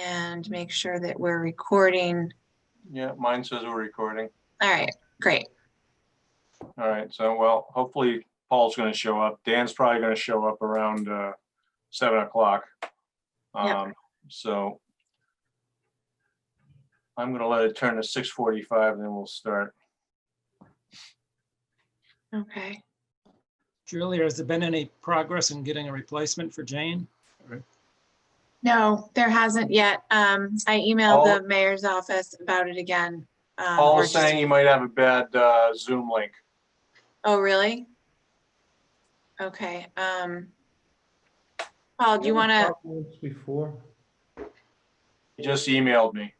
and make sure that we're recording. Yeah, mine says we're recording. All right, great. All right, so well, hopefully Paul's going to show up. Dan's probably going to show up around 7 o'clock. Yep. So I'm going to let it turn to 6:45 and then we'll start. Okay. Julia, has there been any progress in getting a replacement for Jane? No, there hasn't yet. I emailed the mayor's office about it again. Paul's saying he might have a bad Zoom link. Oh, really? Okay. Paul, do you want to? Before. He just emailed me.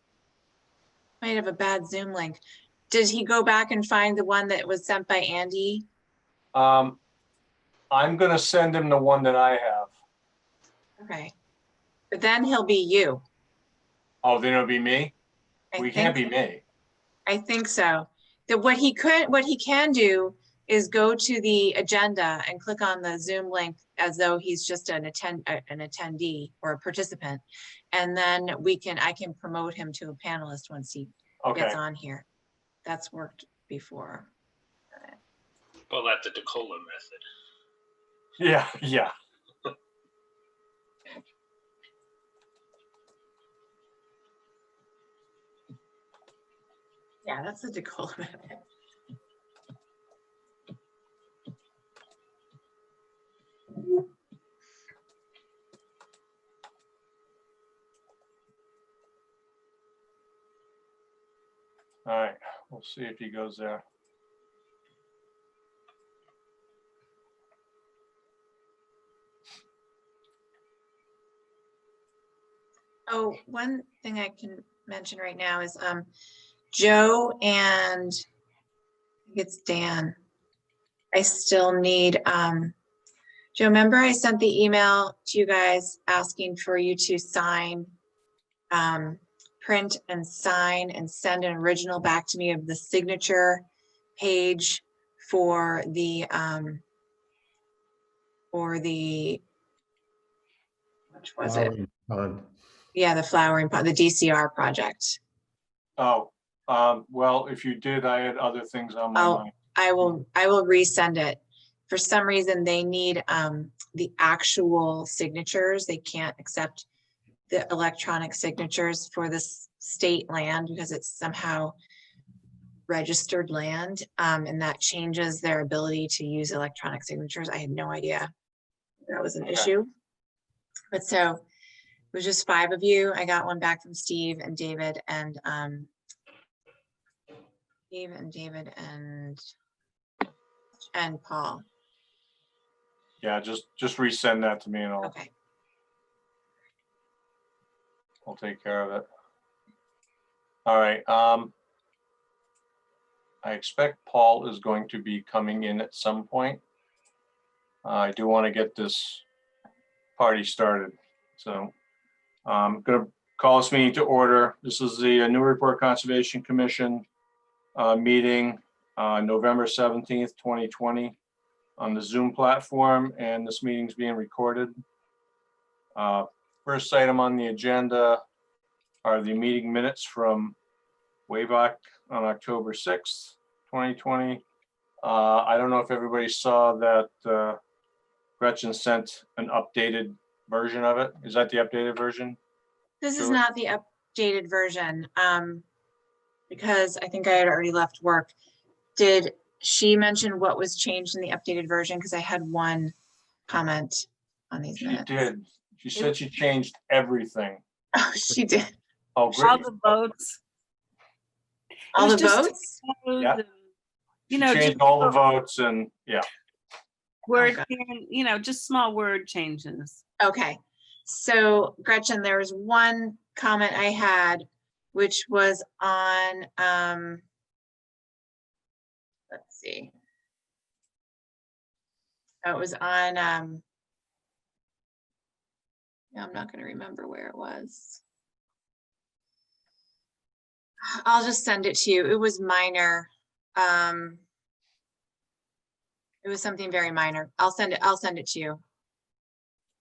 Might have a bad Zoom link. Did he go back and find the one that was sent by Andy? I'm going to send him the one that I have. Okay. But then he'll be you. Oh, then it'll be me? I Can't think- be me. I think so. That what he can do is go to the agenda and click on the Zoom link as though he's just an attendee or a participant. And then I can promote him to a panelist once he gets on here. That's worked before. Call that the DeCola method. Yeah, yeah. Yeah, that's the DeCola method. All right, we'll see if he goes there. Oh, one thing I can mention right now is Joe and I think it's Dan. I still need Joe, remember I sent the email to you guys asking for you to sign, print and sign and send an original back to me of the signature page for the which was it? Yeah, the flowering pot, the DCR project. Oh, well, if you did, I had other things on my mind. I will resend it. For some reason, they need the actual signatures. They can't accept the electronic signatures for this state land because it's somehow registered land, and that changes their ability to use electronic signatures. I had no idea that was an issue. But so it was just 5 of you. I got one back from Steve and David and and Paul. Yeah, just resend that to me and Okay. I'll take care of it. All right. I expect Paul is going to be coming in at some point. I do want to get this party started. So I'm going to call this meeting to order. This is the Newburyport Conservation Commission meeting November 17th, 2020 on the Zoom platform, and this meeting is being recorded. First item on the agenda are the meeting minutes from way back on October 6th, 2020. I don't know if everybody saw that Gretchen sent an updated version of it. Is that the updated version? This is not the updated version because I think I had already left work. Did she mention what was changed in the updated version? Because I had one comment on these minutes. She did. She said she changed everything. Oh, she did. Oh, great. All the votes. All the just votes? Yeah. You She know, changed just all the votes and yeah. word, Okay. you know, just small word changes. Okay. So Gretchen, there was one comment I had, which was on, let's see. Oh, it was on, no, I'm not going to remember where it was. I'll just send it to you. It was minor. It was something very minor. I'll send it to you.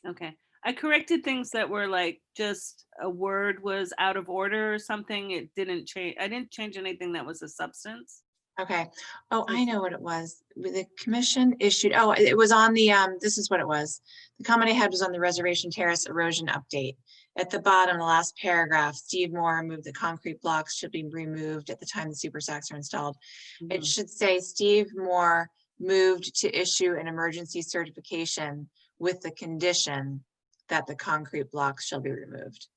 Okay. I corrected things that were like just a word was out of order or something. It didn't change. I didn't change anything that was a substance. Okay. Oh, I know what it was. The commission issued, oh, it was on the, this is what it was. The comment I had was on the Reservation Terrace erosion update. At the bottom, the last paragraph, Steve Moore moved the concrete blocks should be removed at the time the super sacks are installed. It Mhm. should say Steve Moore moved to issue an emergency certification with the condition that the concrete blocks shall be removed.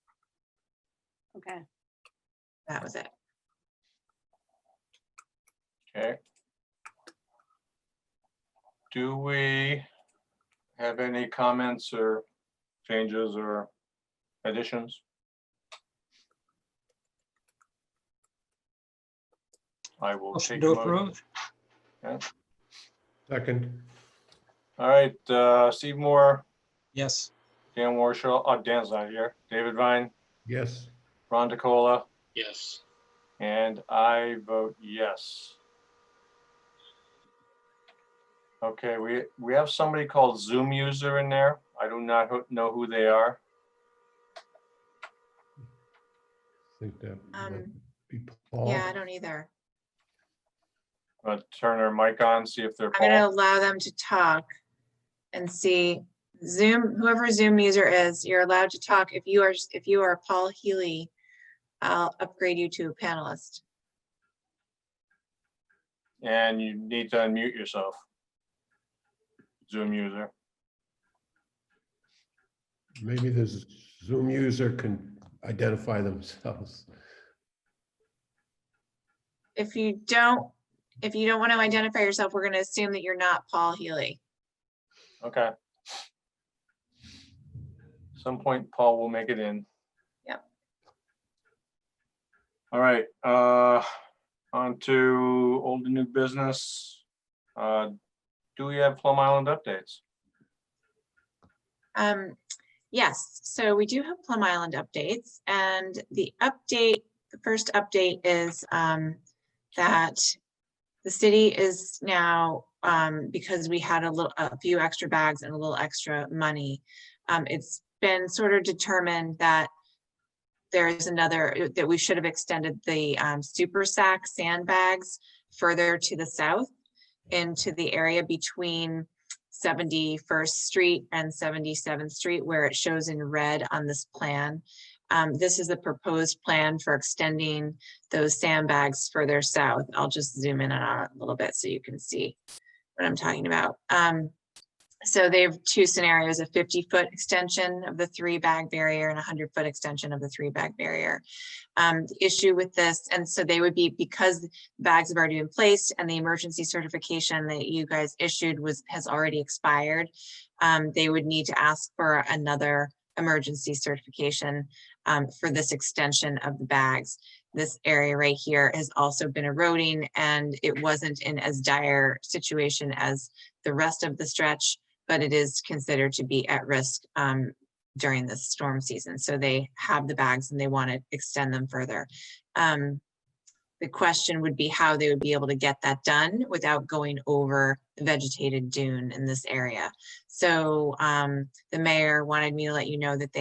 Okay. That was it. Okay. Do we have any comments or changes or additions? I will Motion take to a motion. approve? Second, All right, Steve Moore, Yes. Dan Warshall, Dan's not here, David Vine, yes. Ron DeCola, Yes. and I vote yes. Okay, we have somebody called Zoom user in there. I do not know who they are. Think that might be Yeah, I Paul. don't either. Turn their mic on, see if they're I'm gonna Paul. allow them to talk and see Zoom, whoever Zoom user is, you're allowed to talk. If you are Paul Healy, I'll upgrade you to a panelist. And you need to unmute yourself. Zoom user. Maybe this Zoom user can identify themselves. If you don't want to identify yourself, we're gonna assume that you're not Paul Healy. Okay. Some point Paul will make it in. Yep. All right, on to old and new business. Do we have Plum Island updates? Yes, so we do have Plum Island updates, and the first update is that the city is now, because we had a few extra bags and a little extra money, it's been sort of determined that there is that we should have extended the super sack sandbags further to the south into the area between 71st Street and 77th Street, where it shows in red on this plan. This is a proposed plan for extending those sandbags further south. I'll just zoom in on it a little bit so you can see what I'm talking about. So they have two scenarios, a 50-foot extension of the 3-bag barrier and a 100-foot extension of the 3-bag barrier. The issue with this, and so they would be, because bags have already been placed and the emergency certification that you guys issued has already expired, they would need to ask for another emergency certification for this extension of the bags. This area right here has also been eroding, and it wasn't in as dire situation as the rest of the stretch, but it is considered to be at risk during the storm season. So they have the bags and they want to extend them further. The question would be how they would be able to get that done without going over the vegetated dune in this area. So the mayor wanted me to let you know that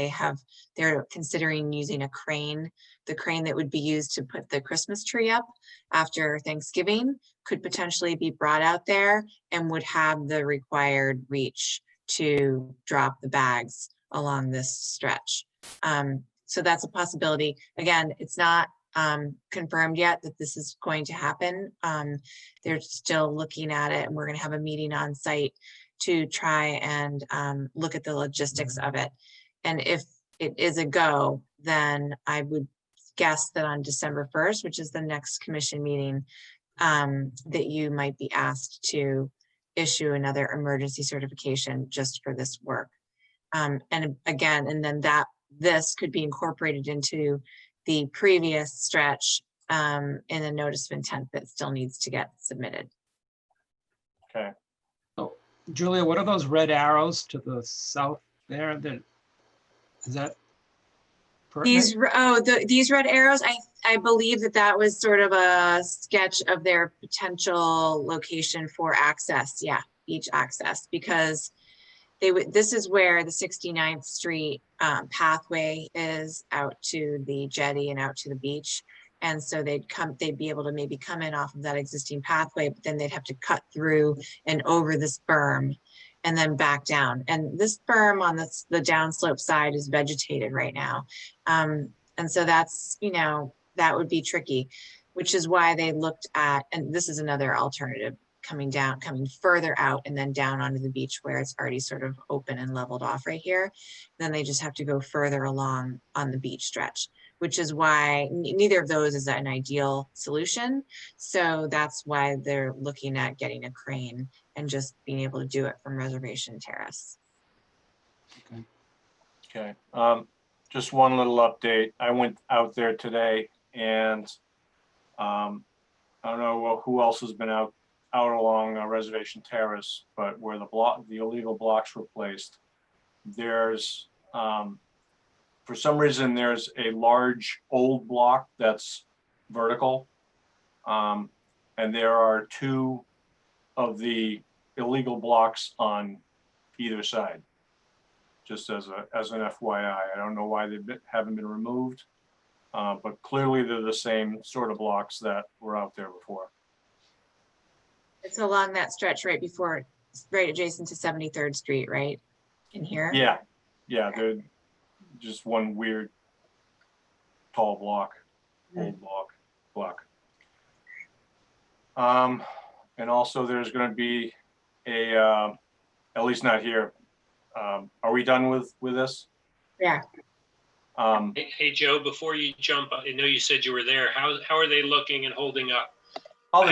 they're considering using a crane. The crane that would be used to put the Christmas tree up after Thanksgiving could potentially be brought out there and would have the required reach to drop the bags along this stretch. So that's a possibility. Again, it's not confirmed yet that this is going to happen. They're still looking at it, and we're going to have a meeting on site to try and look at the logistics of it. And if it is a go, then I would guess that on December 1st, which is the next commission meeting, that you might be asked to issue another emergency certification just for this work. And again, and then this could be incorporated into the previous stretch in a notice of intent that still needs to get submitted. Okay. Julia, what are those red arrows to the south there? Is that pertinent? These red arrows, I believe that was sort of a sketch of their potential location for access. Yeah, each access, because this is where the 69th Street pathway is out to the jetty and out to the beach. And so they'd be able to maybe come in off of that existing pathway, but then they'd have to cut through and over this berm and then back down. And this berm on the downslope side is vegetated right now. And so that's, that would be tricky, which is why they looked at, and this is another alternative, coming further out and then down onto the beach where it's already sort of open and leveled off right here. Then they just have to go further along on the beach stretch, which is why neither of those is an ideal solution. So that's why they're looking at getting a crane and just being able to do it from Reservation Terrace. Okay, just one little update. I went out there today and I don't know who else has been out along Reservation Terrace, but where the illegal blocks were placed, there's, for some reason, there's a large old block that's vertical. And there are 2 of the illegal blocks on either side. Just as an FYI, I don't know why they haven't been removed, but clearly they're the same sort of blocks that were out there before. It's along that stretch right adjacent to 73rd Street, right? In here? Yeah, they're just one weird tall block, old block. And also there's going to be a, at least not here. Are we done with this? Yeah. Hey, Joe, before you jump, I know you said you were there. How are they looking and holding up? Oh,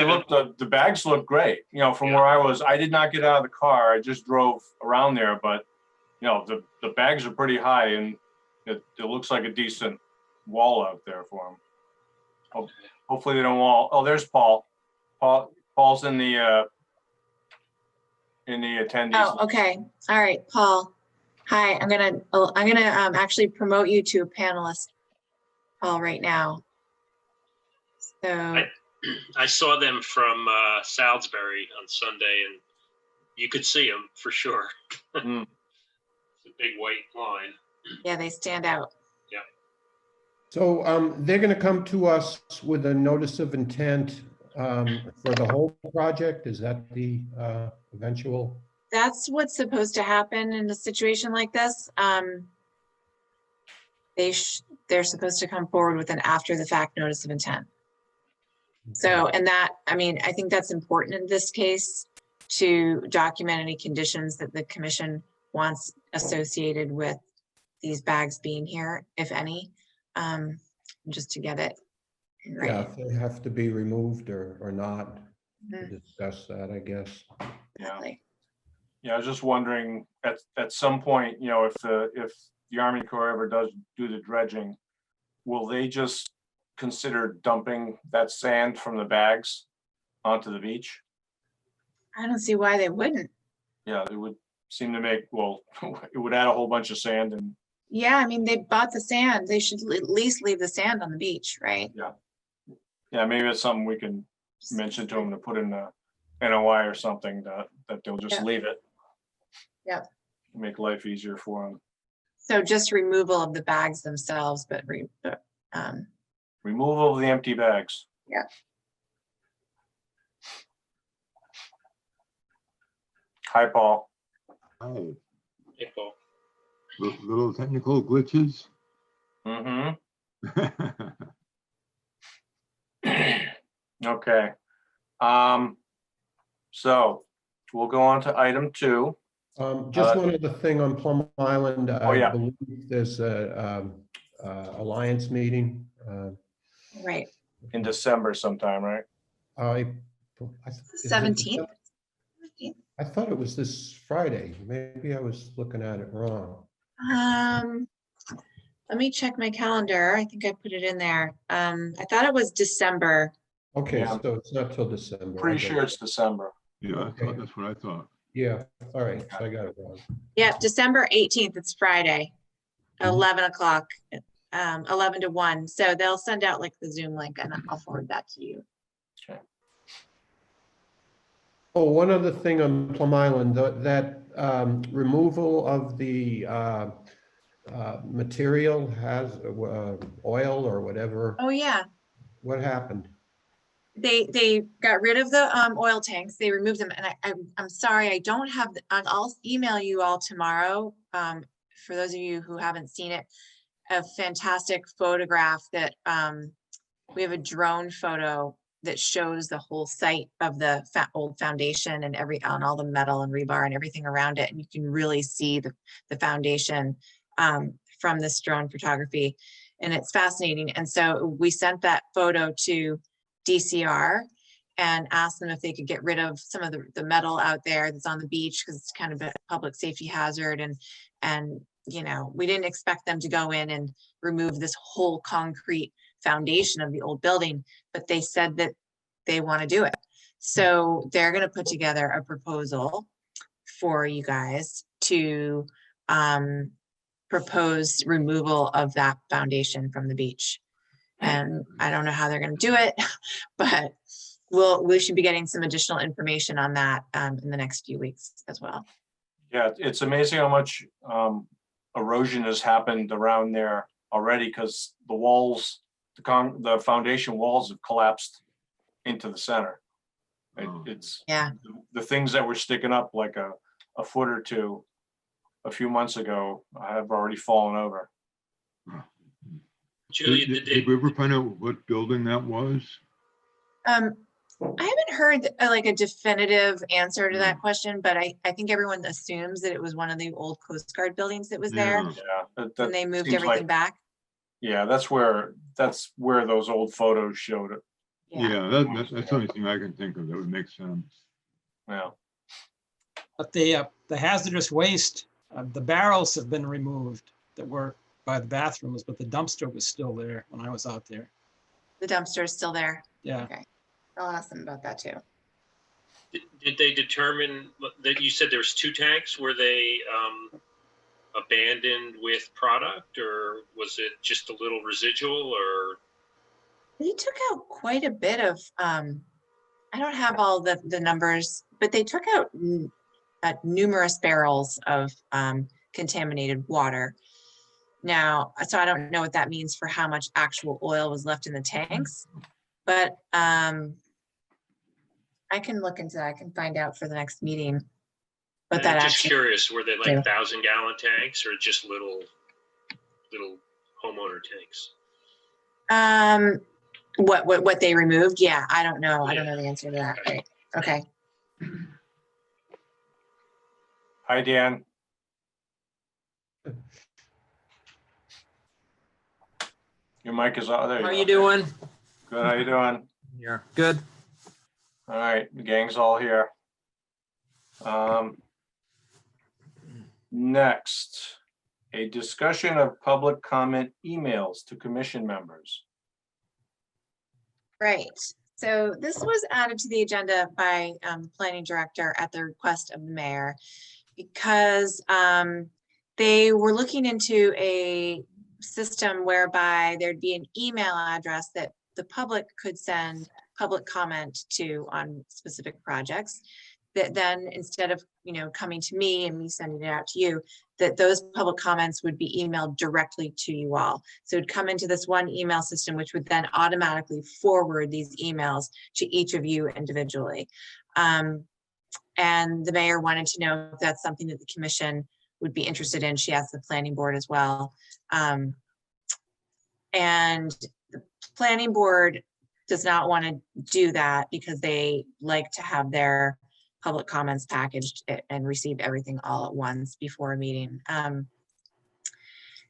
the bags look great. From where I was, I did not get out of the car. I just drove around there, but the bags are pretty high and it looks like a decent wall out there for them. Hopefully they don't wall. Oh, there's Paul. Paul's in the attendees. Oh, okay. All right, Paul. Hi, I'm gonna actually promote you to a panelist, Paul, right now. So I saw them from Salisbury on Sunday, and you could see them for sure. It's a big white line. yeah, they stand out. Yeah. So they're going to come to us with a notice of intent for the whole project? Is that the eventual? That's what's supposed to happen in a situation like this. They're supposed to come forward with an after the fact notice of intent. So, and that, I mean, I think that's important in this case to document any conditions that the commission wants associated with these bags being here, if any, just to get it right. Yeah, if they have to be removed or not, we'll discuss that, I guess. Exactly. Yeah, I was just wondering at some point, if the Army Corps ever does do the dredging, will they just consider dumping that sand from the bags onto the beach? I don't see why they wouldn't. Yeah, it would seem to make, well, it would add a whole bunch of sand and. Yeah, I mean, they bought the sand. They should at least leave the sand on the beach, right? Yeah, maybe it's something we can mention to them to put in the NOI or something that they'll just leave it. Yeah. Make life easier for them. So just removal of the bags themselves, but Removal of the empty bags. Yeah. Hi, Paul. Hi. Hey, Paul. Little technical glitches. Mm-hmm. Okay. So we'll go on to item 2. Just one other thing on Plum Island. yeah. I believe there's a alliance meeting. right. In December sometime, right? 17th. I thought it was this Friday. Maybe I was looking at it wrong. Let me check my calendar. I think I put it in there. I thought it was December. Okay, Yeah. so it's not till December. Pretty I got sure it. it's December. Yeah, that's what I thought. Yeah, all right, so I got it wrong. Yeah, December 18th. It's Friday, Mhm. 11 o'clock, 11 to 1. So they'll send out like the Zoom link and I'll forward that to you. Oh, one other thing on Plum Island, that removal of the material has oil or whatever. Oh, yeah. What happened? They got rid of the oil tanks. They removed them, and I'm sorry, I don't have. I'll email you all tomorrow. For those of you who haven't seen it, a fantastic photograph that we have a drone photo that shows the whole site of the old foundation and on all the metal and rebar and everything around it, and you can really see the foundation from this drone photography, and it's fascinating. And so we sent that photo to DCR and asked them if they could get rid of some of the metal out there that's on the beach, because it's kind of a public safety hazard. And you know, we didn't expect them to go in and remove this whole concrete foundation of the old building, but they said that they want to do it. So they're going to put together a proposal for you guys to propose removal of that foundation from the beach. And I don't know how they're going to do it, but we should be getting some additional information on that in the next few weeks as well. Yeah, it's amazing how much erosion has happened around there already, because the walls, the foundation walls have collapsed into the center. It's Yeah. the things that were sticking up like a foot or two a few months ago have already fallen over. Julia, Did we ever find out what building that was? I haven't heard like a definitive answer to that question, but I think everyone assumes that it was one of the old Coast Guard buildings that was there, Yeah. Yeah, and they moved seems everything like- back. Yeah, that's where those old photos showed it. Yeah, that's the only thing I can think of that would make sense. Yeah. But the hazardous waste, the barrels have been removed that were by the bathrooms, but the dumpster was still there when I was out there. The dumpster is still there. Yeah. Okay. I'll ask them about that too. Did they determine that you said there's 2 tanks? Were they abandoned with product, or was it just a little residual, or? They took out quite a bit of, I don't have all the numbers, but they took out numerous barrels of contaminated water. Now, so I don't know what that means for how much actual oil was left in the tanks, but I can look into that. I can find out for the next meeting. But I'm that just actually, curious, were they like Yeah. 1,000-gallon tanks, or just little homeowner tanks? what they removed? Yeah, I don't know. I don't Yeah. know the answer to that. Right. Okay. Hi, Dan. Your mic is on. There you How go. you doing? Good. How you doing? Here. Good. All right, the gang's all here. Next, a discussion of public comment emails to commission members. Right. So this was added to the agenda by planning director at the request of the mayor, because they were looking into a system whereby there'd be an email address that the public could send public comment to on specific projects, that then instead of, you know, coming to me and me sending it out to you, that those public comments would be emailed directly to you all. So it'd come into this one email system, which would then automatically forward these emails to each of you individually. And the mayor wanted to know if that's something that the commission would be interested in. She asked the planning board as well. And the planning board does not want to do that because they like to have their public comments packaged and receive everything all at once before a meeting. And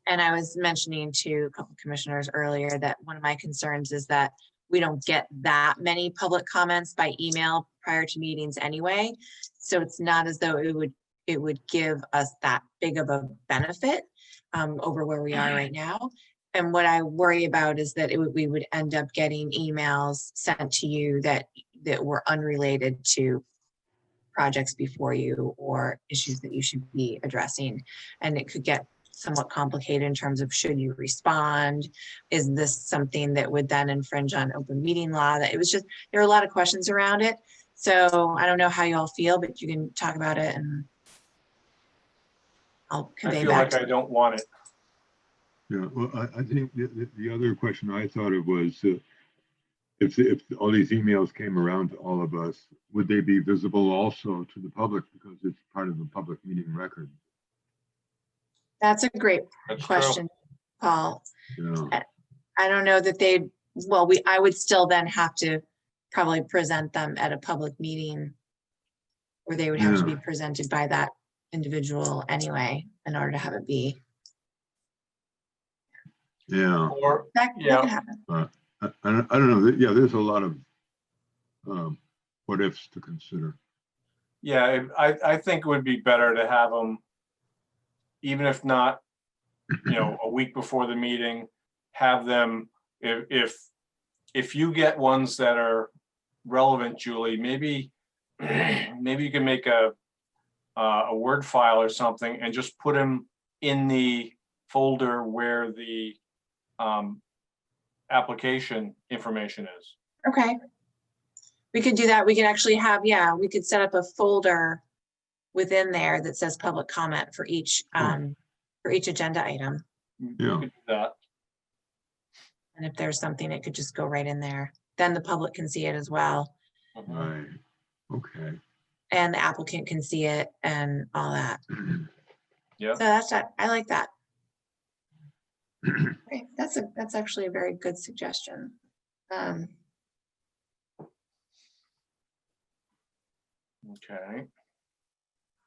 I was mentioning to a couple commissioners earlier that one of my concerns is that we don't get that many public comments by email prior to meetings anyway. So it's not as though it would give us that big of a benefit over where we are right now. And what I worry about is that we would end up getting emails sent to you that were unrelated to projects before you or issues that you should be addressing. And it could get somewhat complicated in terms of, should you respond? Is this something that would then infringe on open meeting law? That it was just, there are a lot of questions around it. So I don't know how y'all feel, but you can talk about it and I'll I convey feel back. like I don't want it. Yeah, well, I think the other question I thought of was, if all these emails came around to all of us, would they be visible also to the public because it's part of the public meeting record? That's a great That's true. question, Paul. Yeah, I don't know that I would still then have to probably present them at a public meeting, or they would have to be presented by that individual anyway, in order to have it be. yeah. Or, That yeah, could happen. I don't know. Yeah, there's a lot of what ifs to consider. yeah, I think it would be better to have them, even if not, a week before the meeting, have them, if you get ones that are relevant, Julie, maybe you can make a Word file or something and just put them in the folder where the application information is. Okay. We could do that. We could actually have, we could set up a folder within there that says public comment for each agenda item. You Yeah. could do that. And if there's something, it could just go right in there. Then the public can see it as well. Right. Okay. And the applicant can see it and all that. Yeah. So I like that. Okay, that's actually a very good suggestion. Okay.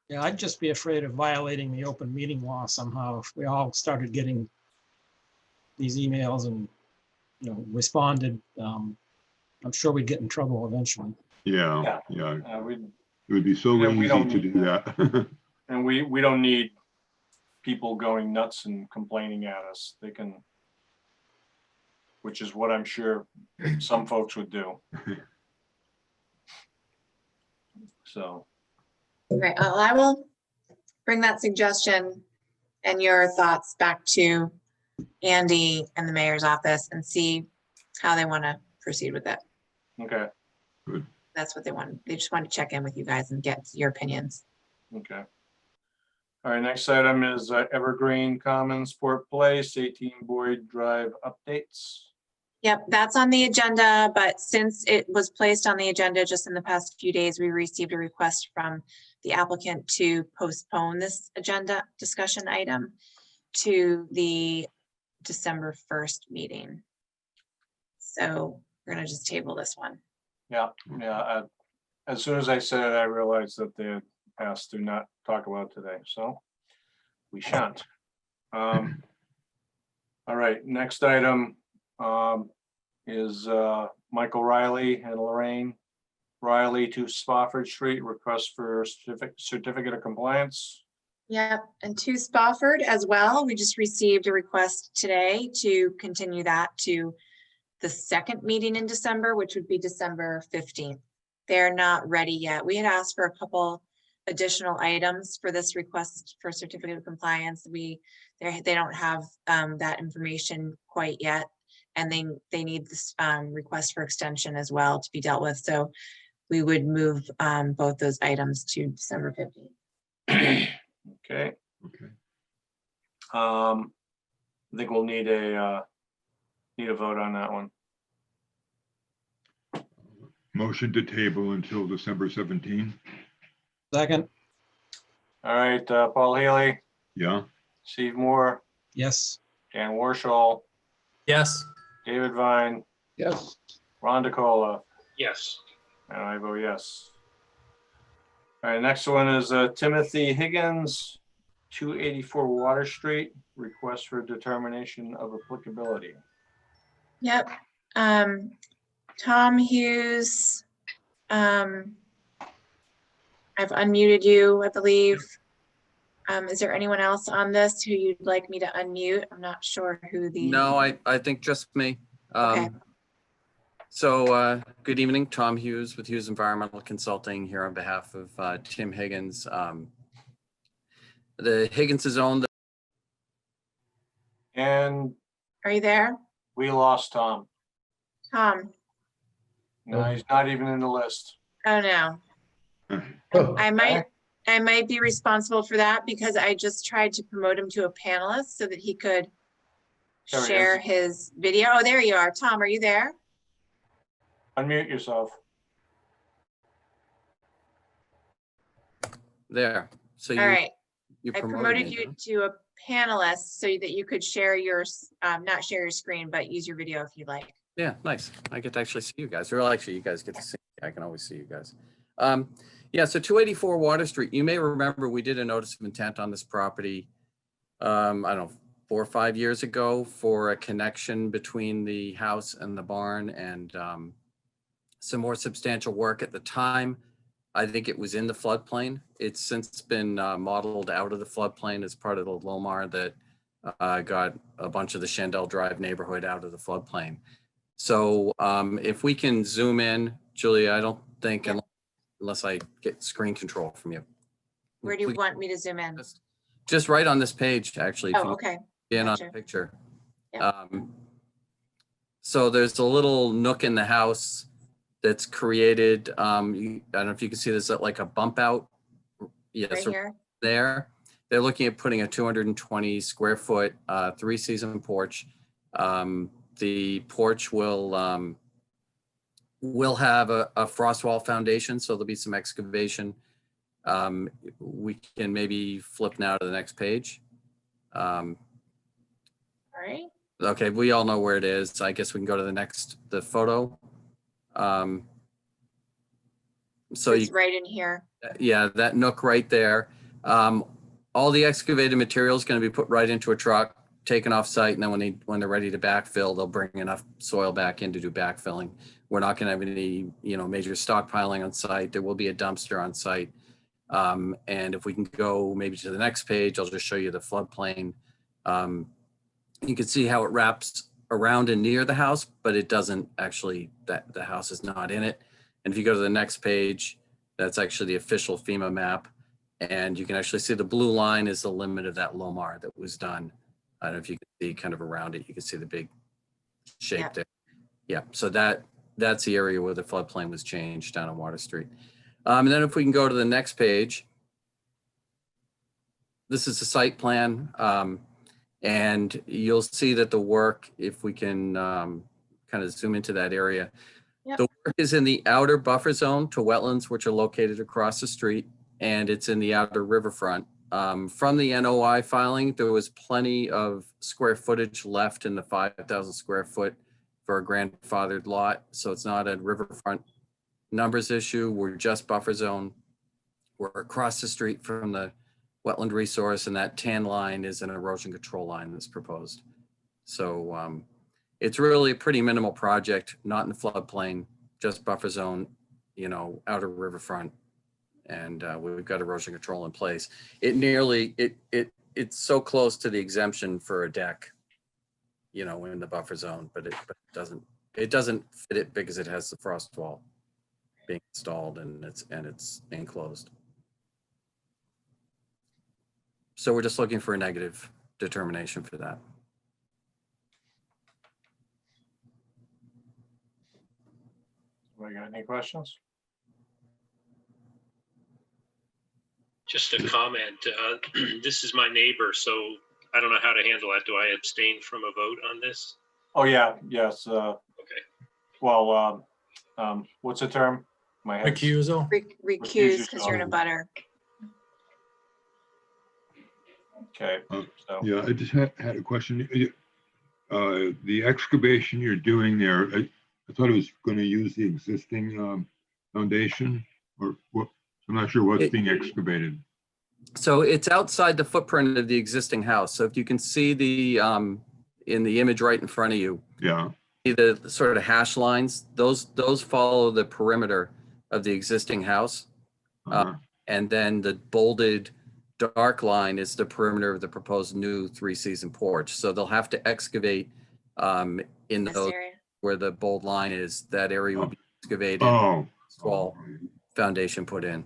Yeah, I'd just be afraid of violating the open meeting law somehow if we all started getting these emails and, responded. I'm sure we'd get in trouble eventually. Yeah. It It would be so we don't easy to need do that. and we don't need people going nuts and complaining at us. They can, which is what I'm sure some folks would do. So. Right, I will bring that suggestion and your thoughts back to Andy and the mayor's office and see how they want to proceed with it. Okay. Good. That's what they want. They just want to check in with you guys and get your opinions. Okay. All right, next item is Evergreen Commons Port Place, 18 Boyd Drive updates. Yep, that's on the agenda, but since it was placed on the agenda just in the past few days, we received a request from the applicant to postpone this agenda discussion item to the December 1st meeting. So we're gonna just table this one. Yeah. As soon as I said it, I realized that they had asked to not talk about it today, so we shan't. All right, next item is Michael Riley and Lorraine Riley to Spofford Street, request for certificate of compliance. Yep, and to Spofford as well. We just received a request today to continue that to the second meeting in December, which would be December 15th. They're not ready yet. We had asked for a couple additional items for this request for certificate of compliance. They don't have that information quite yet, and they need this request for extension as well to be dealt with. So we would move both those items to December 15th. Okay. Okay. I think we'll need a vote on that one. Motion to table until December 17. Second, All right, Paul Healy, Yeah. Steve Moore, yes. Dan Warshall, Yes. David Vine, Yes. Ron DeCola, Yes. and I vote yes. All right, next one is Timothy Higgins, 284 Water Street, request for determination of applicability. Yep. Tom Hughes. I've unmuted you, I believe. Is there anyone else on this who you'd like me to unmute? I'm not sure who the. No, I think just me. Okay. So good evening, Tom Hughes with Hughes Environmental Consulting here on behalf of Tim Higgins. The Higgins' own. And Are you there? we lost Tom. Tom? No, he's not even in the list. Oh, no. I might be responsible for that because I just tried to promote him to a panelist so that he could There he share is. his video. Oh, there you are. Tom, are you there? Unmute yourself. There. So All right. you I promoted promoted me, you huh? to a panelist so that you could share not share your screen, but use your video if you like. Yeah, nice. I get to actually see you guys. Or actually, you guys get to see me. I can always see you guys. Yeah, so 284 Water Street. You may remember we did a notice of intent on this property, I don't know, 4 or 5 years ago for a connection between the house and the barn and some more substantial work at the time. I think it was in the floodplain. It's since been modeled out of the floodplain as part of the Lomar that got a bunch of the Shandell Drive neighborhood out of the floodplain. So if we can zoom in, Julia, I don't think, Yeah. unless I get screen control from you. Where do you Please, want me to zoom in? just right on this page, actually. If Oh, you okay. get in on Gotcha. the picture. Yep. So there's a little nook in the house that's created. I don't know if you can see this, like a bump out. Yeah, Right so here. there. They're looking at putting a 220 square foot 3-season porch. The porch will have a frost wall foundation, so there'll be some excavation. We can maybe flip now to the next page. All right. Okay, we all know where it is. I guess we can go to the photo. So It's right in here. yeah, that nook right there. All the excavated material is going to be put right into a truck, taken off site, and then when they're ready to backfill, they'll bring enough soil back in to do backfilling. We're not going to have any, major stockpiling on site. There will be a dumpster on site. And if we can go maybe to the next page, I'll just show you the floodplain. You can see how it wraps around and near the house, but it doesn't actually, the house is not in it. And if you go to the next page, that's actually the official FEMA map. And you can actually see the blue line is the limit of that Lomar that was done. I don't know if you can see kind of around it, you can see the big shape Yeah. there. Yeah, so that's the area where the floodplain was changed down on Water Street. And then if we can go to the next page, this is the site plan. And you'll see that the work, if we can kind of zoom into that area, Yep. the work is in the outer buffer zone to wetlands, which are located across the street, and it's in the outer riverfront. From the NOI filing, there was plenty of square footage left in the 5,000 square foot for a grandfathered lot. So it's not a riverfront numbers issue. We're just buffer zone. We're across the street from the wetland resource, and that tan line is an erosion control line that's proposed. So it's really a pretty minimal project, not in the floodplain, just buffer zone, outer riverfront. And we've got erosion control in place. It's so close to the exemption for a deck, in the buffer zone, but it doesn't fit it because it has the frost wall being installed and it's enclosed. So we're just looking for a negative determination for that. Anybody got any questions? Just a comment. This is my neighbor, so I don't know how to handle that. Do I abstain from a vote on this? Oh, yeah, yes. Okay. Well, what's the term? My head's- Recusal. Recuse because you're in a yourself. butter. Okay, so. Yeah, I just had a question. The excavation you're doing there, I thought it was going to use the existing foundation, or what? I'm not sure what's being excavated. So it's outside the footprint of the existing house. So if you can see the, in the image right in front of you, Yeah. see the sort of hash lines, those follow the perimeter of the existing house. And then the bolded dark line is the perimeter of the proposed new 3-season porch. So they'll have to excavate in This those area. where the bold line is. That area would be excavated, Oh. wall foundation put in.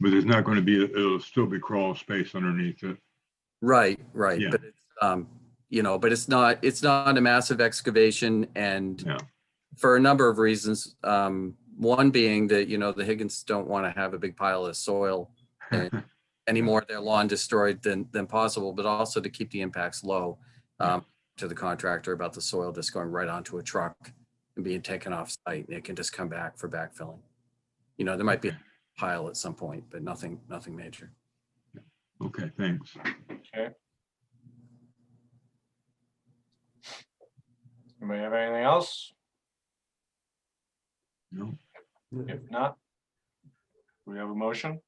But there's not going to be, it'll still be crawl space underneath it. Right. Yeah. But it's, but it's not a massive excavation, and Yeah. for a number of reasons, One being that, the Higgins don't want to have a big pile of soil and any more of their lawn destroyed than possible, but also to keep the impacts low to the contractor about the soil just going right onto a truck and being taken off site, and it can just come back for backfilling. There might be a pile at some point, but nothing major. Okay, thanks. Okay. Anybody have anything else? No, If not, we have a motion.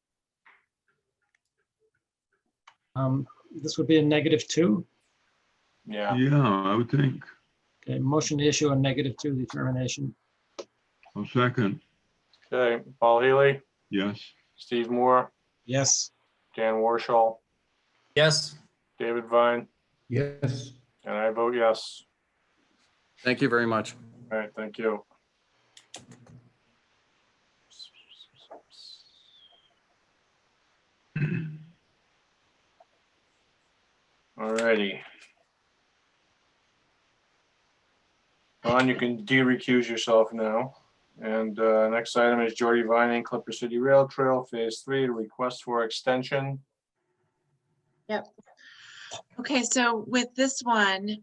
This would be a -2. Yeah, yeah, I would think. Okay, motion to issue a -2 determination. I'll second. okay. Paul Healy, Yes. Steve Moore, Yes. Dan Warshall, Yes. David Vine, Yes. and I vote yes. Thank you very much. All right, thank you. All righty. Ron, you can de-recuse yourself now. And next item is Jordy Vining, Clipper City Rail Trail, Phase 3, request for extension. Okay, so with this one,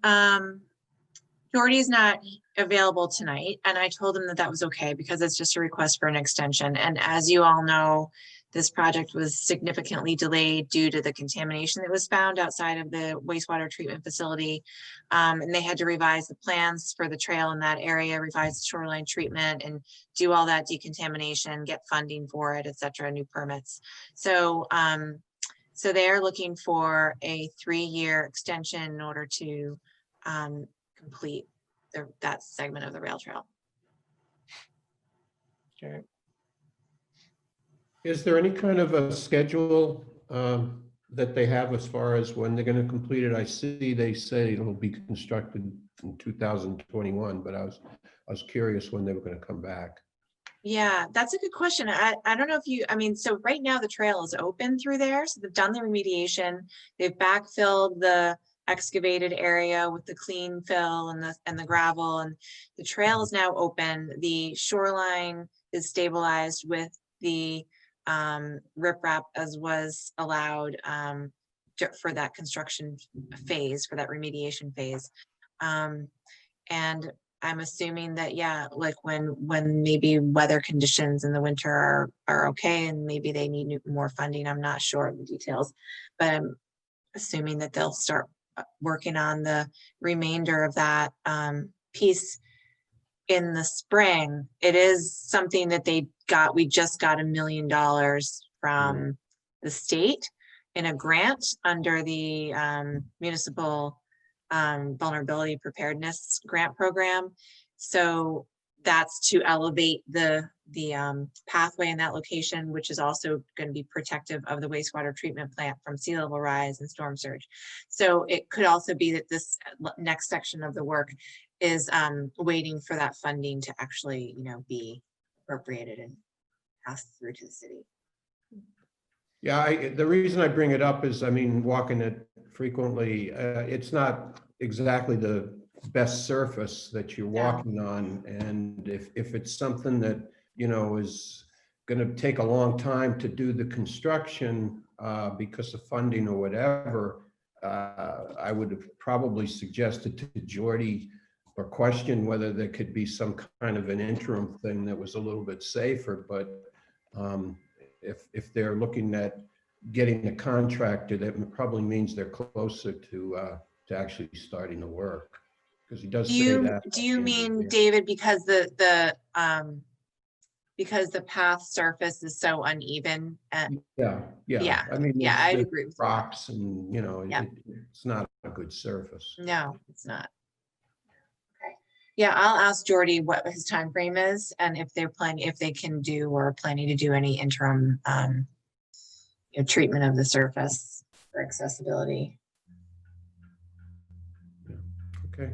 Jordy's not available tonight, and I told him that that was okay because it's just a request for an extension. And as you all know, this project was significantly delayed due to the contamination that was found outside of the wastewater treatment facility. And they had to revise the plans for the trail in that area, revise the shoreline treatment, and do all that decontamination, get funding for it, et cetera, new permits. So so they're looking for a 3-year extension in order to complete that segment of the rail trail. Okay. Is there any kind of a schedule that they have as far as when they're going to complete it? I see they say it'll be constructed in 2021, but I was curious when they were going to come back. Yeah, that's a good question. I don't know if I mean, so right now the trail is open through there. So they've done the remediation. They've backfilled the excavated area with the clean fill and the gravel, and the trail is now open. The shoreline is stabilized with the riprap as was allowed for that construction phase, for that remediation phase. And I'm assuming that, yeah, like when maybe weather conditions in the winter are okay and maybe they need more funding, I'm not sure of the details, but I'm assuming that they'll start working on the remainder of that piece in the spring. It is something that we just got $1 million from the state in a grant under the municipal vulnerability preparedness grant program. So that's to elevate the pathway in that location, which is also going to be protective of the wastewater treatment plant from sea level rise and storm surge. So it could also be that this next section of the work is waiting for that funding to actually, be appropriated and passed through to the city. Yeah, the reason I bring it up is, I mean, walking it frequently, it's not exactly the best surface that you're walking on. And if it's something that, is going to take a long time to do the construction because of funding or whatever, I would have probably suggested to Jordy or questioned whether there could be some kind of an interim thing that was a little bit safer. But if they're looking at getting a contractor, that probably means they're closer to actually starting the work, because he does say that. Do you mean, David, because the path surface is so uneven? Yeah. I mean, yeah, I'd there's agree with rocks and, Yeah. it's not a good surface. No, it's not. Okay. Yeah, I'll ask Jordy what his time frame is and if they can do or are planning to do any interim treatment of the surface for accessibility. Okay.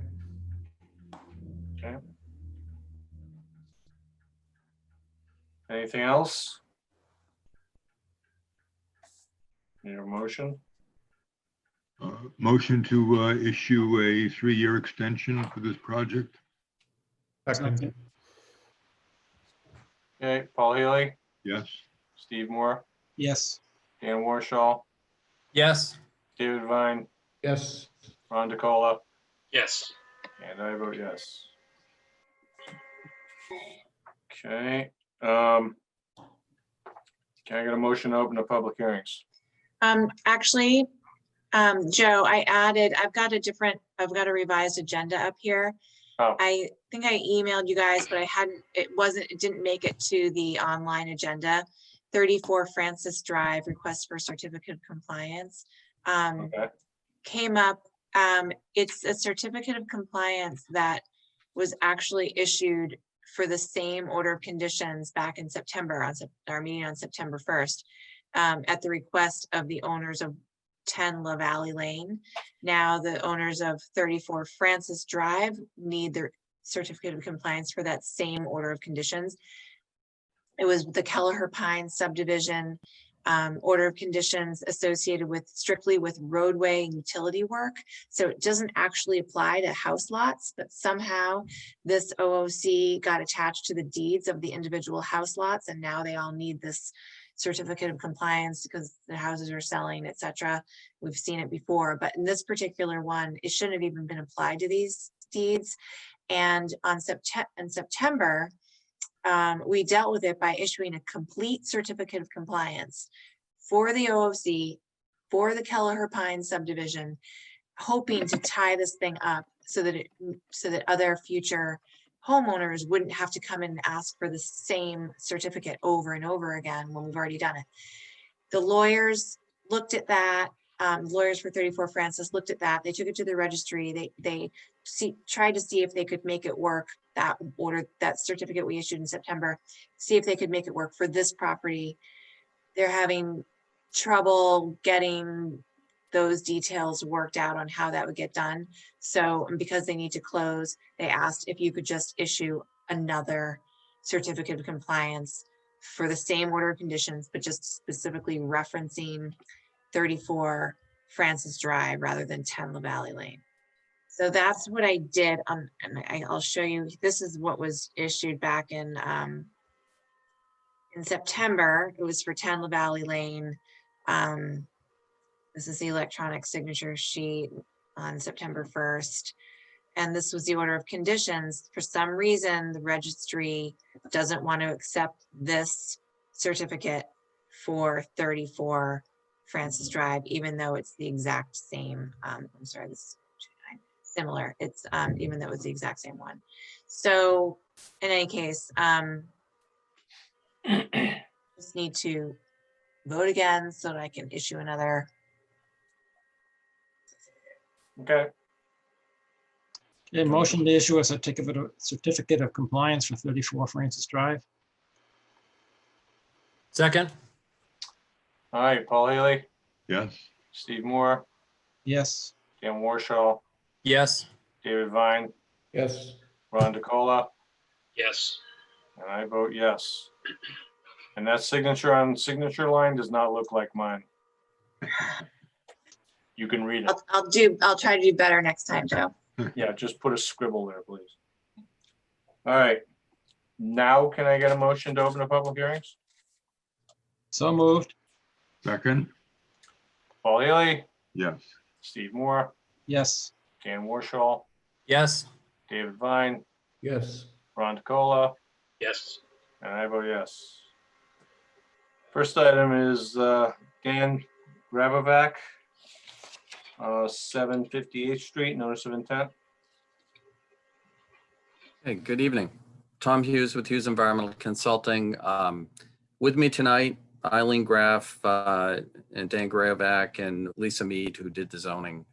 Okay. Anything else? Need a motion? Motion to issue a 3-year extension for this project. Second. Okay, Paul Healy, Yes. Steve Moore, Yes. Dan Warshall, Yes. David Vine, Yes, Ron DeCola, Yes. and I vote yes. Okay, can I get a motion to open the public hearings? Actually, Joe, I've got a revised agenda up here. Oh. I think I emailed you guys, but it didn't make it to the online agenda. 34 Francis Drive, request for certificate of compliance. Okay, Came up, it's a certificate of compliance that was actually issued for the same order of conditions back in September, on our meeting on September 1st, at the request of the owners of 10 La Valley Lane. Now the owners of 34 Francis Drive need their certificate of compliance for that same order of conditions. It was the Kelleher Pines subdivision order of conditions associated with strictly with roadway and utility work. So it doesn't actually apply to house lots, but somehow this OOC got attached to the deeds of the individual house lots, and now they all need this certificate of compliance because the houses are selling, etc. We've seen it before, but in this particular one, it shouldn't have even been applied to these deeds. And in September, we dealt with it by issuing a complete certificate of compliance for the OOC, for the Kelleher Pines subdivision, hoping to tie this thing up so that other future homeowners wouldn't have to come in and ask for the same certificate over and over again when we've already done it. The lawyers looked at that. Lawyers for 34 Francis looked at that. They took it to the registry. They tried to see if they could make it work, that certificate we issued in September, see if they could make it work for this property. They're having trouble getting those details worked out on how that would get done. So because they need to close, they asked if you could just issue another certificate of compliance for the same order of conditions, but just specifically referencing 34 Francis Drive rather than 10 La Valley Lane. So that's what I did. And I'll show you, this is what was issued back in September. It was for 10 La Valley Lane. This is the electronic signature sheet on September 1st. And this was the order of conditions. For some reason, the registry doesn't want to accept this certificate for 34 Francis Drive, even though it's the exact same. I'm sorry, this is similar. It's even though it's the exact same one. So in any case, just need to vote again so that I can issue another. okay, Okay, motion to issue a certificate of compliance for 34 Francis Drive. Second. all right, Paul Healy, Yes. Steve Moore, Yes. Dan Warshall, Yes. David Vine, yes, Ron DeCola, Yes. and I vote yes. And that signature on signature line does not look like mine. You can read it. I'll try to do better next time, Joe. Yeah, just put a scribble there, please. All right. Now can I get a motion to open the public hearings? So moved. Second. Paul Healy, Yes. Steve Moore, Yes. Dan Warshall, Yes. David Vine, yes. Ron DeCola, Yes. and I vote yes. First item is Dan Grabovac, 758th Street, notice of intent. Hey, good evening. Tom Hughes with Hughes Environmental Consulting. With me tonight, Eileen Graff and Dan Grayovac and Lisa Mead, who did the zoning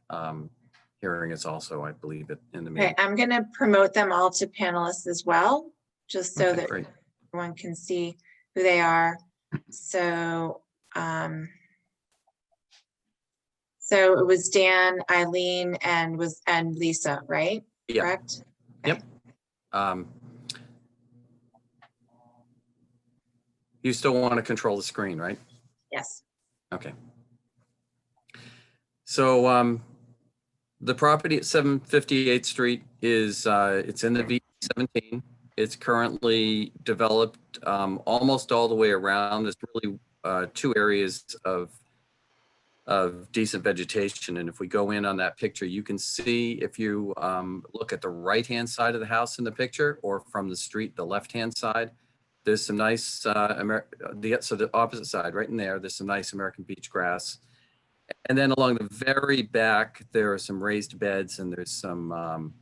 hearing, is also, I believe, in the Okay, meeting. I'm gonna promote them all to panelists as well, just so Okay, that great. everyone can see who they are. So, so it was Dan, Eileen, and Lisa, right? Yeah. Correct? Yep. You still want to control the screen, right? Yes. Okay. So the property at 758th Street is, it's in the V17. It's currently developed almost all the way around. There's really two areas of decent vegetation. And if we go in on that picture, you can see, if you look at the right-hand side of the house in the picture, or from the street, the left-hand side, there's some nice, so the opposite side, right in there, there's some nice American beach grass. And then along the very back, there are some raised beds, and there's some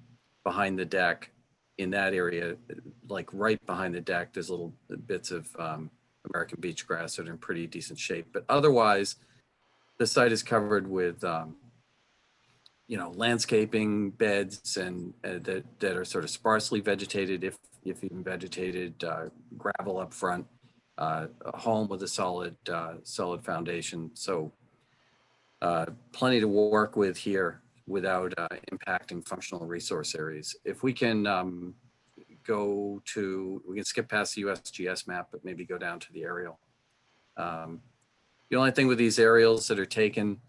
behind the deck in that area, like right behind the deck, there's little bits of American beach grass that are in pretty decent shape. But otherwise, the site is covered with, landscaping beds and that are sort of sparsely vegetated, if even vegetated, gravel up front, a home with a solid foundation. So plenty to work with here without impacting functional resource areas. If we can we can skip past the USGS map, but maybe go down to the aerial. The only thing with these aerials that are taken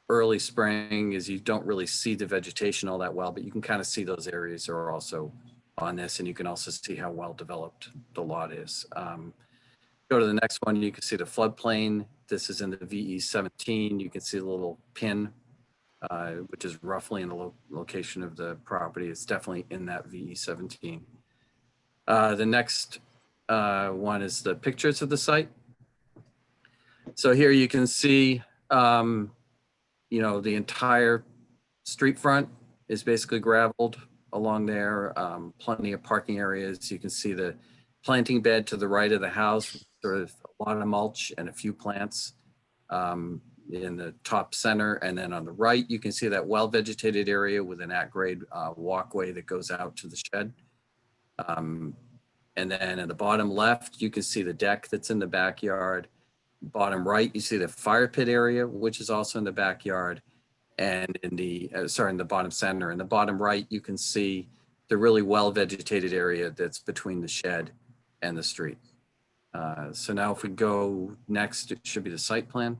early spring is you don't really see the vegetation all that well, but you can kind of see those areas are also on this, and you can also see how well developed the lot is. Go to the next one, you can see the floodplain. This is in the VE 17. You can see the little pin, which is roughly in the location of the property. It's definitely in that VE 17. The next one is the pictures of the site. So here you can see, the entire street front is basically gravelled along there. Plenty of parking areas. You can see the planting bed to the right of the house, sort of a lot of mulch and a few plants in the top center. And then on the right, you can see that well-vegetated area with an at-grade walkway that goes out to the shed. And then in the bottom left, you can see the deck that's in the backyard. Bottom right, you see the fire pit area, which is also in the backyard. And in the, in the bottom center. In the bottom right, you can see the really well-vegetated area that's between the shed and the street. So now if we go next, it should be the site plan.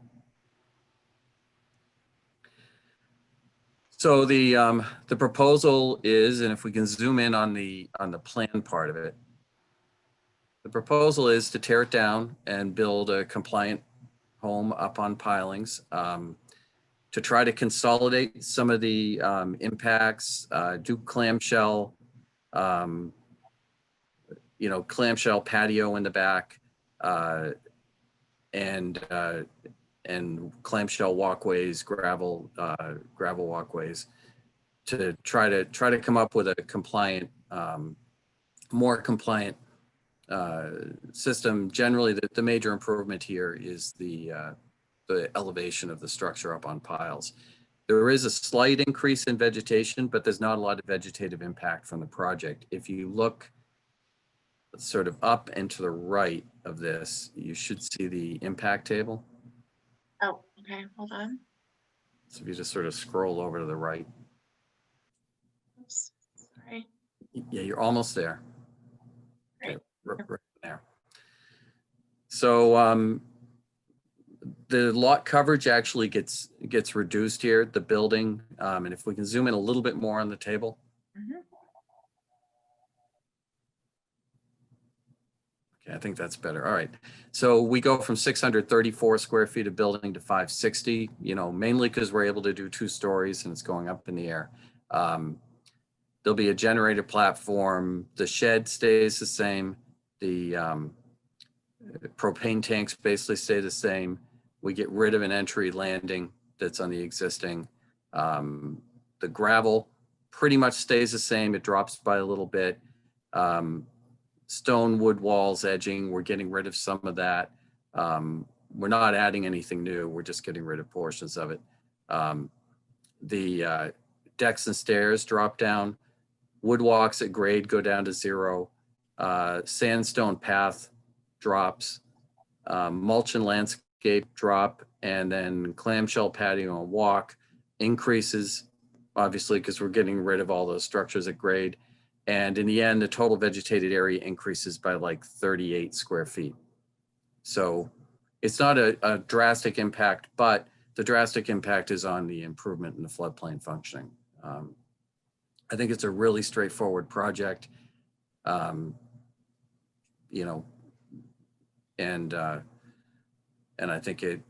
So the proposal is, and if we can zoom in on the plan part of it, the proposal is to tear it down and build a compliant home up on pilings, to try to consolidate some of the impacts, do clamshell, clamshell patio in the back, and clamshell walkways, gravel walkways, to try to come up with a compliant, more compliant system. Generally, the major improvement here is the elevation of the structure up on piles. There is a slight increase in vegetation, but there's not a lot of vegetative impact from the project. If you look sort of up and to the right of this, you should see the impact table. Oh, okay, hold on. So if you just sort of scroll over to the right. Oops, sorry. Yeah, you're almost there. Right. Okay, right there. So the lot coverage actually gets reduced here, the building. And if we can zoom in a little bit more on the table. Mhm. Okay, I think that's better. All right. So we go from 634 square feet of building to 560, mainly because we're able to do 2 stories and it's going up in the air. There'll be a generator platform. The shed stays the same. The propane tanks basically stay the same. We get rid of an entry landing that's on the existing. The gravel pretty much stays the same. It drops by a little bit. Stone wood walls edging, we're getting rid of some of that. We're not adding anything new. We're just getting rid of portions of it. The decks and stairs drop down. Wood walks at grade go down to 0. Sandstone path drops. Mulch and landscape drop, and then clamshell patio and walk increases, obviously, because we're getting rid of all those structures at grade. And in the end, the total vegetated area increases by like 38 square feet. So it's not a drastic impact, but the drastic impact is on the improvement in the floodplain functioning. I think it's a really straightforward project. you know, and I think it,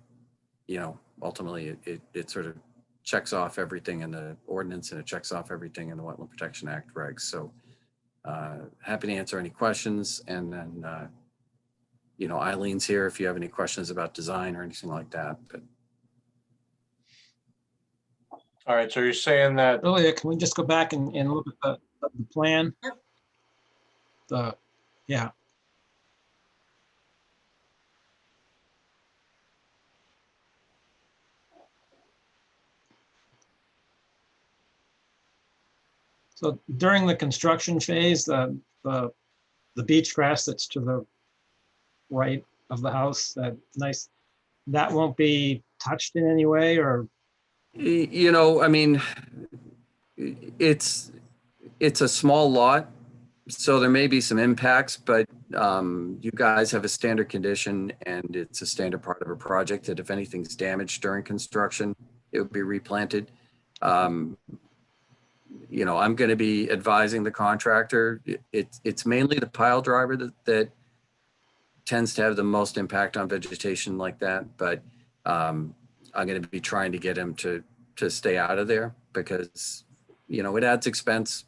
you know, ultimately it sort of checks off everything in the ordinance and it checks off everything in the Wetland Protection Act regs. So happy to answer any questions. And then, you know, Eileen's here if you have any questions about design or anything like that. But All right, so you're saying that, Earlier, can we just go back and look at the plan? Yep. Yeah. So during the construction phase, the beach grass that's to the right of the house, that nice, that won't be touched in any way, or? you know, I mean, it's a small lot, so there may be some impacts, but you guys have a standard condition and it's a standard part of a project that if anything's damaged during construction, it would be replanted. You know, I'm going to be advising the contractor. It's mainly the pile driver that tends to have the most impact on vegetation like that, but I'm going to be trying to get him to stay out of there because, you know, it adds expense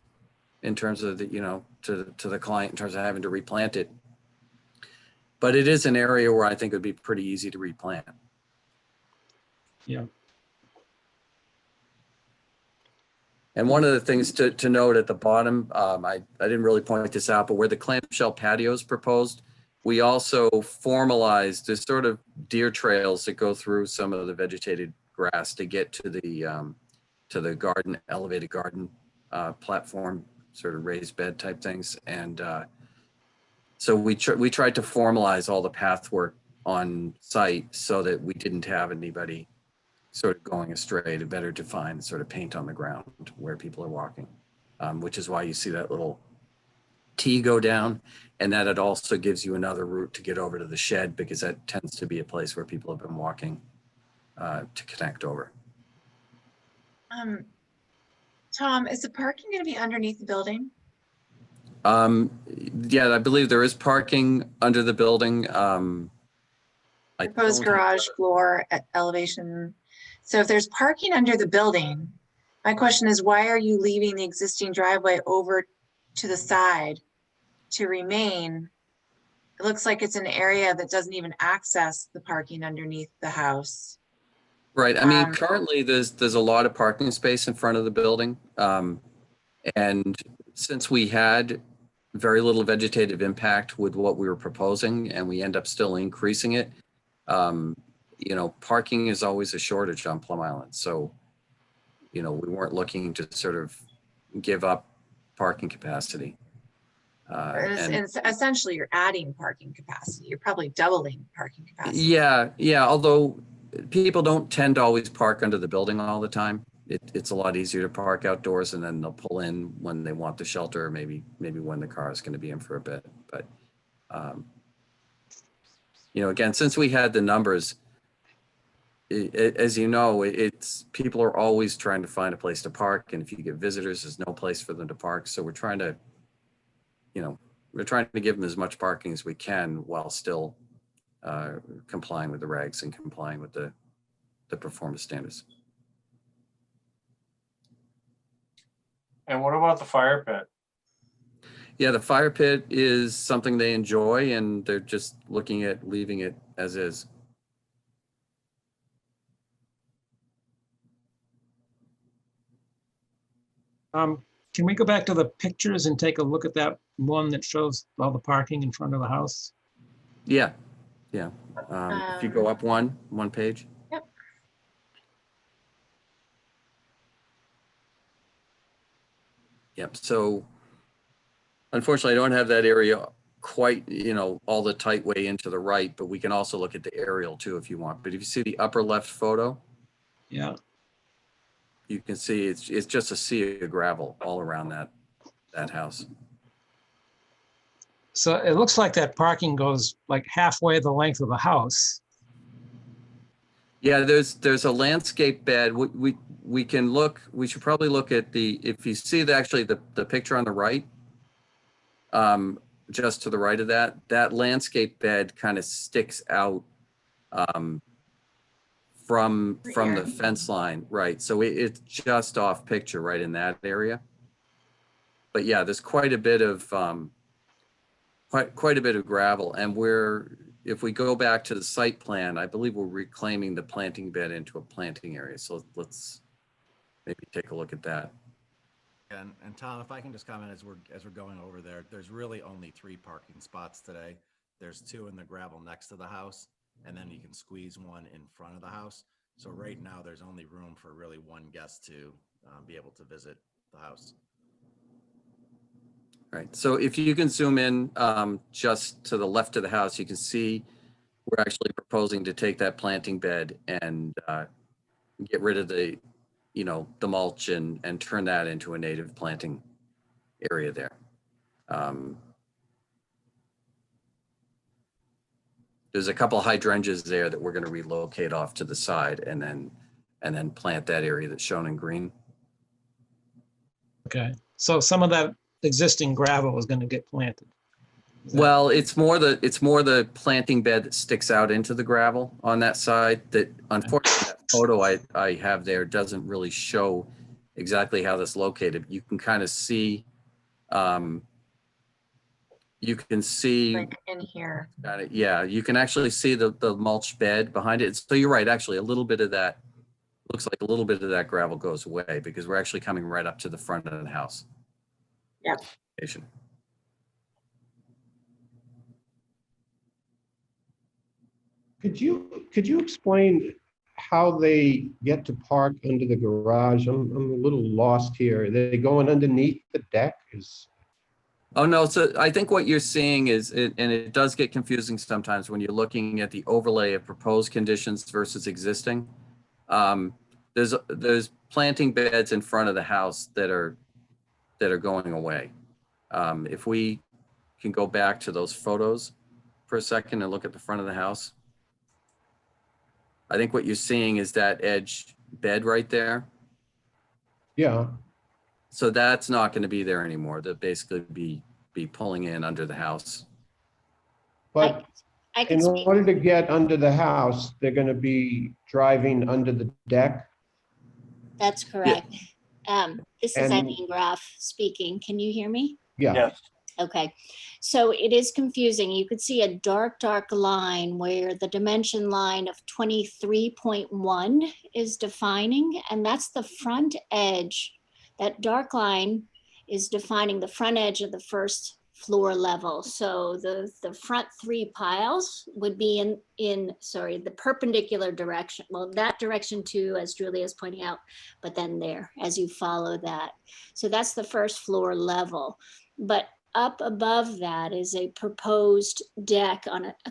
in terms of the, you know, to the client in terms of having to replant it. But it is an area where I think it would be pretty easy to replant. Yeah. And one of the things to note at the bottom, I didn't really point this out, but where the clamshell patio is proposed, we also formalized this sort of deer trails that go through some of the vegetated grass to get to the garden, elevated garden platform, sort of raised bed type things. And so we tried to formalize all the path work on site so that we didn't have anybody sort of going astray, to better define sort of paint on the ground where people are walking, which is why you see that little T go down, and that it also gives you another route to get over to the shed because that tends to be a place where people have been walking to connect over. Tom, is the parking going to be underneath the building? Yeah, I believe there is parking under the building. Proposed garage floor at elevation. So if there's parking under the building, my question is, why are you leaving the existing driveway over to the side to remain? It looks like it's an area that doesn't even access the parking underneath the house. Right. I mean, currently there's a lot of parking space in front of the building. And since we had very little vegetative impact with what we were proposing and we end up still increasing it, you know, parking is always a shortage on Plum Island. So, you know, we weren't looking to sort of give up parking capacity. And essentially you're adding parking capacity. You're probably doubling parking capacity. Yeah. Although people don't tend to always park under the building all the time. It's a lot easier to park outdoors, and then they'll pull in when they want the shelter, or maybe when the car is going to be in for a bit. But you know, again, since we had the numbers, as you know, it's people are always trying to find a place to park, and if you get visitors, there's no place for them to park. So we're trying to, you know, give them as much parking as we can while still complying with the regs and complying with the performance standards. and what about the fire pit? Yeah, the fire pit is something they enjoy, and they're just looking at leaving it as is. Can we go back to the pictures and take a look at that one that shows all the parking in front of the house? Yeah. If you go up one page. Yep. Yep. So unfortunately, I don't have that area quite, you know, all the tight way into the right, but we can also look at the aerial too if you want. But if you see the upper left photo, Yeah. you can see it's just a sea of gravel all around that house. So it looks like that parking goes like halfway the length of the house. Yeah, there's a landscape bed. We can look. We should probably look at if you see actually the picture on the right. just to the right of that, that landscape bed kind of sticks out from the fence line, right? So it's just off picture right in that area. But yeah, there's quite a bit of quite a bit of gravel, and if we go back to the site plan, I believe we're reclaiming the planting bed into a planting area. So let's maybe take a look at that. And Tom, if I can just comment as we're going over there, there's really only 3 parking spots today. There's 2 in the gravel next to the house, and then you can squeeze 1 in front of the house. So right now, there's only room for really 1 guest to be able to visit the house. Right. So if you can zoom in just to the left of the house, you can see we're actually proposing to take that planting bed and get rid of the mulch and turn that into a native planting area there. There's a couple of hydrangeas there that we're going to relocate off to the side and then plant that area that's shown in green. Okay, so some of that existing gravel is going to get planted. Is that- Well, it's more the planting bed that sticks out into the gravel on that side. That unfortunately, that photo I have there doesn't really show exactly how that's located. You can kind of see, you can see, Like in here. yeah, you can actually see the mulch bed behind it. So you're right, actually, a little bit of that looks like a little bit of that gravel goes away because we're actually coming right up to the front of the house. Yep. Could you explain how they get to park under the garage? I'm a little lost here. Are they going underneath the deck? Oh, no. So I think what you're seeing is, and it does get confusing sometimes when you're looking at the overlay of proposed conditions versus existing. There's planting beds in front of the house that are going away. If we can go back to those photos for a second and look at the front of the house. I think what you're seeing is that edge bed right there. Yeah, So that's not going to be there anymore. They'll basically be pulling in under the house. but I can in speak. order to get under the house, they're going to be driving under the deck. That's correct. This is And- Eileen Graff speaking. Can you hear me? Yeah, Yes. Okay, so it is confusing. You could see a dark line where the dimension line of 23.1 is defining, and that's the front edge. That dark line is defining the front edge of the first floor level. So the front 3 piles would be in the perpendicular direction. Well, that direction too, as Julia is pointing out, but then there, as you follow that. So that's the first floor level. But up above that is a proposed deck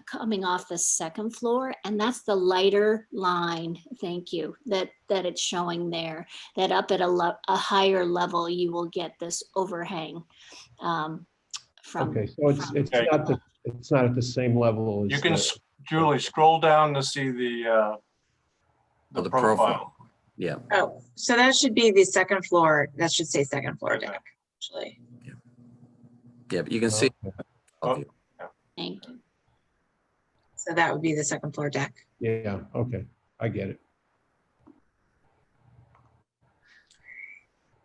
coming off the second floor, and that's the lighter line, thank you, that it's showing there, that up at a higher level, you will get this overhang. okay, so it's not at the same level as. You can, Julie, scroll down to see the profile. Yeah. Oh, so that should be the second floor. That should say second floor deck, actually. Yeah, but you can see. Oh. Thank you. So that would be the second floor deck. Yeah, okay, I get it.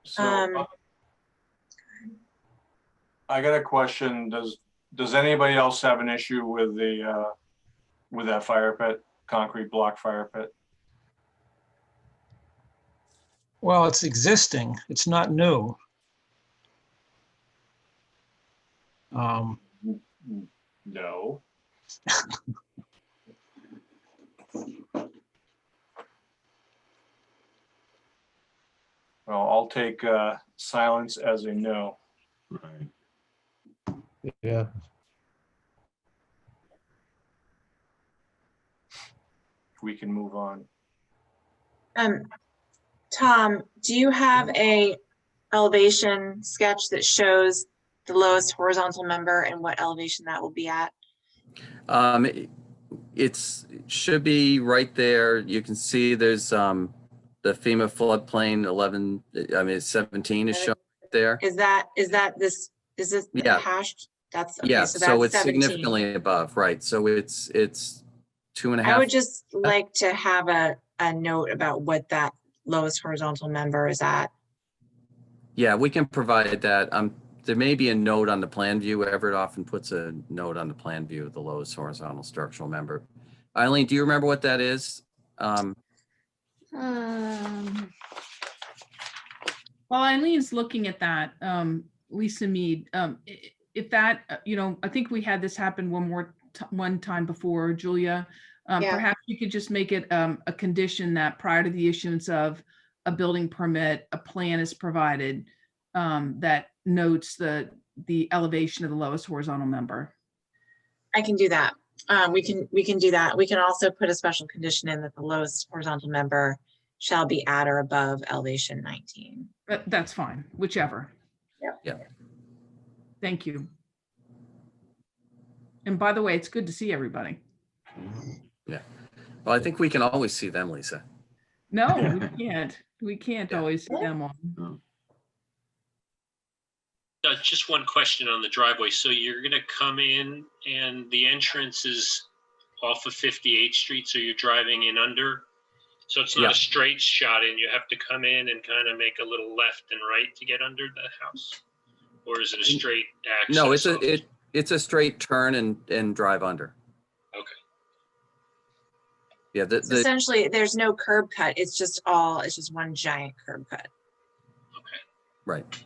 So I got a question. Does anybody else have an issue with that fire pit, concrete block fire pit? Well, it's existing. It's not new. No. Well, I'll take silence as a no. Right. Yeah, We can move on. Tom, do you have a elevation sketch that shows the lowest horizontal member and what elevation that will be at? It should be right there. You can see there's the FEMA floodplain 11, 17 is shown right there. Is this Yeah. hashed? That's, okay, Yeah, so so that's it's 17. significantly above, right? So it's 2.5. I would just like to have a note about what that lowest horizontal member is at. Yeah, we can provide that. There may be a note on the plan view. Everett often puts a note on the plan view of the lowest horizontal structural member. Eileen, do you remember what that is? While Eileen's looking at that, Lisa Mead, if that, I think we had this happen one time before, Julia. Yeah. Perhaps you could just make it a condition that prior to the issuance of a building permit, a plan is provided that notes the elevation of the lowest horizontal member. I can do that. We can do that. We can also put a special condition in that the lowest horizontal member shall be at or above elevation 19. That's fine, whichever. Yeah. Thank you. And by the way, it's good to see everybody. Yeah. Well, I think we can always see them, Lisa. No, we can't. We can't Yeah. always see them on. Just one question on the driveway. So you're going to come in and the entrance is off of 58th Street. So you're driving in under. So it's not Yeah. a straight shot in. You have to come in and kind of make a little left and right to get under the house. Or is it a straight access? No, it's a straight turn and drive under. Okay. Yeah. So essentially, there's no curb cut. It's just one giant curb cut. Okay. Right.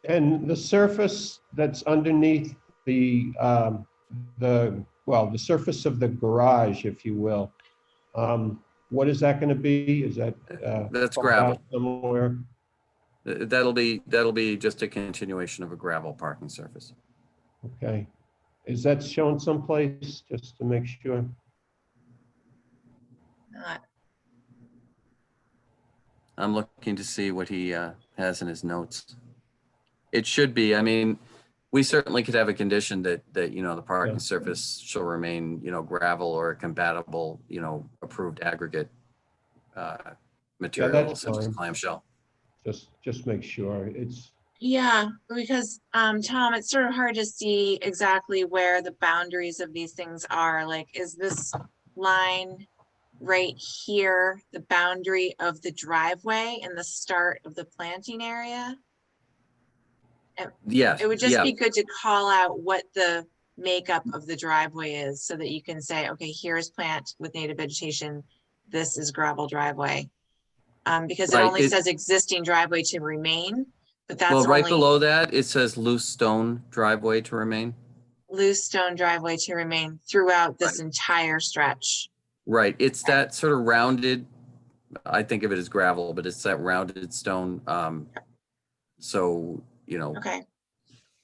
And the surface that's underneath the surface of the garage, if you will, what is that going to be? Is that? That's called gravel. out somewhere? That'll be just a continuation of a gravel parking surface. Okay. Is that shown someplace, just to make sure? Not- I'm looking to see what he has in his notes. It should be. I mean, we certainly could have a condition that the parking Yeah. surface shall remain gravel or compatible approved aggregate material that's such as fine. clamshell. Just make sure it's. Yeah, because Tom, it's sort of hard to see exactly where the boundaries of these things are. Like, is this line right here the boundary of the driveway and the start of the planting area? Yes. It would just yeah. be good to call out what the makeup of the driveway is so that you can say, okay, here's plant with native vegetation. This is gravel driveway. Because it Right, only says existing driveway to remain, but that's Well, right only below that, it says loose stone driveway to remain. loose stone driveway to remain throughout this Right. entire stretch. Right. It's that sort of rounded, I think of it as gravel, but it's that rounded stone. So, Okay,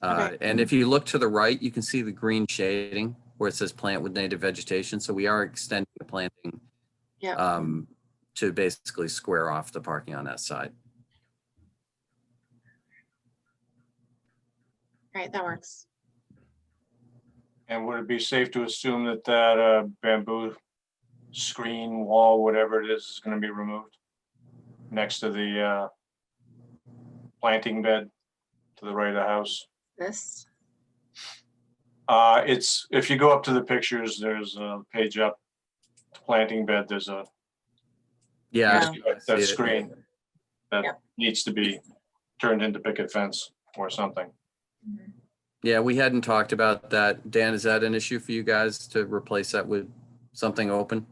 and if you look to the right, you can see the green shading where it says plant with native vegetation. So we are extending the planting yeah, to basically square off the parking on that side. right, that works. And would it be safe to assume that bamboo screen wall, whatever it is going to be removed next to the planting bed to the right of the house? This, It's, if you go up to the pictures, there's a page up, planting bed, there's a Yeah. Yeah. I see that it. screen that Yep. needs to be turned into picket fence or something. Yeah, we hadn't talked about that. Dan, is that an issue for you guys to replace that with something open?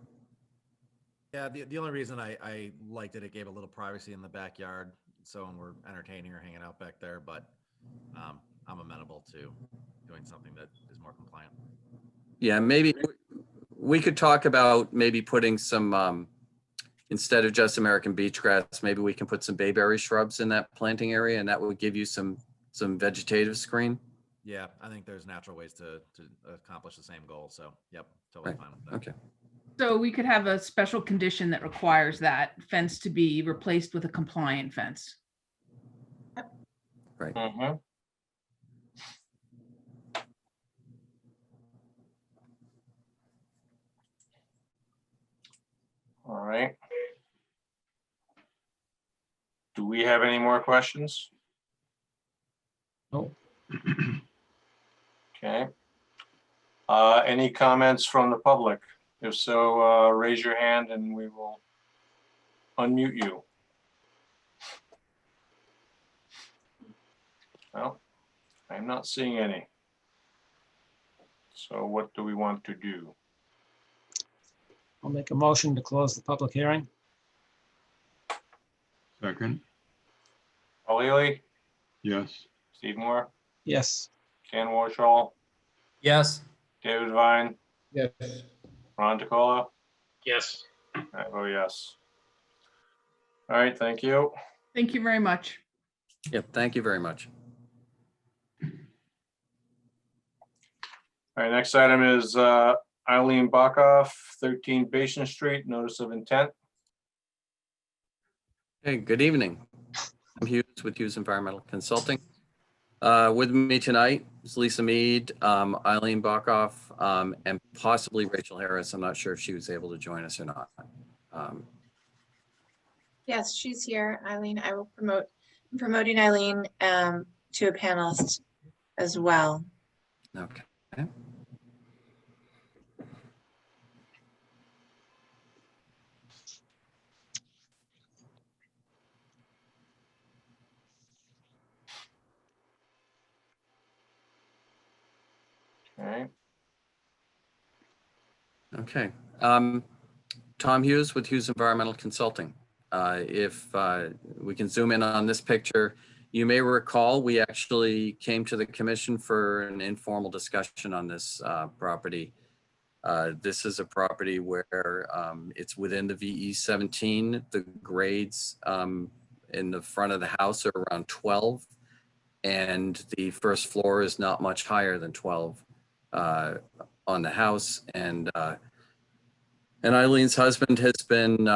Yeah, the only reason I liked it, it gave a little privacy in the backyard. So when we're entertaining or hanging out back there, but I'm amenable to doing something that is more compliant. Yeah, maybe we could talk about maybe putting some, instead of just American beach grass, maybe we can put some bayberry shrubs in that planting area and that would give you some vegetative screen. Yeah, I think there's natural ways to accomplish the same goal. So, yep, totally Right. fine with that. Okay. So we could have a special condition that requires that fence to be replaced with a compliant fence. Right. Mhm. All right. Do we have any more questions? Oh, Okay. Any comments from the public? If so, raise your hand and we will unmute you. Well, I'm not seeing any. So what do we want to do? I'll make a motion to close the public hearing. Second, Paul Ely, yes. Steve Moore, Yes. Ken Warshall, Yes. David Vine, Yes. Ron DeCola. Yes. I vote yes. All right, thank you. Thank you very much. Yep, thank you very much. All right, next item is Eileen Bockoff, 13 Basin Street, notice of intent. Hey, good evening. I'm Hughes with Hughes Environmental Consulting. With me tonight is Lisa Mead, Eileen Bockoff, and possibly Rachel Harris. I'm not sure if she was able to join us or not. Yes, she's here, Eileen. I will I'm promoting Eileen to a panelist as well. Okay. Okay, Okay. Tom Hughes with Hughes Environmental Consulting. If we can zoom in on this picture, you may recall we actually came to the commission for an informal discussion on this property. This is a property where it's within the VE 17. The grades in the front of the house are around 12, and the first floor is not much higher than 12 on the house. And Eileen's husband has been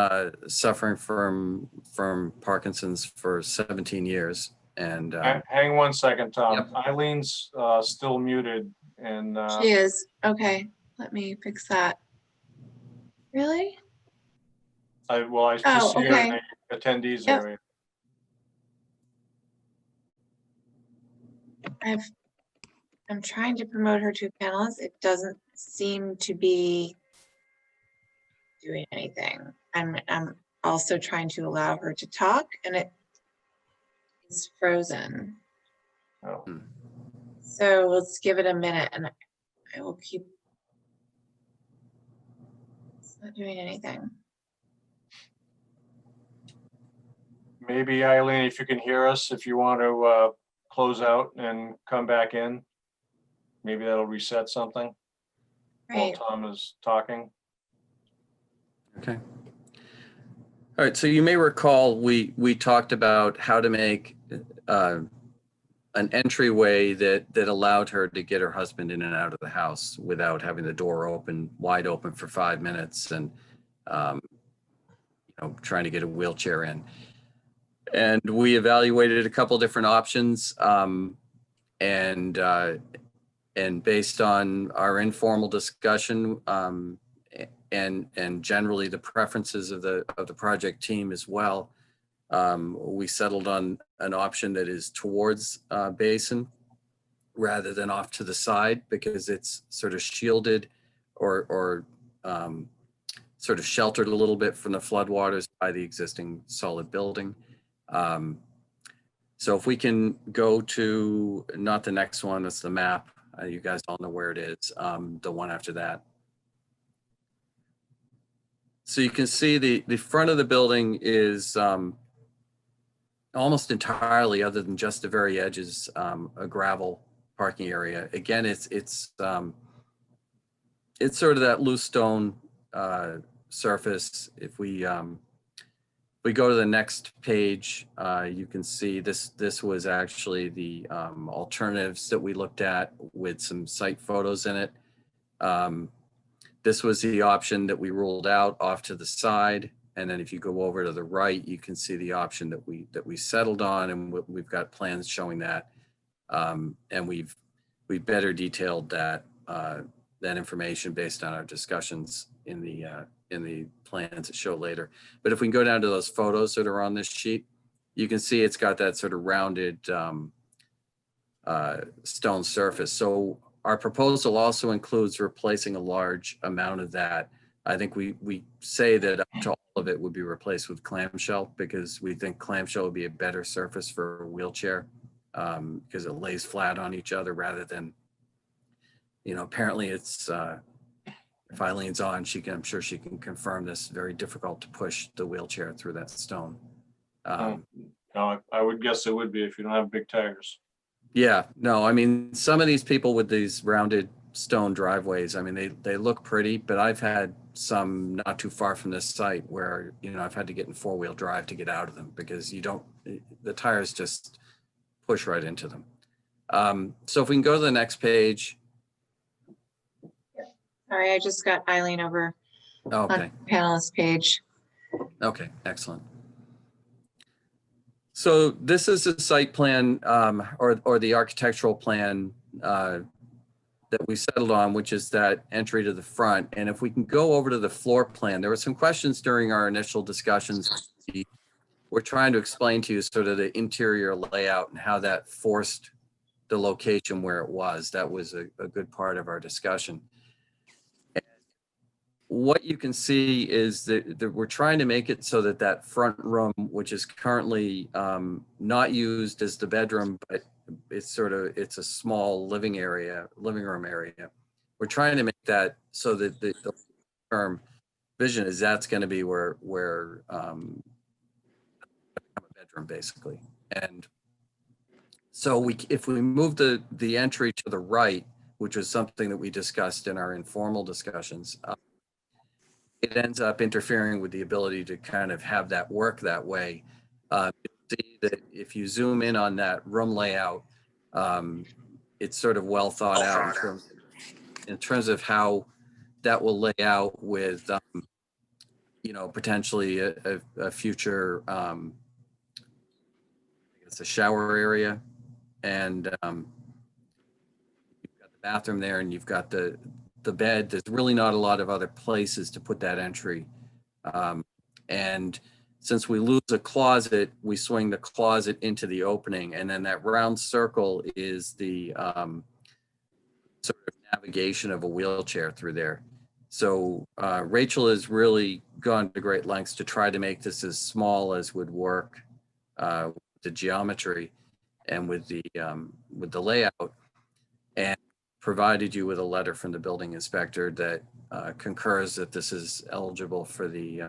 suffering from Parkinson's for 17 years. And hang one second, Tom. Yep. Eileen's still muted and She is. Okay, let me fix that. Really? I Oh, just see her in okay. the attendees Yep. area. I'm trying to promote her to a panelist. It doesn't seem to be doing anything. I'm also trying to allow her to talk and it is frozen. Oh. So let's give it a minute and I will keep. It's not doing anything. Maybe Eileen, if you can hear us, if you want to close out and come back in, maybe that'll reset something while Right. Tom is talking. okay. All right, so you may recall we talked about how to make an entryway that allowed her to get her husband in and out of the house without having the door wide open for 5 minutes and trying to get a wheelchair in. And we evaluated a couple different options, and based on our informal discussion and generally the preferences of the project team as well, we settled on an option that is towards basin rather than off to the side, because it's sort of shielded or sort of sheltered a little bit from the floodwaters by the existing solid building. So if we can go to, not the next one, that's the map. You guys all know where it is, the one after that. So you can see the front of the building is almost entirely, other than just the very edges, a gravel parking area. Again, it's sort of that loose stone surface. If we go to the next page, you can see this was actually the alternatives that we looked at with some site photos in it. This was the option that we ruled out off to the side. And then if you go over to the right, you can see the option that we settled on, and we've got plans showing that. And we've better detailed that information based on our discussions in the plans that show later. But if we can go down to those photos that are on this sheet, you can see it's got that sort of rounded stone surface. So our proposal also includes replacing a large amount of that. I think we say that up to all of it would be replaced with clamshell because we think clamshell would be a better surface for a wheelchair because it lays flat on each other rather than, apparently it's, if Eileen's on, I'm sure she can confirm this, very difficult to push the wheelchair through that stone. No, I would guess it would be if you don't have big tires. Yeah, no, I mean, some of these people with these rounded stone driveways, I mean, they look pretty, but I've had some not too far from this site where, I've had to get in 4-wheel drive to get out of them because the tires just push right into them. So if we can go to the next page. Sorry, I just got Eileen over Okay, on the panelist page. okay, excellent. So this is the site plan or the architectural plan that we settled on, which is that entry to the front. And if we can go over to the floor plan, there were some questions during our initial discussions. We're trying to explain to you sort of the interior layout and how that forced the location where it was. That was a good part of our discussion. And what you can see is that we're trying to make it so that that front room, which is currently not used as the bedroom, but it's a small living room area. We're trying to make that so that the term vision is that's going to be where a bedroom basically. And so if we move the entry to the right, which was something that we discussed in our informal discussions, it ends up interfering with the ability to kind of have that work that way. You'll see that if you zoom in on that room layout, it's sort of well thought out in terms of how that will lay out with, potentially a future, I guess a shower area. And you've got the bathroom there and you've got the bed. There's really not a lot of other places to put that entry. And since we lose a closet, we swing the closet into the opening, and then that round circle is the sort of navigation of a wheelchair through there. So Rachel has really gone to great lengths to try to make this as small as would work with the geometry and with the layout, and provided you with a letter from the building inspector that concurs that this is eligible for the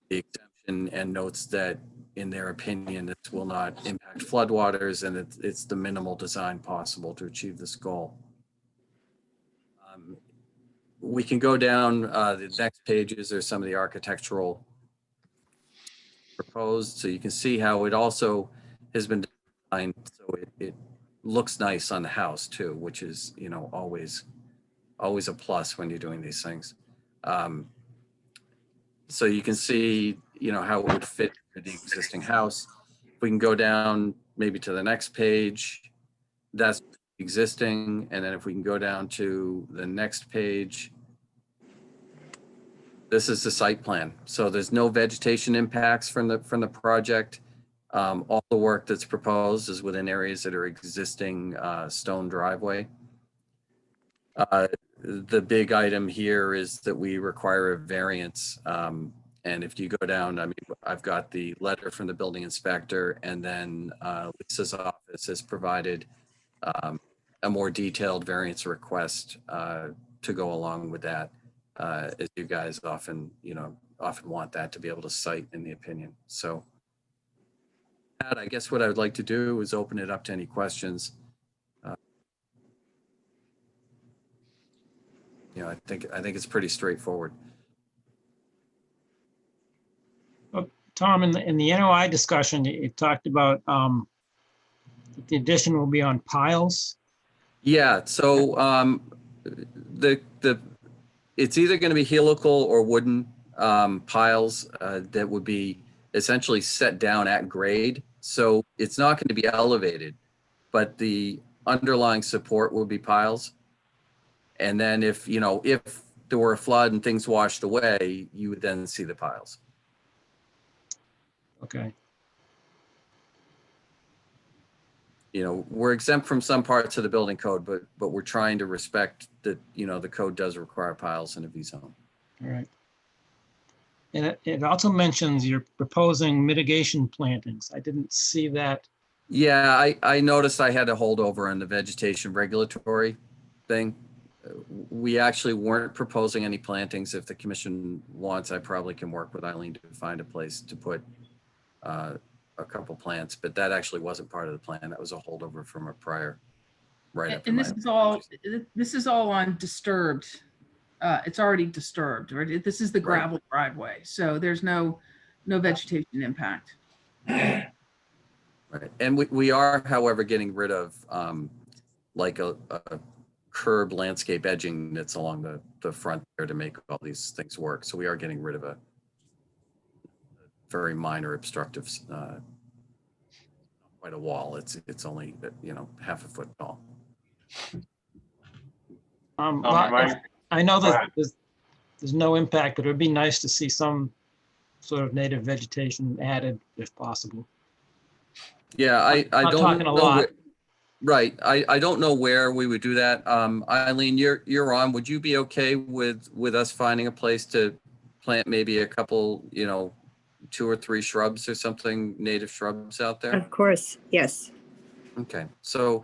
exemption, and notes that in their opinion this will not impact floodwaters and it's the minimal design possible to achieve this goal. We can go down the next pages. There's some of the architectural proposed, so you can see how it also has been designed so it looks nice on the house too, which is, always a plus when you're doing these things. So you can see, how it would fit for the existing house. If we can go down maybe to the next page, that's existing. And then if we can go down to the next page, this is the site plan. So there's no vegetation impacts from the project. All the work that's proposed is within areas that are existing stone driveway. The big item here is that we require a variance. And if you go down, I mean, I've got the letter from the building inspector, and then Lisa's office has provided a more detailed variance request to go along with that, as you guys often want that to be able to cite in the opinion. So I guess what I would like to do is open it up to any questions. I think it's pretty straightforward. Tom, in the NOI discussion, it talked about that the addition will be on piles. Yeah, so it's either going to be helical or wooden piles that would be essentially set down at grade. So it's not going to be elevated, but the underlying support will be piles. And then if there were a flood and things washed away, you would then see the piles. Okay. you know, we're exempt from some parts of the building code, but we're trying to respect that, you know, the code does require piles in a V zone. All right. And it also mentions you're proposing mitigation plantings. I didn't see that. Yeah, I noticed I had a holdover on the vegetation regulatory thing. We actually weren't proposing any plantings. If the commission wants, I probably can work with Eileen to find a place to put a couple plants, but that actually wasn't part of the plan. That was a holdover from a prior right. And this is all on disturbed. It's already disturbed, right? This is the gravel driveway, so there's no vegetation impact. Right. And we are, however, getting rid of like a curb landscape edging that's along the front there to make all these things work. So we are getting rid of a very minor obstructive, quite a wall. It's only, you know, half a foot tall. I know that there's no impact, but it would be nice to see some sort of native vegetation added if possible. Yeah, I Not don't talking a know lot. right. I don't know where we would do that. Eileen, you're on. Would you be okay with us finding a place to plant maybe a couple, you know, 2 or 3 shrubs or something, native shrubs out there? Of course, yes. Okay, so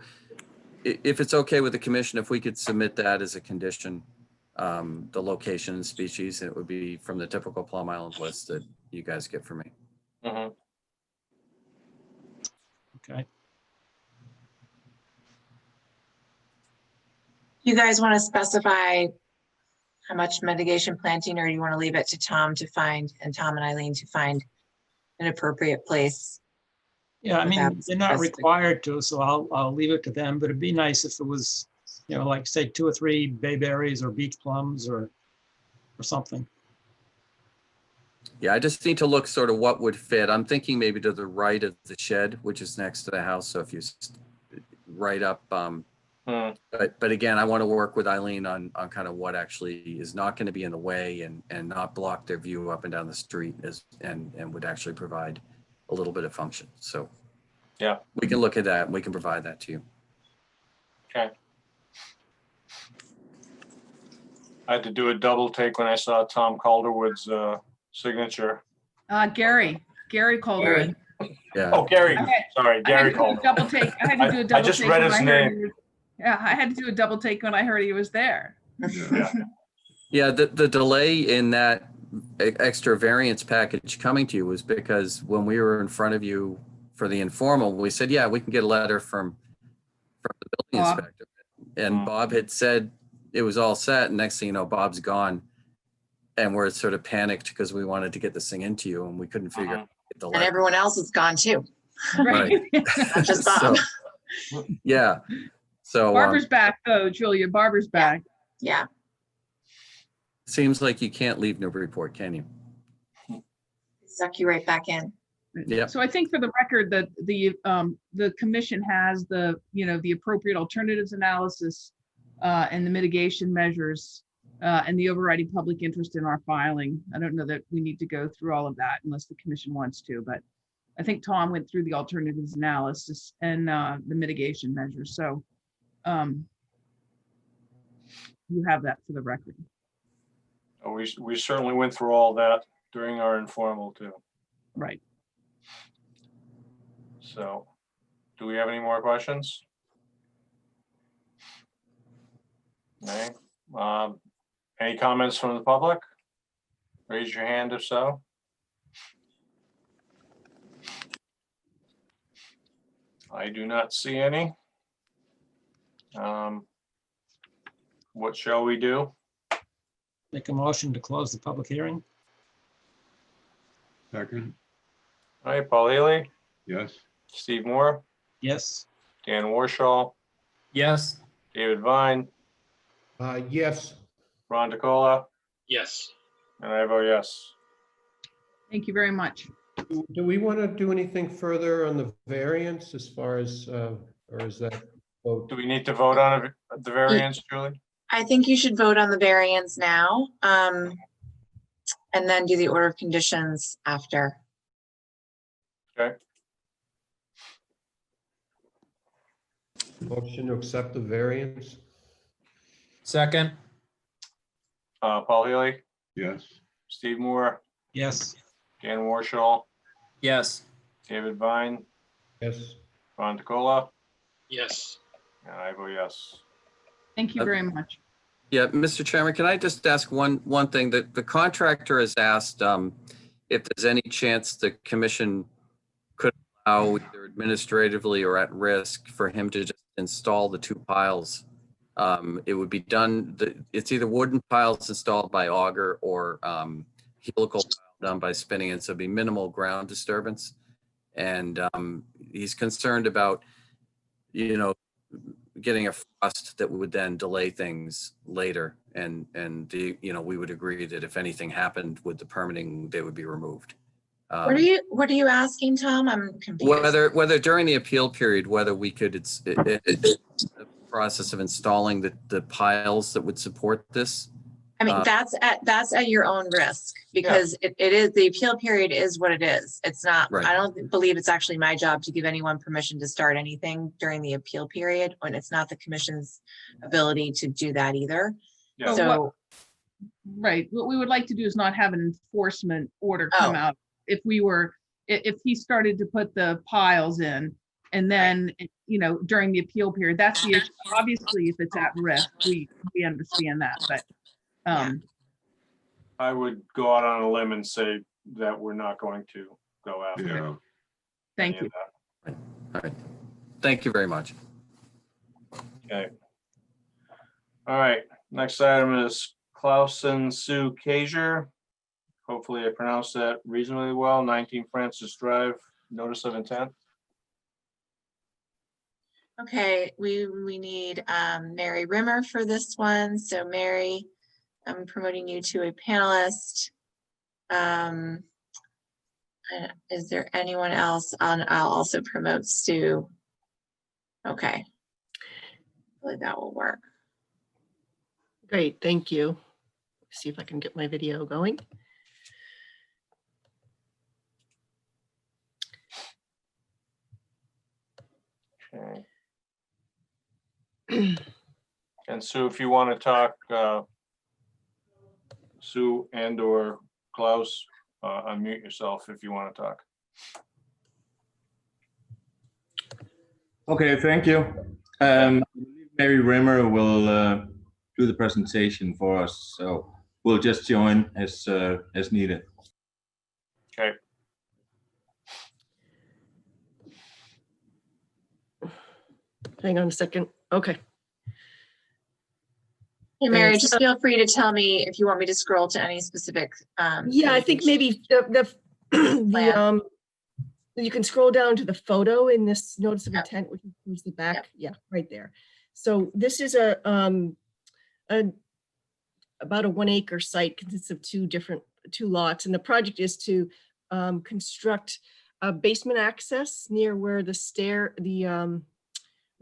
if it's okay with the commission, if we could submit that as a condition, the location and species, it would be from the typical Plum Island list that you guys get for me. Mhm. Okay. You guys want to specify how much mitigation planting, or you want to leave it to Tom to find, and Tom and Eileen to find an appropriate place? Yeah, I mean, Without they're not specific- required to, so I'll leave it to them, but it'd be nice if it was, you know, like say 2 or 3 bayberries or beach plums or something. Yeah, I just need to look sort of what would fit. I'm thinking maybe to the right of the shed, which is next to the house. So if you right up, but again, I want to work with Eileen on kind of what actually is not going to be in the way and not block their view up and down the street and would actually provide a little bit of function. So Yeah. we can look at that and we can provide that to you. Okay. I had to do a double take when I saw Tom Calderwood's signature. Gary Calderwood. Yeah. Oh, Gary, sorry, I Gary had to do a Calderwood. double take. I had to do a double I just take read when his I heard name. he was- Yeah, I had to do a double take when I heard he was there. Yeah. Yeah, the delay in that extra variance package coming to you was because when we were in front of you for the informal, we said, yeah, we can get a letter from the building Bob. inspector. And Bob had said it was all set, and next thing you know, Bob's gone. And we're sort of panicked because we wanted to get this thing into you and we couldn't figure out the And letter. everyone else is gone too, Right. not just Bob. Yeah. So Barbara's back though, Julia. Barbara's back. Yeah, seems like you can't leave Newburyport, can you? suck you right back in. Yeah. So I think for the record that the commission has the appropriate alternatives analysis and the mitigation measures and the overriding public interest in our filing. I don't know that we need to go through all of that unless the commission wants to, but I think Tom went through the alternatives analysis and the mitigation measures. So you have that for the record. We certainly went through all that during our informal too. Right. So, do we have any more questions? Okay. Any comments from the public? Raise your hand if so. I do not see any. What shall we do? Make a motion to close the public hearing. Second, All right, Paul Haley, yes. Steve Moore, Yes. Dan Warshaw, Yes. David Vine, Yes, Ron DeCola, Yes. and I vote yes. Thank you very much. do we want to do anything further on the variance as far as, or is that vote? Do we need to vote on the variance, Julie? I think you should vote on the variance now, and then do the order of conditions after. Okay. Motion to accept the variance? Second. Paul Haley, Yes. Steve Moore, Yes. Dan Warshall, Yes. David Vine, Yes. Ron DeCola, Yes. and I vote yes. Thank you very much. Yeah, Mr. Chairman, can I just ask one thing? That the contractor has asked if there's any chance the commission could allow either administratively or at risk for him to just install the 2 piles. It would be done, it's either wooden piles installed by auger or helical pile done by spinning, and so it'd be minimal ground disturbance. And he's concerned about, getting a frost that would then delay things later. And we would agree that if anything happened with the permitting, they would be removed. What are you asking, Tom? I'm confused. Whether during the appeal period, whether we could, it's the process of installing the piles that would support this. I mean, that's at your own risk, because it is, the appeal period is what it is. It's not, Right. I don't believe it's actually my job to give anyone permission to start anything during the appeal period, when it's not the commission's ability to do that either. Yeah. So, Right. What we would like to do is not have an enforcement order come out. If he started to put the piles in and then, during the appeal period, that's the issue. Obviously, if it's at risk, we understand that, but I would go out on a limb and say that we're not going to go after. Yeah. thank any you. of All right. Thank you very much. that. Okay. All right, next item is Clausen Sue Kazier. Hopefully I pronounced that reasonably well. 19 Francis Drive, notice of intent. okay, we need Mary Rimmer for this one. So Mary, I'm promoting you to a panelist. Is there anyone else on? I'll also promote Sue. Okay. Hopefully that will work. Great, thank you. See if I can get my video going. Okay. And Sue, if you want to talk, Sue and or Klaus, unmute yourself if you want to talk. Okay, thank you. Mary Rimmer will do the presentation for us, so we'll just join as needed. Okay. Hang on a second. Okay. Hey, Mary, Thanks. just feel free to tell me if you want me to scroll to any specific. Yeah, I think maybe the Plan. you can scroll down to the photo in this notice of Yep. intent, which includes the back. Yep. Yeah, right there. So this is about a 1 acre site, consists of two lots, and the project is to construct a basement access near where the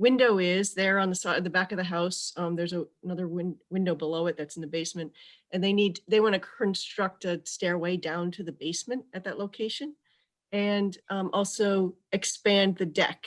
window is there on the side, the back of the house. There's another window below it that's in the basement, and they want to construct a stairway down to the basement at that location, and also expand the deck.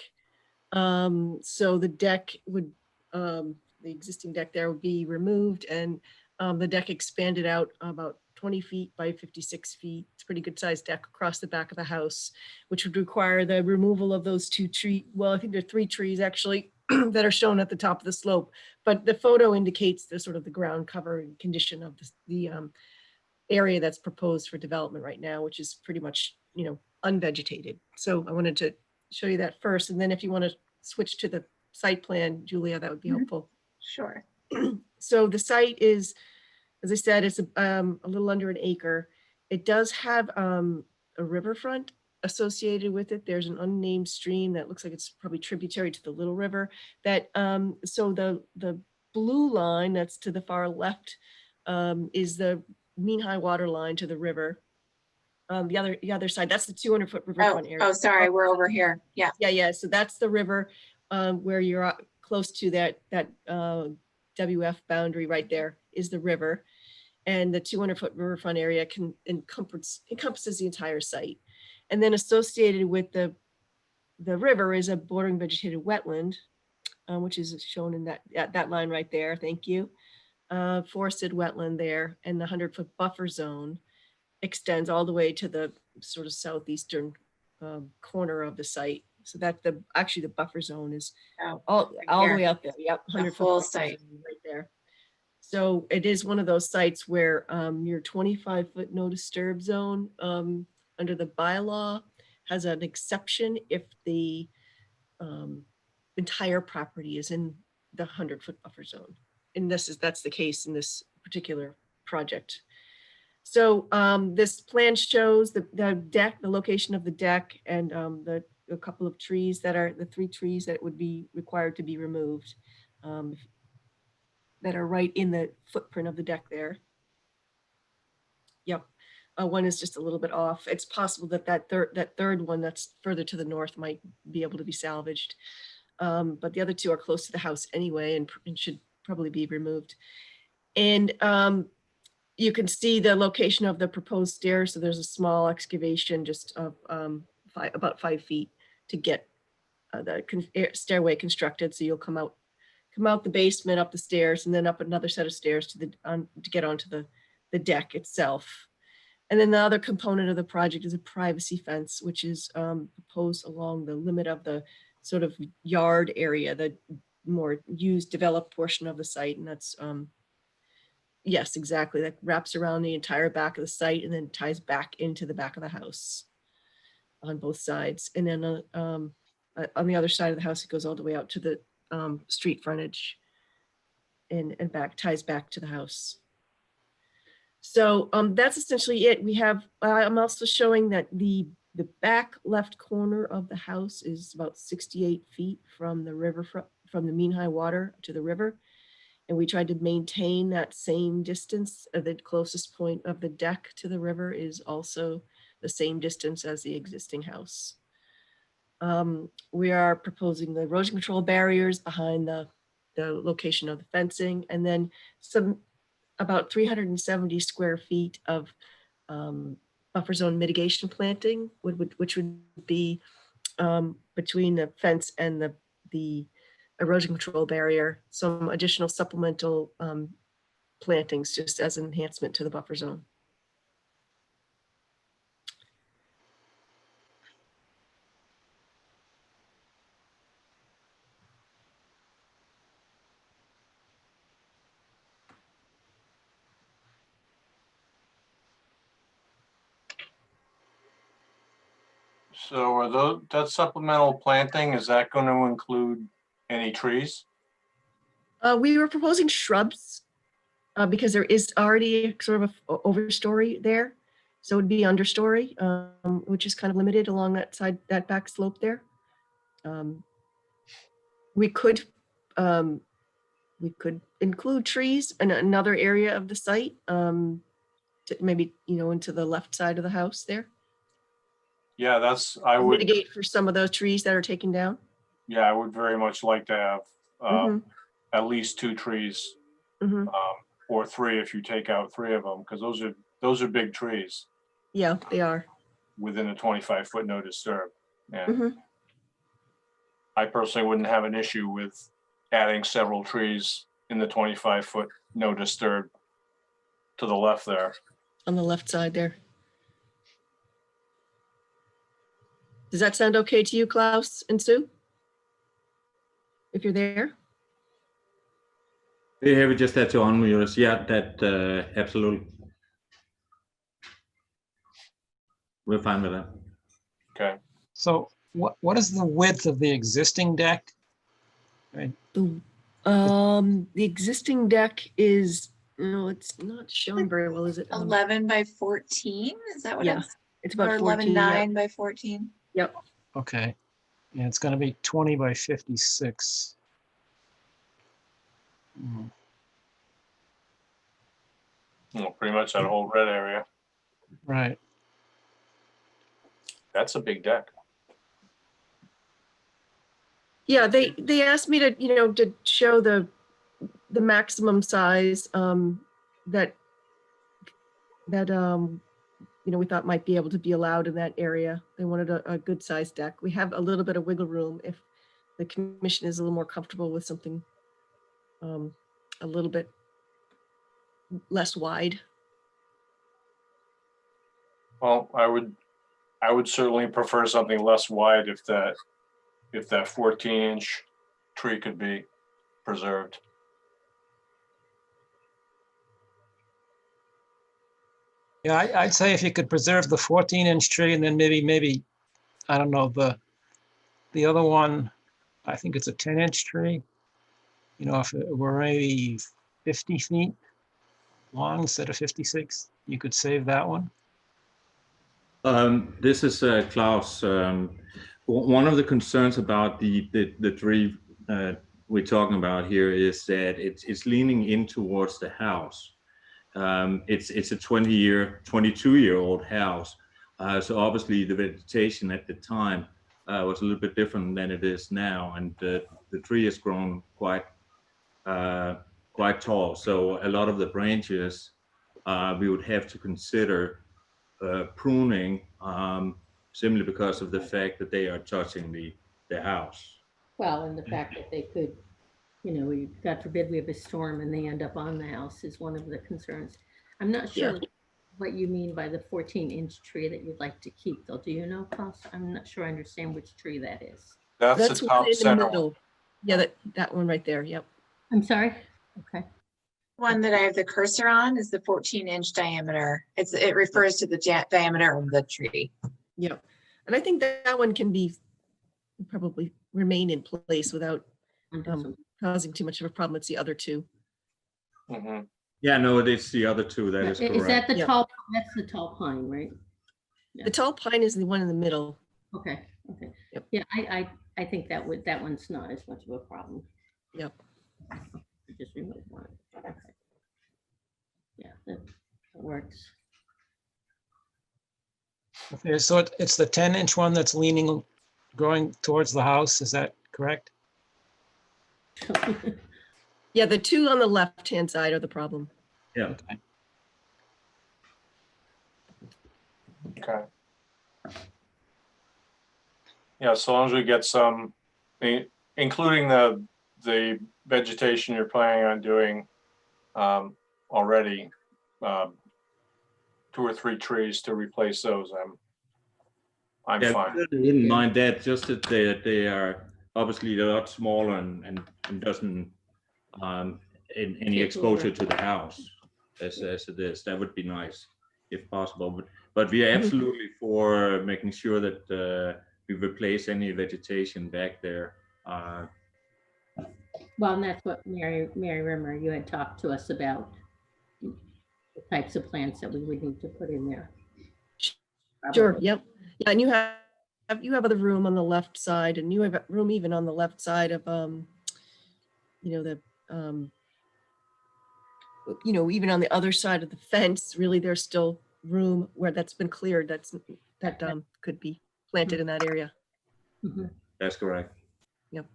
So the deck would, the existing deck there would be removed, and the deck expanded out about 20 feet by 56 feet. It's a pretty good sized deck across the back of the house, which would require the removal of those I think there are 3 trees actually that are shown at the top of the slope. But the photo indicates the sort of the ground cover and condition of the area that's proposed for development right now, which is pretty much, unvegetated. So I wanted to show you that first. And then if you want to switch to the site plan, Julia, that would be helpful. Sure. So the site is, as I said, it's a little under 1 acre. It does have a riverfront associated with it. There's an unnamed stream that looks like it's probably tributary to the Little River. That so the blue line that's to the far left is the mean high water line to the river. The other side, that's the 200-foot riverfront area. Oh, sorry, we're over here. Yeah. Yeah. So that's the river where you're close to that WF boundary right there is the river. And the 200-foot riverfront area encompasses the entire site. And then associated with the river is a bordering vegetated wetland which is shown in that line right there. Thank you. Forested wetland there, and the 100-foot buffer zone extends all the way to the sort of southeastern corner of the site. So that actually the buffer zone is Oh, all the here. way out there. Yep, The 100-foot whole buffer site. zone right there. So it is one of those sites where your 25-foot no disturb zone under the bylaw has an exception if the entire property is in the 100-foot buffer zone. And that's the case in this particular project. So this plan shows the deck, the location of the deck, and a couple of trees that are the 3 trees that would be required to be removed that are right in the footprint of the deck there. Yep. One is just a little bit off. It's possible that that third one that's further to the north might be able to be salvaged. But the other 2 are close to the house anyway and should probably be removed. And you can see the location of the proposed stairs. So there's a small excavation just of about 5 feet to get the stairway constructed. So you'll come out the basement, up the stairs, and then up another set of stairs to get onto the deck itself. And then the other component of the project is a privacy fence, which is proposed along the limit of the sort of yard area, the more used, developed portion of the site. And that's, yes, exactly. That wraps around the entire back of the site and then ties back into the back of the house on both sides. And then on the other side of the house, it goes all the way out to the street frontage and ties back to the house. So that's essentially it. We have, I'm also showing that the back left corner of the house is about 68 feet from the river, from the mean high water to the river. And we tried to maintain that same distance. The closest point of the deck to the river is also the same distance as the existing house. We are proposing the erosion control barriers behind the location of the fencing, and then about 370 square feet of buffer zone mitigation planting, which would be between the fence and the erosion control barrier, some additional supplemental plantings just as an enhancement to the buffer zone. So are that supplemental planting, is that going to include any trees? We were proposing shrubs because there is already sort of a overstory there. So it would be understory, which is kind of limited along that side, that back slope there. We could include trees in another area of the site, maybe, into the left side of the house there. Yeah, I would, Mitigate for some of those trees that are taken down. yeah, I would very much like to have Mhm. at least 2 trees, Mhm. or 3 if you take out 3 of them, because those are big trees Yeah, they are. within a 25-foot no disturb. And Mhm. I personally wouldn't have an issue with adding several trees in the 25-foot no disturb to the left there. On the left side there. Does that sound okay to you, Klaus and Sue? If you're there? Yeah, we just had to unmute us. Yeah, that absolutely. We're fine with that. Okay. So what is the width of the existing deck? Right. The existing deck is, it's not showing very well, is it? 11 by 14, is that what Yeah, it's? it's about Or 14. 11, 9 by 14? Yep. Okay. Yeah, it's going to be 20 by 56. Well, pretty much that whole red area. Right. That's a big deck. Yeah, they asked me to, to show the maximum size that we thought might be able to be allowed in that area. They wanted a good sized deck. We have a little bit of wiggle room if the commission is a little more comfortable with something a little bit less wide. Well, I would certainly prefer something less wide if that 14-inch tree could be preserved. Yeah, I'd say if you could preserve the 14-inch tree and then maybe, I don't know, the other one, I think it's a 10-inch tree. You know, if it were maybe 50 feet long instead of 56, you could save that one. This is Klaus. One of the concerns about the tree we're talking about here is that it's leaning in towards the house. It's a 22-year-old house. So obviously the vegetation at the time was a little bit different than it is now, and the tree has grown quite tall. So a lot of the branches we would have to consider pruning simply because of the fact that they are touching the house. Well, and the fact that they could, you know, God forbid we have a storm and they end up on the house is one of the concerns. I'm not sure what you mean by the 14-inch tree that you'd like to keep, though. Do you know, Klaus? I'm not sure I understand which tree that is. That's the top center one. Yeah, that one right there. Yep. I'm sorry. Okay. One that I have the cursor on is the 14-inch diameter. It refers to the diameter of the tree. Yep. And I think that one can probably remain in place without causing too much of a problem. It's the other two. Mm-hmm. Yeah, no, it's the other two. That is correct. Is that the tall? That's the tall pine, right? Yeah. The tall pine is the one in the middle. Okay. Okay. Yep. Yeah, I think that one's not as much of a problem. Yep. Just remove one. Okay. Yeah, that works. Okay, so it's the 10-inch one that's growing towards the house. Is that correct? Yeah, the two on the left-hand side are the problem. Yeah. Okay. Okay. Yeah, so long as we get some, including the vegetation you're planning on doing already, 2 or 3 trees to replace those, I'm Yeah, fine. I wouldn't mind that, just that they are obviously a lot smaller and doesn't any exposure to the house as it is. That would be nice if possible. But we are absolutely for making sure that we replace any vegetation back there. Well, and that's what Mary Rimmer, you had talked to us about the types of plants that we would need to put in there. Sure. Yep. Yeah, and you have other room on the left side, and you have room even on the left side of even on the other side of the fence. Really, there's still room where that's been cleared. That could be planted in that area. Mm-hmm. That's correct. Yep.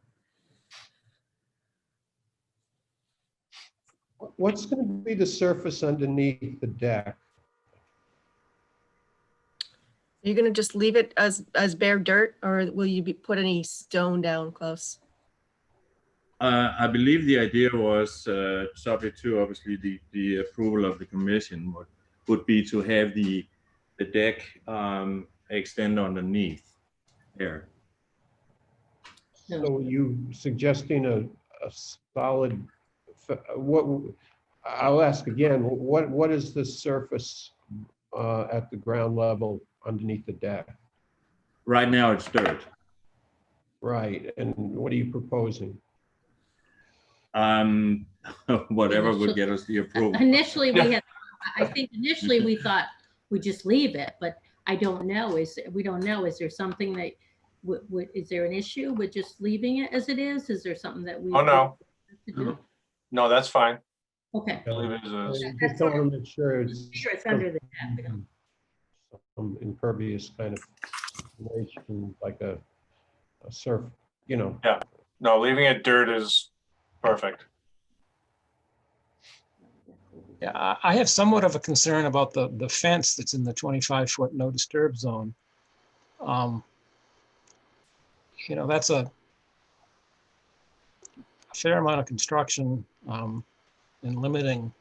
What's going to be the surface underneath the deck? Are you going to just leave it as bare dirt, or will you put any stone down, Klaus? I believe the idea was subject to obviously the approval of the commission would be to have the deck extend underneath there. So are you suggesting a solid, I'll ask again, what is the surface at the ground level underneath the deck? Right now it's dirt. Right, and what are you proposing? Whatever would get us the approval. Initially, I think initially we thought we just leave it, but I don't know. We don't know. Is there something that is there an issue with just leaving it as it is? Is there something that we? Oh, no. To do? No, that's fine. Okay. Leave it as is. Just want to make sure it's under the deck. some impervious kind of situation, like a surf, Yeah, no, leaving it dirt is perfect. Yeah, I have somewhat of a concern about the fence that's in the 25-foot no disturb zone. That's fair amount of construction and limiting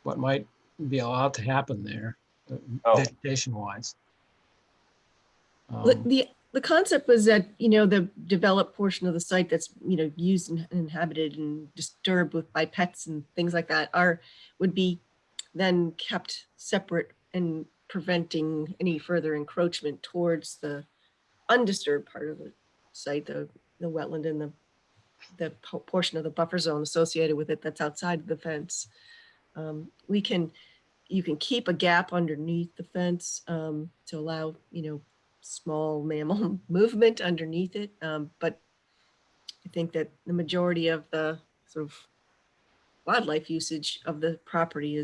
what might be allowed to happen there, Oh. vegetation wise. The concept was that, you know, the developed portion of the site that's, you know, used and inhabited and disturbed by pets and things like that would be then kept separate and preventing any further encroachment towards the undisturbed part of the site, the wetland and the portion of the buffer zone associated with it that's outside of the fence. You can keep a gap underneath the fence to allow, you know, small mammal movement underneath it. But I think that the majority of the sort of wildlife usage of the property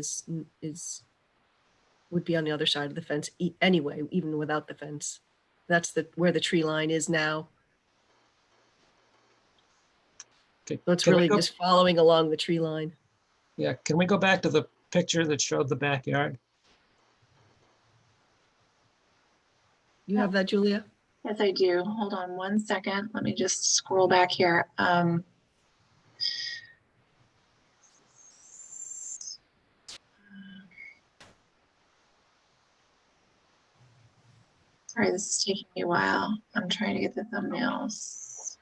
would be on the other side of the fence anyway, even without the fence. That's where the tree line is now. Okay, So it's can we really go- just following along the tree line. Yeah, can we go back to the picture that showed the backyard? You have that, Julia? Yes, I do. Hold on one second. Let me just scroll back here. Sorry, this is taking me a while. I'm trying to get the thumbnails.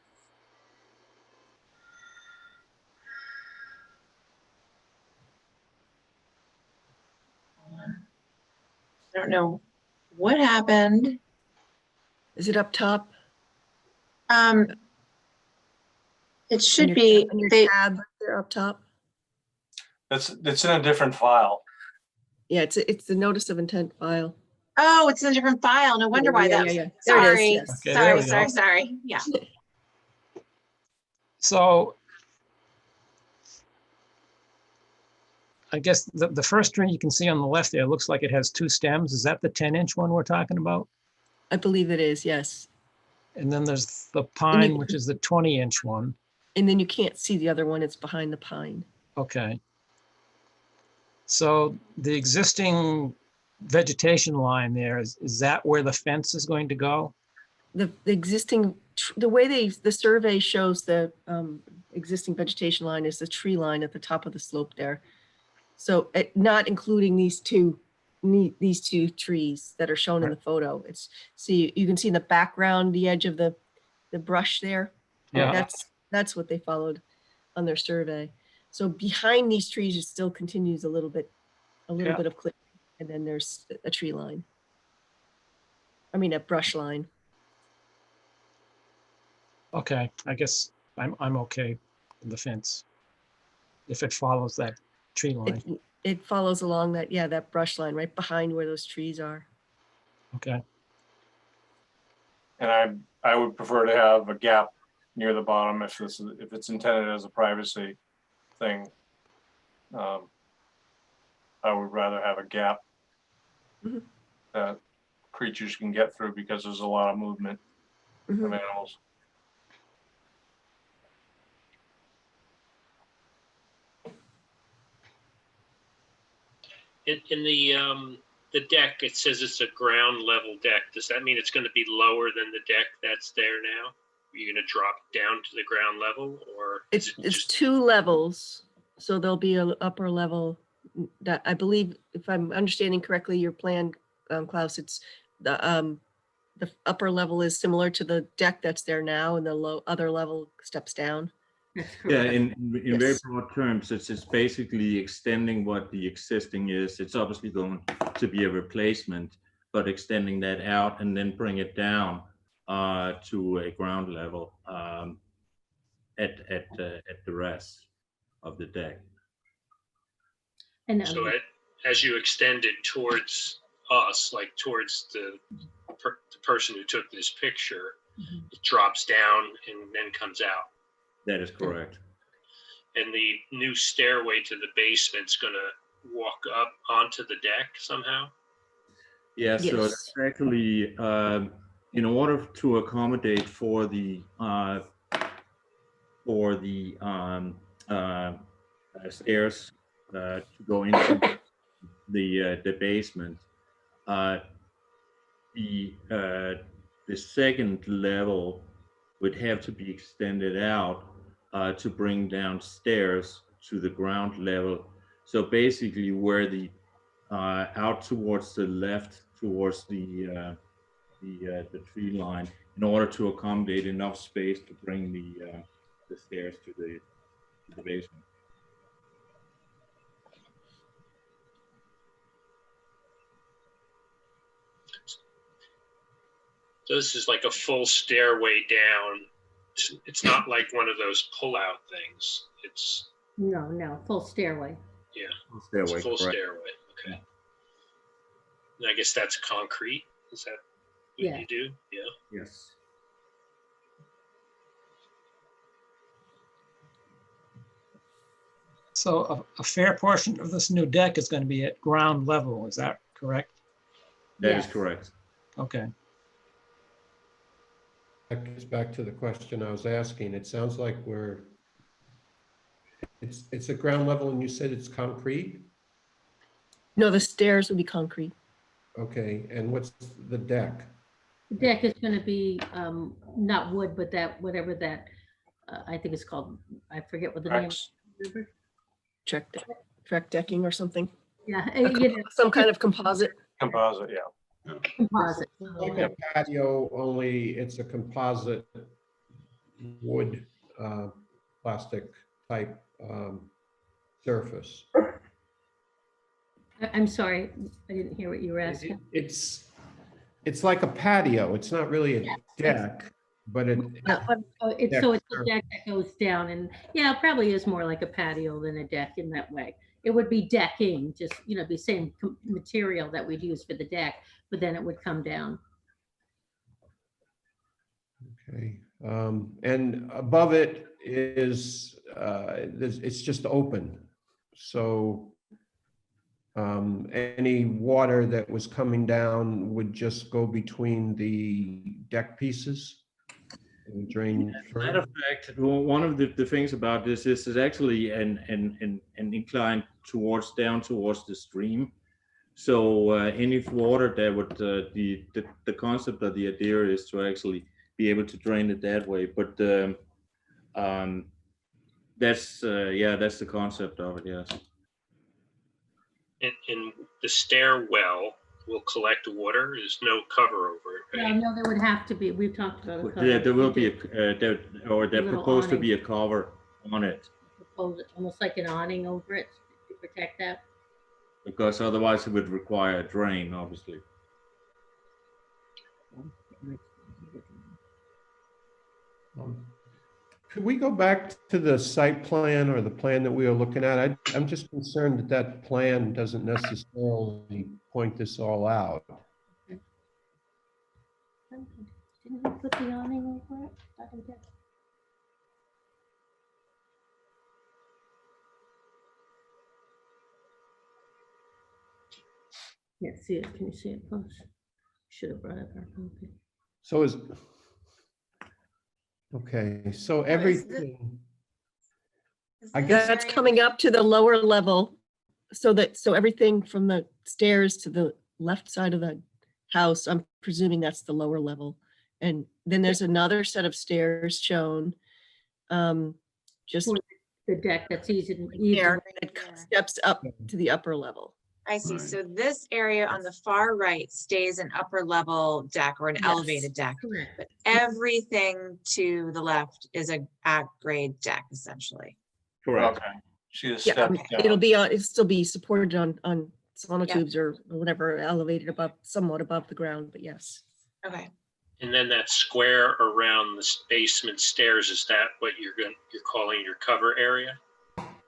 I don't know what happened. Is it up top? It should be. On your They, tab there up top. It's in a different file. Yeah, it's the notice of intent file. oh, it's in a different file. No wonder why Yeah, that yeah, was. yeah. There it is, Sorry, yes. Okay, there we sorry, go. sorry. Yeah. So I guess the first tree you can see on the left there looks like it has two stems. Is that the 10-inch one we're talking about? I believe it is, yes. And then there's the pine, which is the 20-inch one. And then you can't see the other one. It's behind the pine. Okay. So the existing vegetation line there, is that where the fence is going to go? The existing, the way the survey shows the existing vegetation line is the tree line at the top of the slope there. So not including these two trees that are shown in the photo. You can see in the background, the edge of the brush there. Yeah. That's what they followed on their survey. So behind these trees, it still continues a little bit of cliff, and then there's a tree line. I mean, a brush line. Okay, I guess I'm okay with the fence if it follows that tree line. It follows along that brush line right behind where those trees are. Okay. And I would prefer to have a gap near the bottom if it's intended as a privacy thing. I would rather have a gap that creatures can get through because there's a lot of movement of animals. In the deck, it says it's a ground level deck. Does that mean it's going to be lower than the deck that's there now? Are you going to drop down to the ground level, or it's two levels, so there'll be an upper level that I believe, if I'm understanding correctly, your plan, Klaus, it's the upper level is similar to the deck that's there now, and the other level steps down. Yeah, in very Yes. broad terms, it's basically extending what the existing is. It's obviously going to be a replacement, but extending that out and then bring it down to a ground level at the rest of the deck. And so as you extend it towards us, like towards the person who took this picture, it drops down and then comes out. That is correct. And the new stairway to the basement's gonna walk up onto the deck somehow? Yeah, so Yes. that's actually in order to accommodate for the stairs to go into the basement. The second level would have to be extended out to bring down stairs to the ground level. So basically where the, out towards the left, towards the tree line, in order to accommodate enough space to bring the stairs to the basement. So this is like a full stairway down. It's not like one of those pull-out things. It's, No, full stairway. yeah, Stairway, it's a full correct. stairway. Okay. And I guess that's concrete. Is that what Yeah. you do? Yeah. Yes. So a fair portion of this new deck is going to be at ground level. Is that correct? That is Yes. correct. Okay. That gets back to the question I was asking. It sounds like it's at ground level and you said it's concrete? No, the stairs will be concrete. Okay, and what's the deck? The deck is gonna be, not wood, but that, whatever that, I think it's called, I forget what the name. Rex. Track decking or something. Yeah, A some kind of composite. Composite, yeah. composite. Like a patio, only it's a composite wood, plastic type surface. I'm sorry, I didn't hear what you were asking. It's like a patio. It's not really a deck, but it. So it's a deck that goes down, and yeah, it probably is more like a patio than a deck in that way. It would be decking, just, be same material that we'd use for the deck, but then it would come down. Okay, and above it is, it's just open. So any water that was coming down would just go between the deck pieces and drain through? Matter of fact, one of the things about this is actually an incline down towards the stream. So any water that would, the concept of the idea is to actually be able to drain it that way. But that's the concept of it, yes. And the stairwell will collect water. There's no cover over it, right? No, there would have to be, we've talked about a cover. Yeah, there will be they're little proposed to awning. be a cover on it, Almost like an awning over it to protect that. because otherwise it would require a drain, obviously. Could we go back to the site plan or the plan that we were looking at? I'm just concerned that that plan doesn't necessarily point this all out. Didn't we put the awning over it? Thought we did. Can't see it. Can you see it close? Should have brought up our copy. So okay, so everything, I guess That's coming up to the lower level. So everything from the stairs to the left side of the house, I'm presuming that's the lower level. And then there's another set of stairs shown. Just The deck that's easy. there, and it steps up to the upper level. I see. Right. So this area on the far right stays an upper level deck or an Yes. elevated deck, Correct. but everything to the left is a at grade deck essentially. Correct. Okay. She just Yeah, stepped it'll down. be it'll still be supported on sonotubes or whatever, elevated above, somewhat above the ground, but yes. Okay. And then that square around the basement stairs, is that what you're calling your cover area?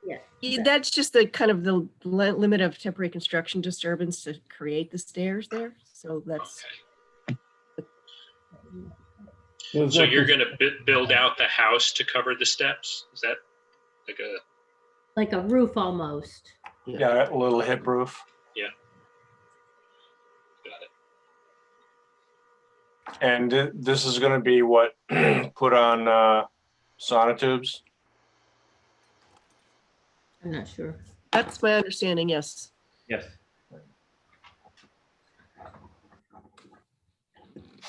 Yeah. That's just the kind of the limit of temporary construction disturbance to create the stairs there. So that's, Okay. So you're gonna build out the house to cover the steps? Is that Like a roof almost. Yeah, a little hip roof. got it. And this is gonna be what, put on sonotubes? I'm not sure. that's my understanding, yes. Yes.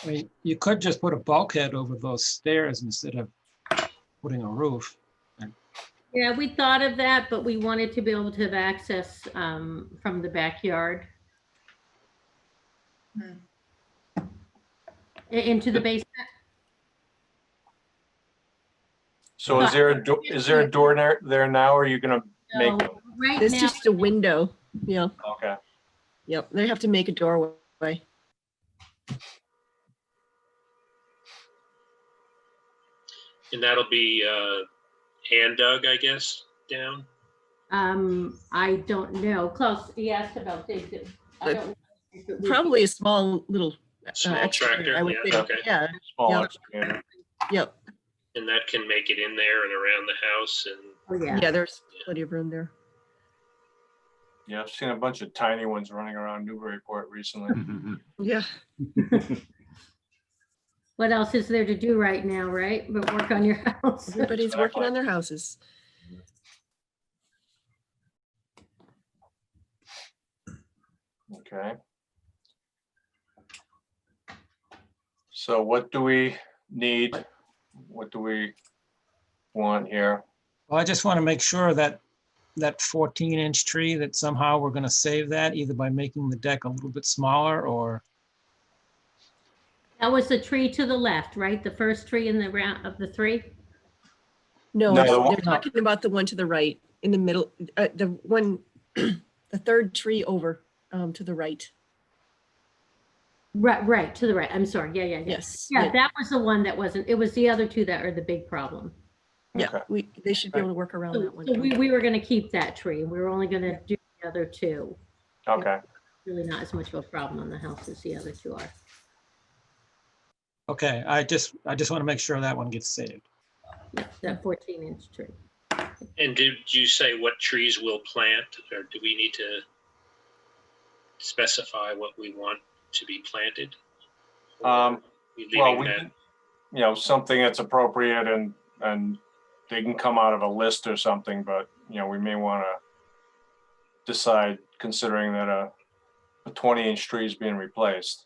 I mean, you could just put a bulkhead over those stairs instead of putting a roof. Yeah, we thought of that, but we wanted to be able to have access from the backyard into the basement. So is there a door there now, or are you gonna make, So right There's now, just a window, yeah, okay, yep, they have to make a doorway. And that'll be hand dug, I guess, down. I don't know. Klaus, he asked about dig. I don't know if it would be Probably a small little. Small excavator, tractor, I would yeah, think. okay. Yeah, small Yep. excavator? yep, And that can make it in there and around the house and Oh, yeah. yeah, there's plenty of room there. Yeah, I've seen a bunch of tiny ones running around Newburyport recently. Yeah, What else is there to do right now, right? But work on your house. everybody's working Exactly. on their houses. Okay. So what do we need? What do we want here? Well, I just want to make sure that that 14-inch tree, that somehow we're going to save that either by making the deck a little bit smaller or, That was the tree to the left, right? The first tree in the round of the three? No, No, the one- they're talking about the one to the right, in the middle, the one, the third tree over, to the right. Right, to the right. I'm sorry. Yeah. Yes. Yeah, that was the one that wasn't, it was the other two that are the big problem. Yeah, Okay. they should be able to work around So that one. so we were gonna keep that tree. We were only gonna do the other two. Okay, Really not as much of a problem on the house as the other two are. okay, I just want to make sure that one gets saved. Yeah, that 14-inch tree. And did you say what trees we'll plant, or do we need to specify what we want to be planted? well, Leaving we that, can, something that's appropriate and they can come out of a list or something, but, we may want to decide, considering that a 20-inch tree is being replaced.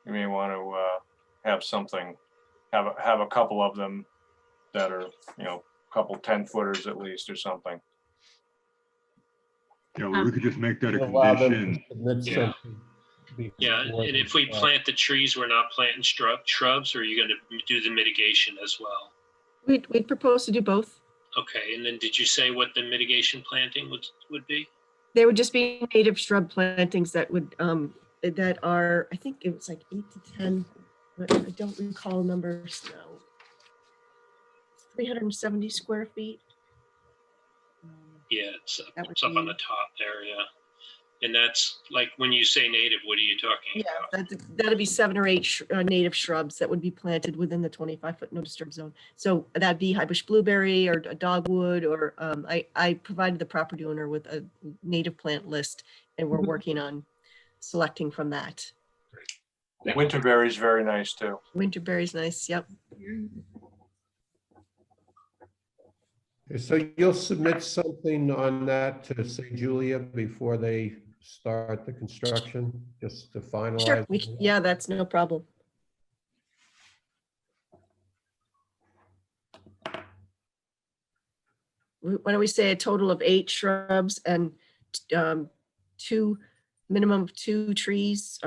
You may want to have something, have a couple of them that are, a couple 10-footers at least or something. Yeah, well, we could just make that a Allow them to condition. submit Yeah. something yeah, before and they if we start. plant the trees, we're not planting shrubs, or are you gonna do the mitigation as well? We'd propose to do both. Okay, and then did you say what the mitigation planting would be? They would just be native shrub plantings that would, that are, I think it was like 8 to 10, but I don't recall numbers now. 370 square feet. Yeah, it's That would up on be- the top there, yeah. And that's like, when you say native, what are you talking Yeah, about? that'd be 7 or 8 native shrubs that would be planted within the 25-foot no disturb zone. So that'd be high bush blueberry or a dogwood, or I provided the property owner with a native plant list, and we're Mhm. working on selecting from that. Winterberry is very nice too. Winterberry's nice, yep. So you'll submit something on that to, say, Julia, before they start the construction, just to finalize? Sure, it? yeah, that's no problem. Why don't we say a total of 8 shrubs and minimum of 2 trees,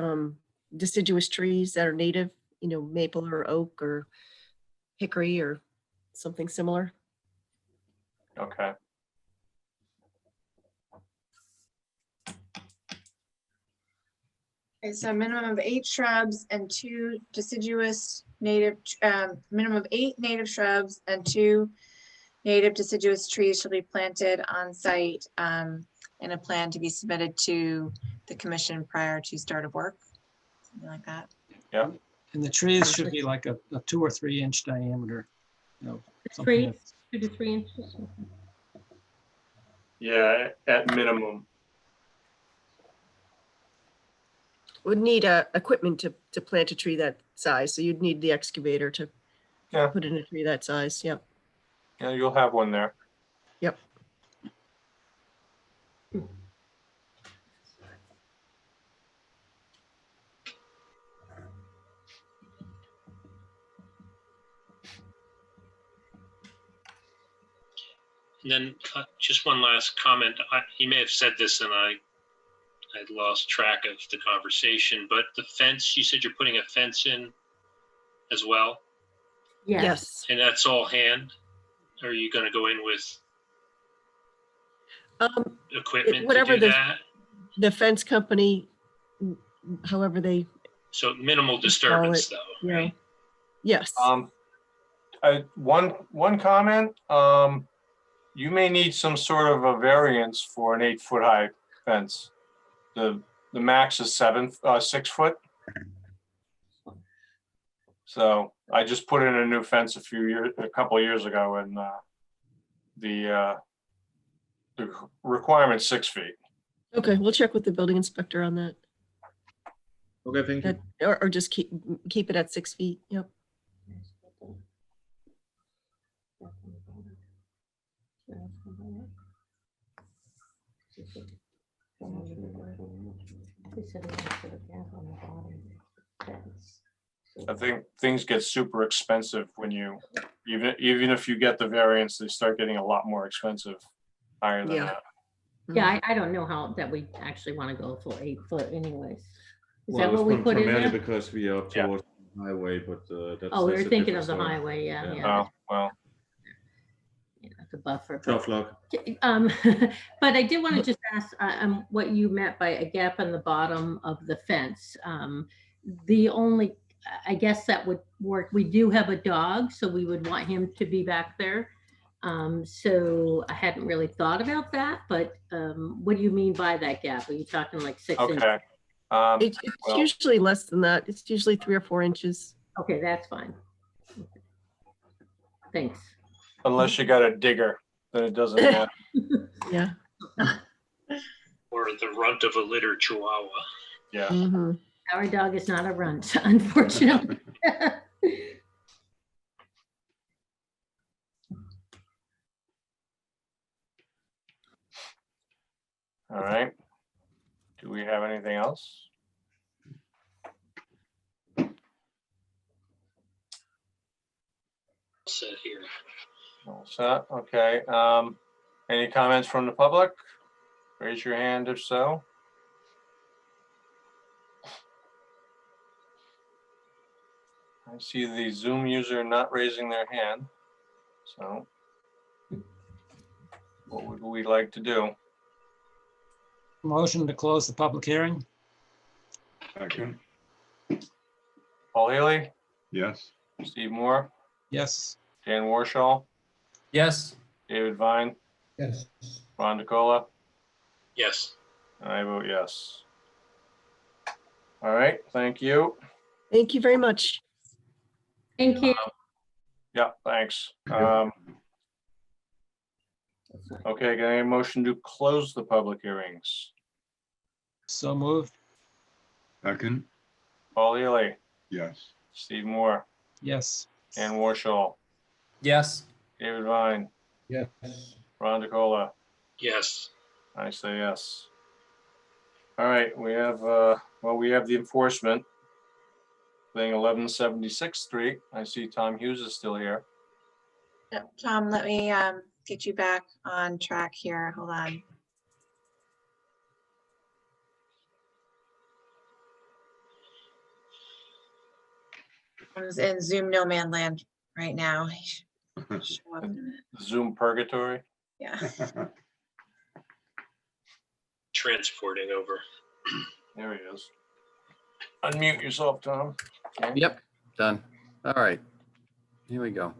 deciduous trees that are native, maple or oak or hickory or something similar. Okay. Okay, so a minimum of 8 shrubs and 2 deciduous native, minimum of 8 native shrubs and 2 native deciduous trees shall be planted on site, and a plan to be submitted to the commission prior to start of work, something like that. Yeah. And the trees should be like a 2 or 3 inch diameter, something Trees, that's- 2 to 3 inches. Yeah, at minimum. Would need equipment to plant a tree that size, so you'd need the excavator to Yeah. put in a tree that size, yep. Yeah, you'll have one there. Yep. And then just one last comment. You may have said this and I lost track of the conversation, but the fence, you said you're putting a fence in as well? Yes. And that's all hand? Or are you going to go in with equipment to Whatever do that? the fence company, however they, So minimal disturbance though, yeah. right? Yes. One comment, you may need some sort of a variance for an 8-foot high fence. The max is 6 foot. So I just put in a new fence a couple of years ago, and the requirement's 6 feet. Okay, we'll check with the building inspector on that. Okay, thank you. Or just keep it at 6 feet. Yep. I think things get super expensive when you, even if you get the variance, they start getting a lot more expensive, higher than that. Yeah, I don't know how that we actually want to go full 8 foot anyways. Is Well, that what we it's put in primarily there? because we are Yeah. towards the highway, but that's. Oh, we were that's a thinking different of the story. highway, yeah, Yeah. yeah. Oh, well, The buffer. Tough luck. But I did want to just ask what you meant by a gap in the bottom of the fence. The only, I guess that would work. We do have a dog, so we would want him to be back there. So I hadn't really thought about that, but what do you mean by that gap? Are you talking like 6 inches? okay. It's Well, usually less than that. It's usually 3 or 4 inches. Okay, that's fine. Thanks. unless you got a digger, then it doesn't matter. Yeah. Or the runt of a litter chihuahua. Yeah. Mhm. Our dog is not a runt, unfortunately. All right. Do we have anything else? Set here. All set, okay. Any comments from the public? Raise your hand if so. I see the Zoom user not raising their hand. So what would we like to do? Motion to close the public hearing? Second, Paul Haley, yes. Steve Moore, Yes. Dan Warshall, Yes. David Vine, Yes. Ron DeCola, Yes. and I vote yes. All right, thank you. Thank you very much. Thank you. Yeah, thanks. Yeah. Okay, can I have a motion to close the public hearings? So moved? Second, Paul Haley, yes. Steve Moore, Yes. Dan Warshall, Yes. David Vine, Yes. Ron DeCola. Yes. I say yes. All right, we have, we have the enforcement thing, 1176th Street. I see Tom Hughes is still here. Yep, Tom, let me get you back on track here. Hold on. I'm in Zoom no man land right now. Show up in a minute. Zoom purgatory. Yeah. Transporting over. There he is. Unmute yourself, Tom. Okay. Yep, done. All right. Here we go.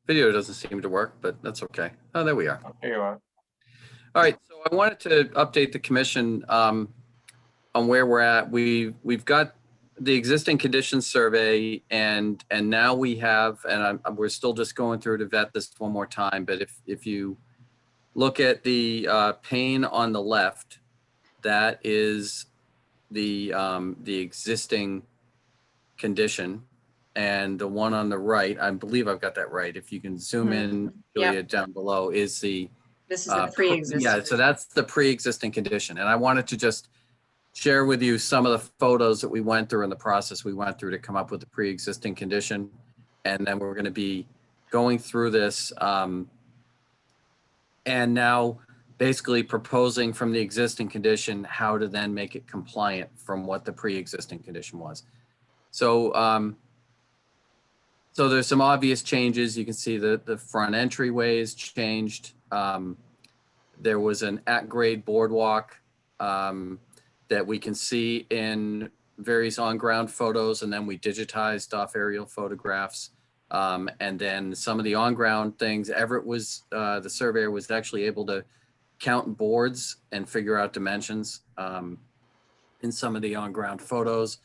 Video doesn't seem to work, but that's okay. Oh, there we are. Here you are. All right, so I wanted to update the commission on where we're at. We've got the existing conditions survey, and now we have, and we're still just going through to vet this one more time. But if you look at the pane on the left, that is the existing condition, and the one on the right, I believe I've got that right. If you can zoom in, Julia, down below is the This is the pre-existing. yeah, so that's the pre-existing condition. And I wanted to just share with you some of the photos that we went through in the process we went through to come up with the pre-existing condition. And then we're going to be going through this And now basically proposing from the existing condition how to then make it compliant from what the pre-existing condition was. So, so there's some obvious changes. You can see the front entryway is changed. There was an at-grade boardwalk that we can see in various on-ground photos, and then we digitized off aerial photographs. And then some of the on-ground things, Everett was, the surveyor was actually able to count boards and figure out dimensions in some of the on-ground photos.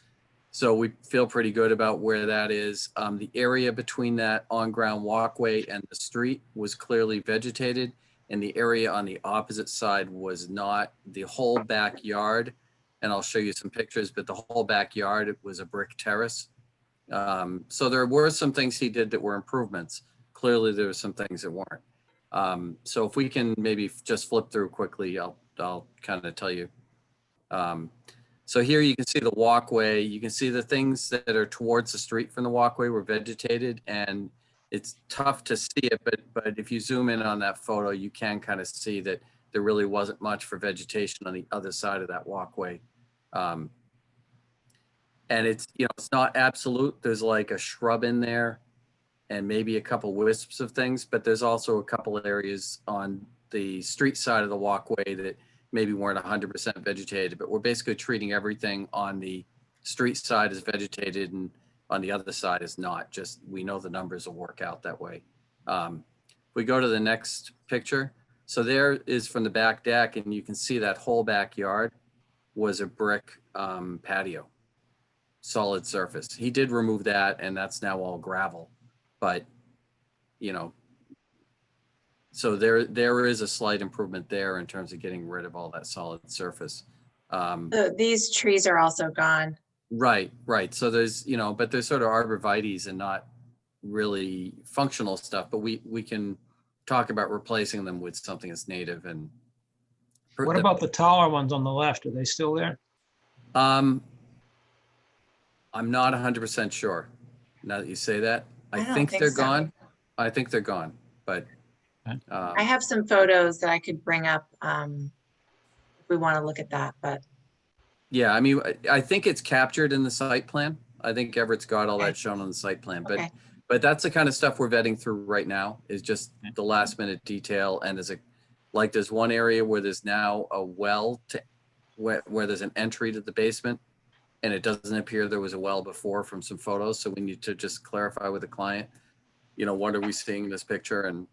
So we feel pretty good about where that is. The area between that on-ground walkway and the street was clearly vegetated, and the area on the opposite side was not. The whole backyard, and I'll show you some pictures, but the whole backyard, it was a brick terrace. So there were some things he did that were improvements. Clearly there were some things that weren't. So if we can maybe just flip through quickly, I'll kind of tell you. So here you can see the walkway. You can see the things that are towards the street from the walkway were vegetated, and it's tough to see it, but if you zoom in on that photo, you can kind of see that there really wasn't much for vegetation on the other side of that walkway. And it's, you know, it's not absolute. There's like a shrub in there and maybe a couple wisps of things, but there's also a couple of areas on the street side of the walkway that maybe weren't 100% vegetated, but we're basically treating everything on the street side as vegetated and on the other side is not. Just, we know the numbers will work out that way. We go to the next picture. So there is from the back deck, and you can see that whole backyard was a brick patio, solid surface. He did remove that, and that's now all gravel, but you know, so there is a slight improvement there in terms of getting rid of all that solid surface. These trees are also gone. Right. So there's, you know, but there's sort of arborvitaes and not really functional stuff, but we can talk about replacing them with something that's native. And What about the taller ones on the left? Are they still there? I'm not 100% sure. Now that you say that, I don't think they're so. gone. I think they're gone, but I have some photos that I could bring up if we want to look at that, but yeah, I mean, I think it's captured in the site plan. I think Everett's got all Okay. that shown on the site plan, Okay. but that's the kind of stuff we're vetting through right now, is just the last minute detail. And there's one area where there's now a well to where there's an entry to the basement, and it doesn't appear there was a well before from some photos. So we need to just clarify with the client, you know, what are we seeing in this picture, and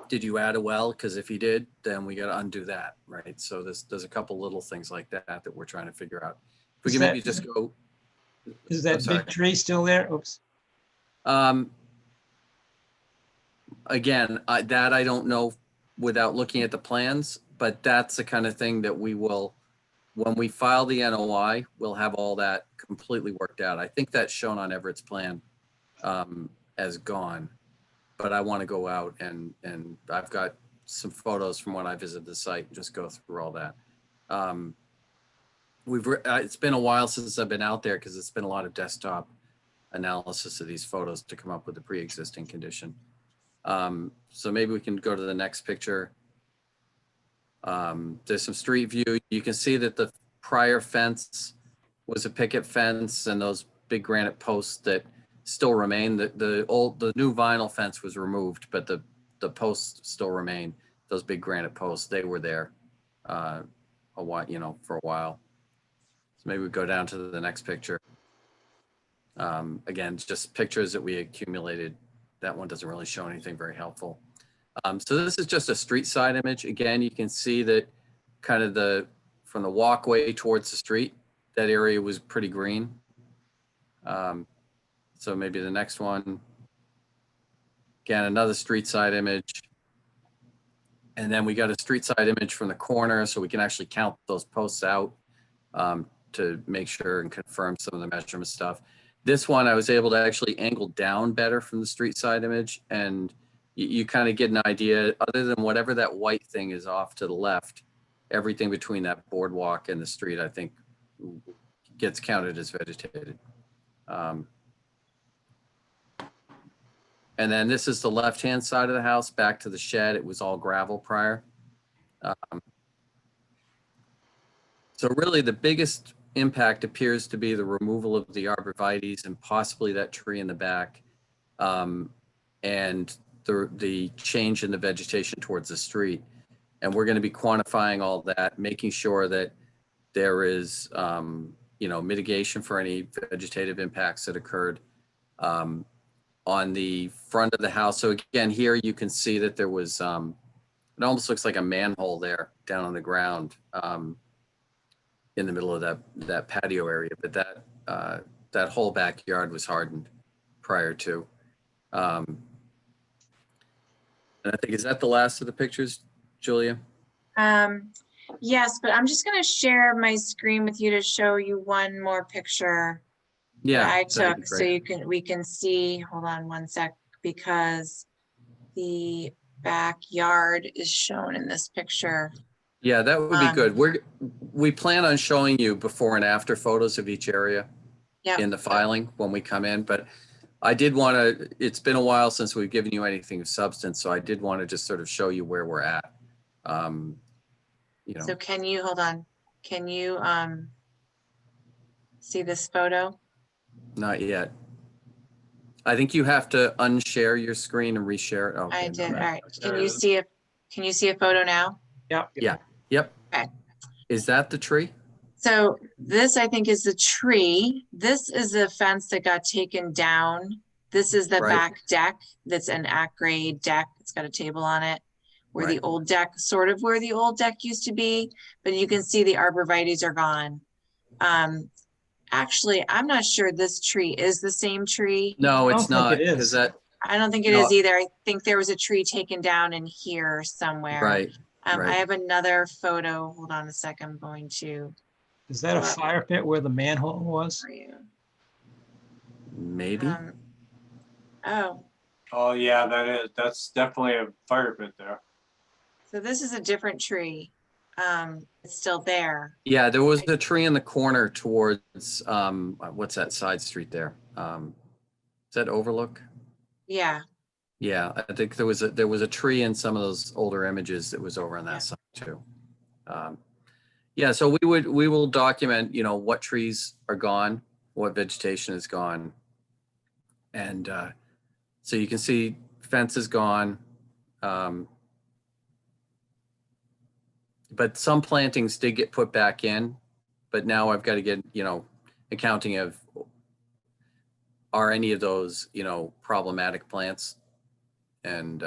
did you add a well? Because if you did, then we got to undo that, right? So there's a couple little things like that we're trying to figure out. If we can maybe just go. Is that big tree still there? Oops. Again, that I don't know without looking at the plans, but that's the kind of thing that we will, when we file the NOI, we'll have all that completely worked out. I think that's shown on Everett's plan as gone, but I want to go out and I've got some photos from when I visited the site and just go through all that. It's been a while since I've been out there because it's been a lot of desktop analysis of these photos to come up with the pre-existing condition. So maybe we can go to the next picture. There's some street view. You can see that the prior fence was a picket fence, and those big granite posts that still remain. The new vinyl fence was removed, but the posts still remain. Those big granite posts, they were there a while, you know, for a while. So maybe we go down to the next picture. Again, just pictures that we accumulated. That one doesn't really show anything very helpful. So this is just a street side image. Again, you can see that kind of from the walkway towards the street, that area was pretty green. So maybe the next one. Again, another street side image. And then we got a street side image from the corner, so we can actually count those posts out to make sure and confirm some of the measurement stuff. This one, I was able to actually angle down better from the street side image, and you kind of get an idea, other than whatever that white thing is off to the left, everything between that boardwalk and the street, I think, gets counted as vegetated. And then this is the left-hand side of the house, back to the shed. It was all gravel prior. So really the biggest impact appears to be the removal of the arborvitaes and possibly that tree in the back. And the change in the vegetation towards the street. And we're going to be quantifying all that, making sure that there is, mitigation for any vegetative impacts that occurred on the front of the house. So again, here you can see that there was, it almost looks like a manhole there down on the ground in the middle of that patio area, but that whole backyard was hardened prior to. And I think, is that the last of the pictures, Julia? Yes, but I'm just gonna share my screen with you to show you one more picture Yeah. that I that'd be took, so great. we can see, hold on one sec, because the backyard is shown in this picture. Yeah, that would be good. We plan on showing you before and after photos of each area Yep. in the filing when we come in, but I did want to, it's been a while since we've given you anything of substance, so I did want to just sort of show you where we're at. So can you, hold on, can you see this photo? Not yet. I think you have to unshare your screen and reshare it. Okay, I no, did, all that- right. Can you see a photo now? Yeah. Yeah, yep. Okay. Is that the tree? So this, I think, is the tree. This is the fence that got taken down. This is the Right. back deck. That's an at-grade deck. It's got a table on it. Where the Right. old deck, sort of where the old deck used to be, but you can see the arborvitaes are gone. Actually, I'm not sure this tree is the same tree. No, I it's don't think not, it because is. that, I don't think it No. is either. I think there was a tree taken down in here somewhere. right, I right. have another photo. Hold on a sec. I'm going to Is that a Well, fire pit where the manhole was? for you. Maybe. Oh, Oh, yeah, that's definitely a fire pit there. so this is a different tree. It's still there. Yeah, there was a tree in the corner towards, what's that side street there? Is that Overlook? Yeah. Yeah, I think there was a tree in some of those older images that was over on Yeah. that side too. Yeah, so we will document, what trees are gone, what vegetation is gone. And so you can see fence is gone. But some plantings did get put back in, but now I've got to get, accounting of, are any of those, problematic plants? And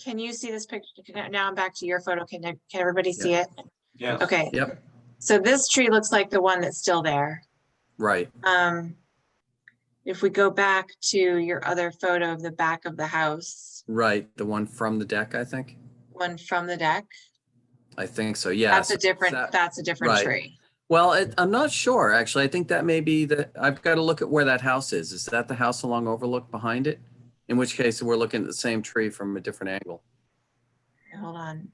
Can you see this picture? Now I'm back to your photo. Can everybody see it? Yes. Okay. yep, So this tree looks like the one that's still there. right, If we go back to your other photo of the back of the house, right. The one from the deck, I think. one from the deck, I think so, yeah. that's so a different, that- that's a different right. tree. Well, I'm not sure, actually. I think that may be I've got to look at where that house is. Is that the house along Overlook behind it? In which case, we're looking at the same tree from a different angle. Hold on.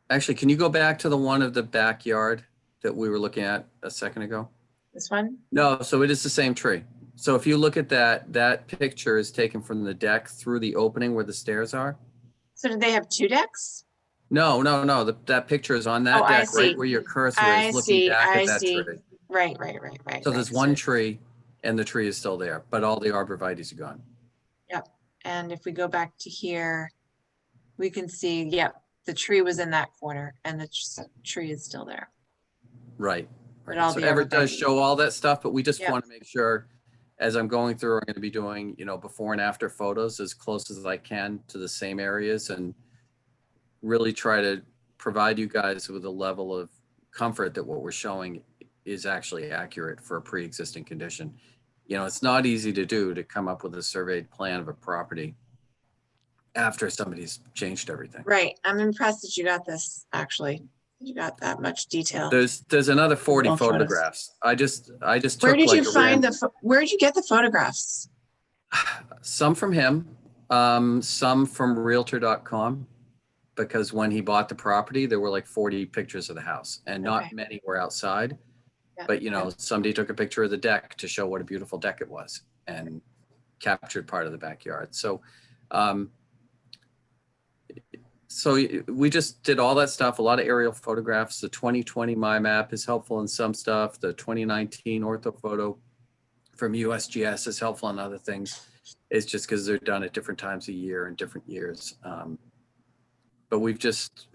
Actually, can you go back to the one of the backyard that we were looking at a second ago? This one? No, so it is the same tree. So if you look at that picture is taken from the deck through the opening where the stairs are. So did they have two decks? No, that picture is on that Oh, I deck, see. right where your cursor I is, looking see, back I at that see. tree. Right. So there's right. one tree and the tree is still there, but all the arborvitae's are gone. Yep. And if we go back to here, we can see, yep, the tree was in that corner and the tree is still there. Right. But all So the Everett does arborvitae. show all that stuff, but we just Yep. want to make sure, as I'm going through, I'm going to be doing, before and after photos as close as I can to the same areas and really try to provide you guys with a level of comfort that what we're showing is actually accurate for a pre-existing condition. It's not easy to do, to come up with a surveyed plan of a property after somebody's changed everything. Right. I'm impressed that you got this, actually. You got that much detail. There's another 40 I'll try to- photographs. I just took Where did like you a find random- where did you get the photographs? Some from him, some from realtor.com, because when he bought the property, there were like 40 pictures of the house and not Okay. many were outside. Yeah. But somebody took a picture of the deck to show what a beautiful deck it was. and captured part of the backyard. So, we just did all that stuff, a lot of aerial photographs. The 2020 MyMap is helpful in some stuff. The 2019 orthophoto from USGS is helpful in other things. It's just because they're done at different times of year and different years. But we've just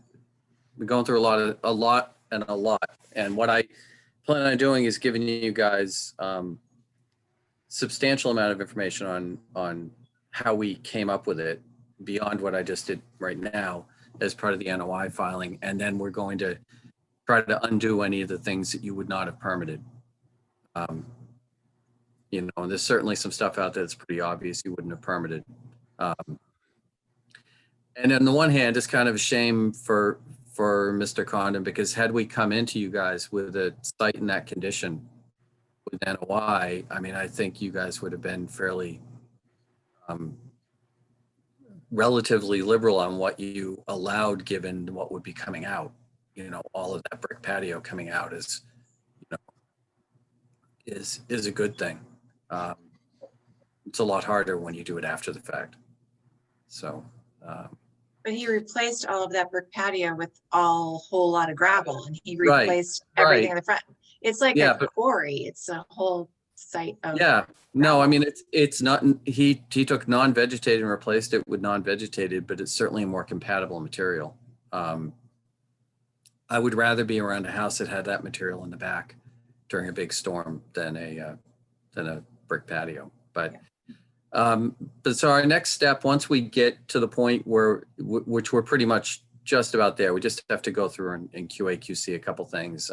been going through a lot. And what I plan on doing is giving you guys substantial amount of information on how we came up with it beyond what I just did right now as part of the NOI filing. And then we're going to try to undo any of the things that you would not have permitted. You know, and there's certainly some stuff out there that's pretty obvious you wouldn't have permitted. And on the one hand, it's kind of a shame for Mr. Condon, because had we come into you guys with a site in that condition with NOI, I mean, I think you guys would have been fairly relatively liberal on what you allowed, given what would be coming out. You know, all of that brick patio coming out is, you know, is a good thing. It's a lot harder when you do it after the fact. So. But he replaced all of that brick patio with a whole lot of gravel, and he replaced everything in the front. It's like a quarry. It's a whole site of. Yeah, no, I mean, it's not, he took non-vegetated and replaced it with non-vegetated, but it's certainly a more compatible material. I would rather be around a house that had that material in the back during a big storm than a brick patio. But so our next step, once we get to the point where, which we're pretty much just about there, we just have to go through and QA, QC a couple things.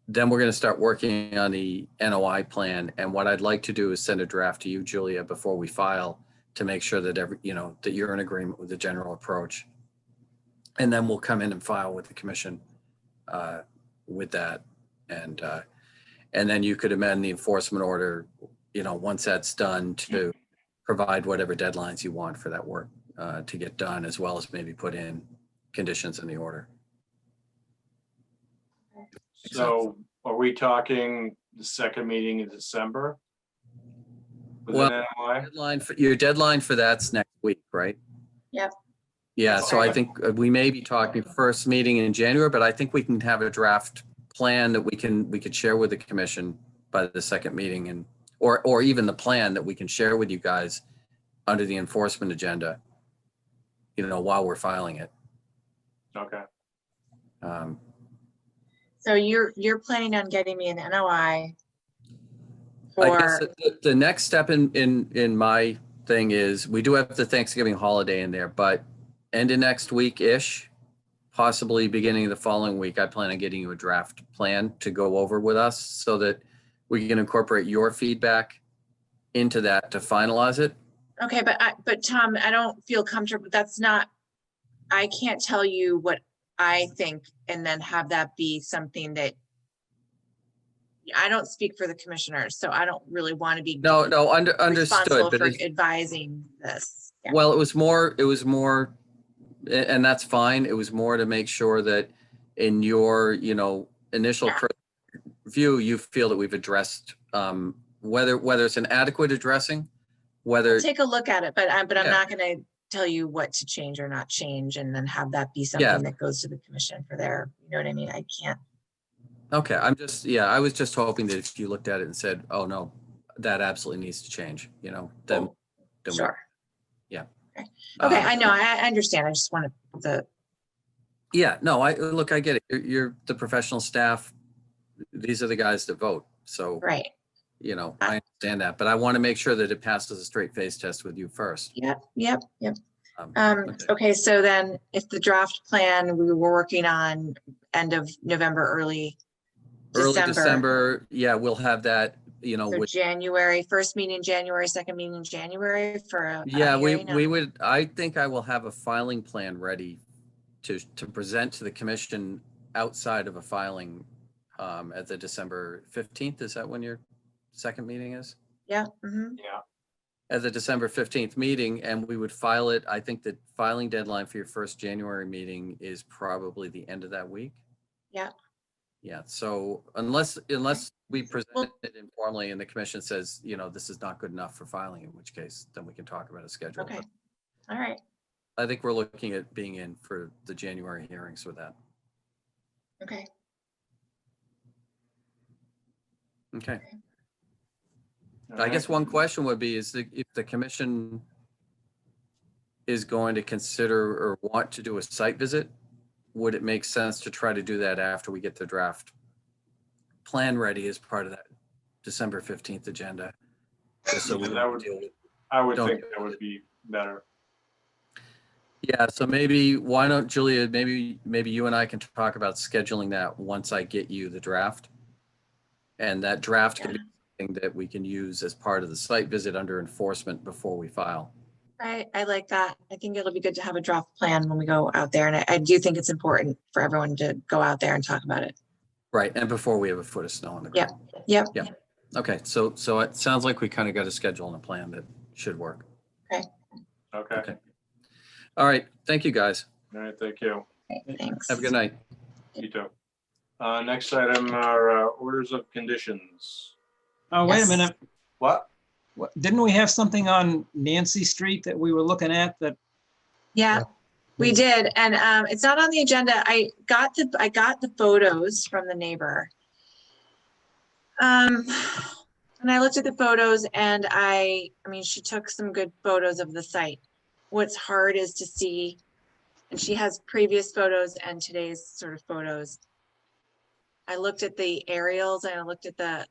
Then we're going to start working on the NOI plan. And what I'd like to do is send a draft to you, Julia, before we file, to make sure that that you're in agreement with the general approach. And then we'll come in and file with the commission with that. And then you could amend the enforcement order, once that's done, to provide whatever deadlines you want for that work to get done, as well as maybe put in conditions in the order. So are we talking the second meeting in December? Well, your deadline for that's next week, right? Yep. Yeah, so I think we may be talking first meeting in January, but I think we can have a draft plan that we could share with the commission by the second meeting, and or even the plan that we can share with you guys under the enforcement agenda, while we're filing it. Okay. So you're planning on getting me an NOI I for, guess the next step in my thing is, we do have the Thanksgiving holiday in there, but end of next week-ish, possibly beginning of the following week, I plan on getting you a draft plan to go over with us so that we can incorporate your feedback into that to finalize it. okay, but Tom, I don't feel comfortable. I can't tell you what I think and then have that be something that I don't speak for the commissioners, so I don't really want to be understood, responsible but for advising this. Yeah. Well, it was more, and that's fine. It was more to make sure that in your, initial view, you feel that we've addressed whether it's an adequate addressing, whether. I'll take a look at it, but I'm not going to tell you what to change or not change, and then have that be something that goes to the commission for their, you know what I mean? I can't. Okay, I was just hoping that if you looked at it and said, oh no, that absolutely needs to change, then Sure. Yeah. Okay, I know, I understand. I just wanted Yeah, no, I get it. You're the professional staff. These are the guys that vote. So, right. I understand that, but I want to make sure that it passes a straight face test with you first. Yep. Okay, so then if the draft plan we were working on end of November, early December, yeah, we'll have that, so with January, first meeting in January, second meeting in January for a we would, I think I will have a filing plan ready to present to the commission outside of a filing at the December 15th. Is that when your second meeting is? Yeah. Yeah. At the December 15th meeting, and we would file it. I think the filing deadline for your first January meeting is probably the end of that week. Yeah. Yeah, so unless we present it informally and the commission says, you know, this is not good enough for filing, in which case then we can talk about a schedule. Okay, But all right, I think we're looking at being in for the January hearings with that. okay. Okay. All I guess right. one question would be is if the commission is going to consider or want to do a site visit, would it make sense to try to do that after we get the draft plan ready as part of that December 15th agenda? Just so we Yeah, don't deal with. I would don't think deal that with would be better. Yeah, so maybe, why don't, Julia, maybe you and I can talk about scheduling that once I get you the draft. And that draft can be something that we can use as part of the site visit under enforcement before we file. I like that. I think it'll be good to have a draft plan when we go out there. And I do think it's important for everyone to go out there and talk about it. Right, and before we have a foot of snow on the ground. Yep. Yeah. Okay, so it sounds like we kind of got a schedule and a plan that should work. Okay. All right, thank you, guys. All right, thank you. Thanks. Have a good night. You too. Next item are orders of conditions. Oh, wait a Yes. minute. What? Didn't we have something on Nancy Street that we were looking at that? Yeah, we did. And it's not on the agenda. I got the photos from the neighbor. And I looked at the photos and I mean, she took some good photos of the site. What's hard is to see, and she has previous photos and today's sort of photos. I looked at the aerials and I looked at the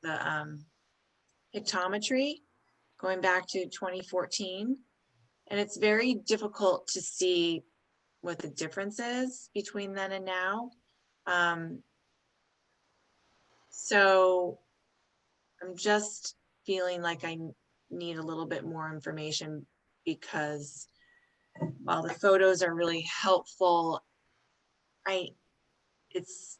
pictometry going back to 2014. And it's very difficult to see what the difference is between then and now. So I'm just feeling like I need a little bit more information because while the photos are really helpful, it's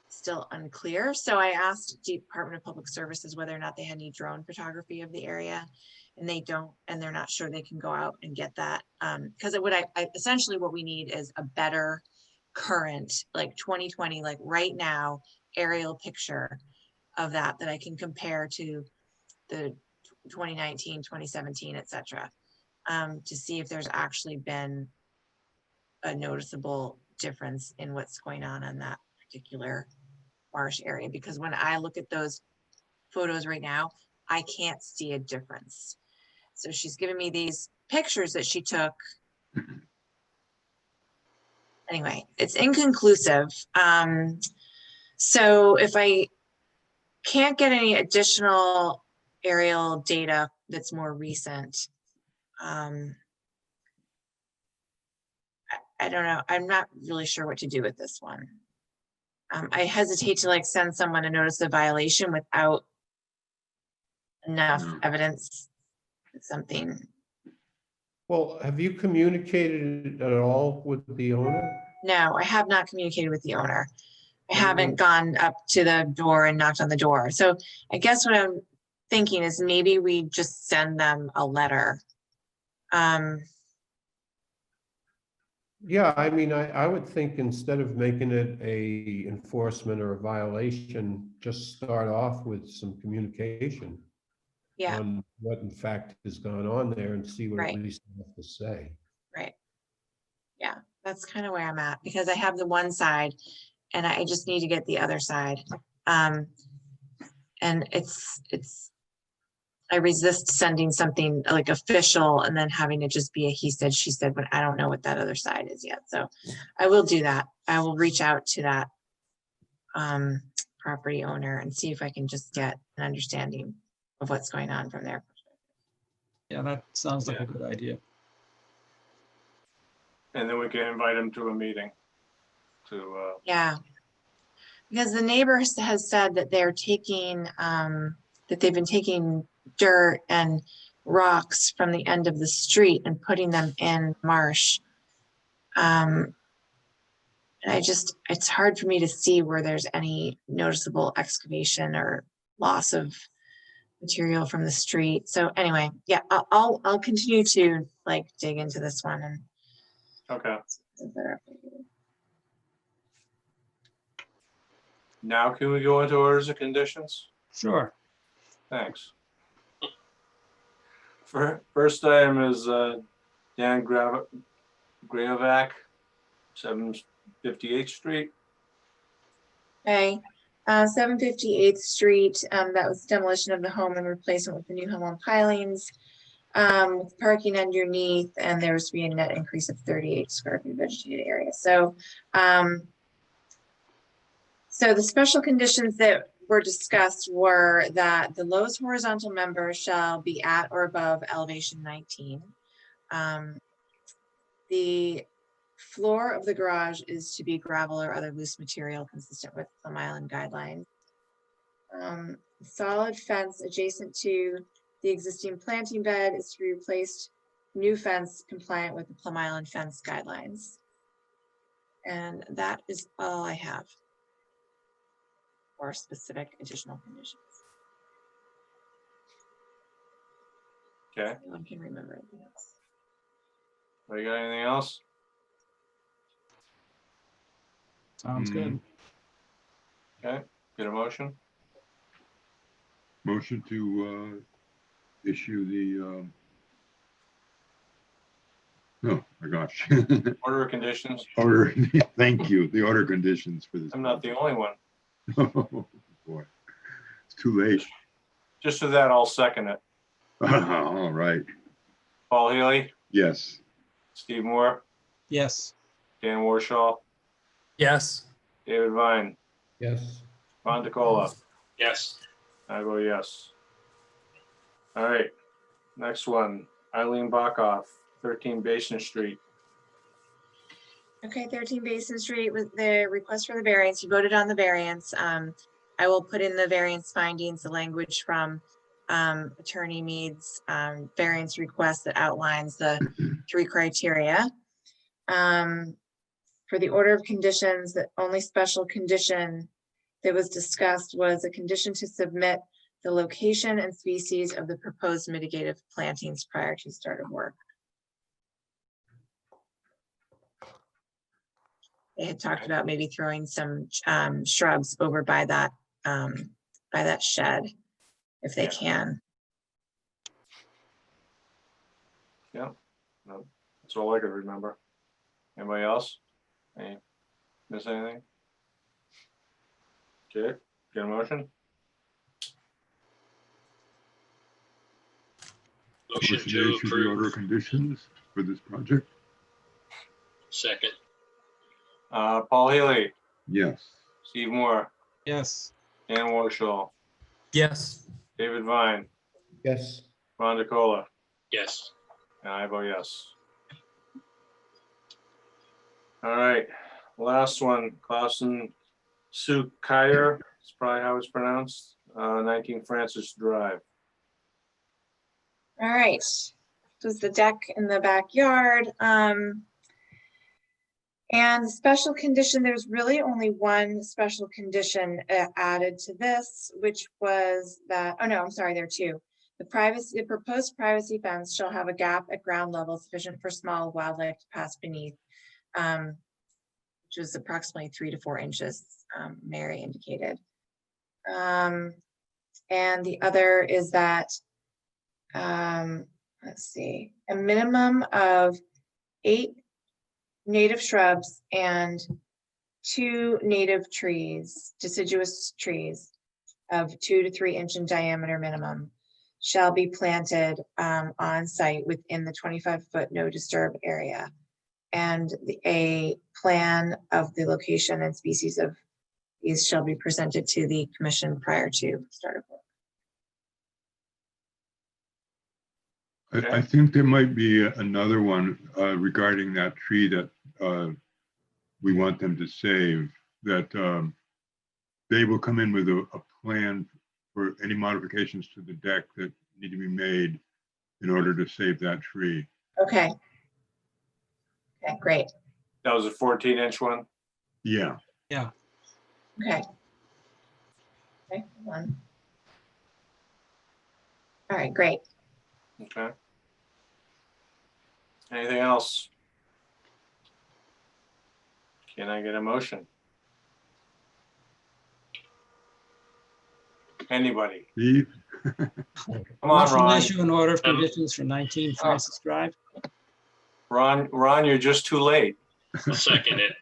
still unclear. So I asked Department of Public Services whether or not they had any drone photography of the area, and they don't, and they're not sure they can go out and get that. Because essentially what we need is a better current, like 2020, like right now, aerial picture of that I can compare to the 2019, 2017, et cetera, to see if there's actually been a noticeable difference in what's going on in that particular marsh area. Because when I look at those photos right now, I can't see a difference. So she's given me these pictures that she took. Anyway, it's inconclusive. So if I can't get any additional aerial data that's more recent, I don't know. I'm not really sure what to do with this one. I hesitate to send someone a notice of violation without enough evidence. Something. Well, have you communicated at all with the owner? No, I have not communicated with the owner. I haven't gone up to the door and knocked on the door. So I guess what I'm thinking is maybe we just send them a letter. Yeah, I mean, I would think instead of making it a enforcement or a violation, just start off with some communication on what in fact has gone on there and see what at least they have to say. Right. Yeah, that's kind of where I'm at because I have the one side and I just need to get the other side. And I resist sending something like official and then having it just be a he said, she said, but I don't know what that other side is yet. So I will do that. I will reach out to that property owner and see if I can just get an understanding of what's going on from there. Yeah, that sounds like a good idea. And then we can invite him to a meeting to. Yeah, because the neighbors has said that they're taking, that they've been taking dirt and rocks from the end of the street and putting them in marsh. And it's hard for me to see where there's any noticeable excavation or loss of material from the street. So anyway, yeah, I'll continue to dig into this one and. Okay. Now can we go into orders of conditions? Sure. Thanks. First item is Dan Grayovac, 758th Street. Okay, 758th Street, that was demolition of the home and replacement with the new home on pilings. With parking underneath, and there's be a net increase of 38 square feet vegetated area. So, so the special conditions that were discussed were that the lowest horizontal member shall be at or above elevation 19. The floor of the garage is to be gravel or other loose material consistent with Plum Island guidelines. Solid fence adjacent to the existing planting bed is to be replaced. New fence compliant with the Plum Island fence guidelines. And that is all I have for specific additional conditions. Okay. Anyone can remember anything else. You got anything else? Sounds good. Okay, get a motion. Motion to issue the, oh my gosh. Order of conditions. Order, thank you, the order conditions for this. I'm not the only one. Oh, boy, it's too late. Just for that, I'll second it. All right, Paul Healy, yes. Steve Moore, Yes. Dan Warshaw, Yes. David Vine, Yes. Ron DeCola. Yes. I vote yes. All right, next one, Eileen Backoff, 13 Basin Street. Okay, 13 Basin Street with the request for the variance. You voted on the variance. I will put in the variance findings, the language from Attorney Mead's variance request that outlines the 3 criteria. For the order of conditions, the only special condition that was discussed was a condition to submit the location and species of the proposed mitigative plantings prior to start of work. They had talked about maybe throwing some shrubs over by that shed, if they can. Yeah, no, that's all I could remember. Anybody else? Miss anything? Okay, get a motion? Motion Motion to to issue the order approve. of conditions for this project, Second. Paul Healy, yes. Steve Moore, Yes. Dan Warshaw, Yes. David Vine, Yes. Ron DeCola, Yes. and I vote yes. All right, last one, Clausen Sue Kyer, that's probably how it's pronounced, 19 Francis Drive. All right, this was the deck in the backyard. And the special condition, there's really only one special condition added to this, which was that, oh no, I'm sorry, there are 2. The proposed privacy fence shall have a gap at ground level sufficient for small wildlife to pass beneath, which was approximately 3 to 4 inches, Mary indicated. And the other is that, let's see, a minimum of 8 native shrubs and 2 native trees, deciduous trees of 2 to 3 inch in diameter minimum shall be planted on site within the 25-foot no disturb area. And a plan of the location and species of these shall be presented to the commission prior to start of work. I think there might be another one regarding that tree that we want them to save, that they will come in with a plan for any modifications to the deck that need to be made in order to save that tree. Okay. Okay, great. That was a 14-inch one? Yeah. Yeah. Okay. Okay, one. All right, great. Okay. Anything else? Can I get a motion? Anybody? Steve? Come on, Motion to Ron. issue an order of conditions for 19 Francis Drive. Ron, you're just too late. I'll second it.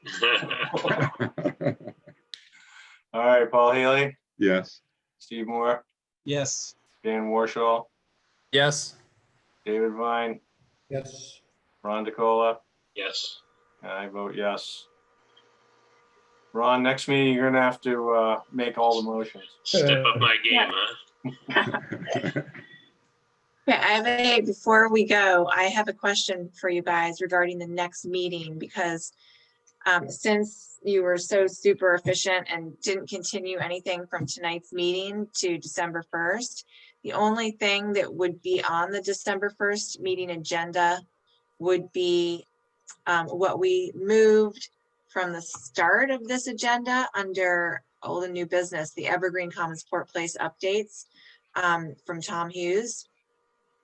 All right, Paul Haley, Yes. Steve Moore, Yes. Dan Warshall, Yes. David Vine, Yes. Ron DeCola, Yes. and I vote yes. Ron, next meeting, you're gonna have to make all the motions. Step up my game, Yeah. huh? Okay, before we go, I have a question for you guys regarding the next meeting, because since you were so super efficient and didn't continue anything from tonight's meeting to December 1st, the only thing that would be on the December 1st meeting agenda would be what we moved from the start of this agenda under old and new business, the Evergreen Commons Port Place updates from Tom Hughes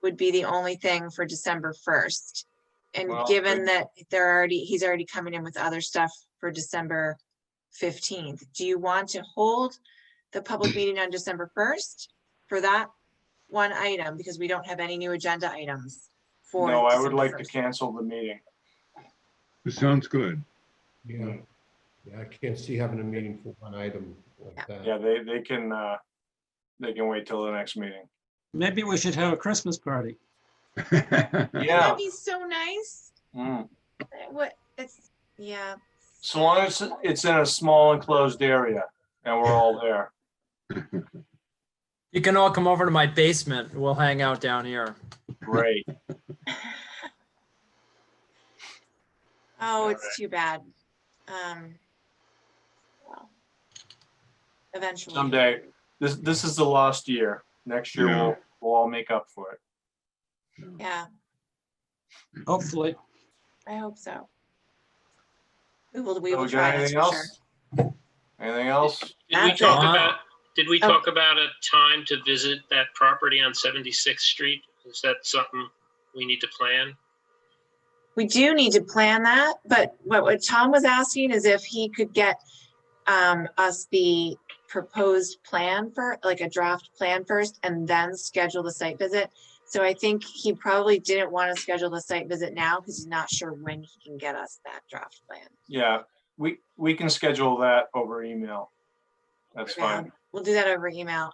would be the only thing for December 1st. And Well, given that he's already coming in with other stuff for December 15th, do you want to hold the public meeting on December 1st for that one item? Because we don't have any new agenda items for. No, I would December like to 1st. cancel the meeting. This sounds good. Yeah. Yeah, I can't see having a meeting for one item like that. Yeah, they can wait till the next meeting. Maybe we should have a Christmas party. Yeah. That'd be so nice. Mm. Yeah. So long as it's in a small enclosed area and we're all there. You can all come over to my basement. We'll hang out down here. Great. Oh, it's too bad. Well, eventually. Someday. This is the lost year. Next year Yeah. we'll all make up for it. Yeah, Hopefully. I hope so. We So will we got try, that's anything for sure. else? Anything else? Did we That's talk it. about, did we Oh. talk about a time to visit that property on 76th Street? Is that something we need to plan? We do need to plan that, but what Tom was asking is if he could get us the proposed plan for, like a draft plan first, and then schedule the site visit. So I think he probably didn't want to schedule the site visit now because he's not sure when he can get us that draft plan. Yeah, we can schedule that over email. That's Yeah, fine. we'll do that over email.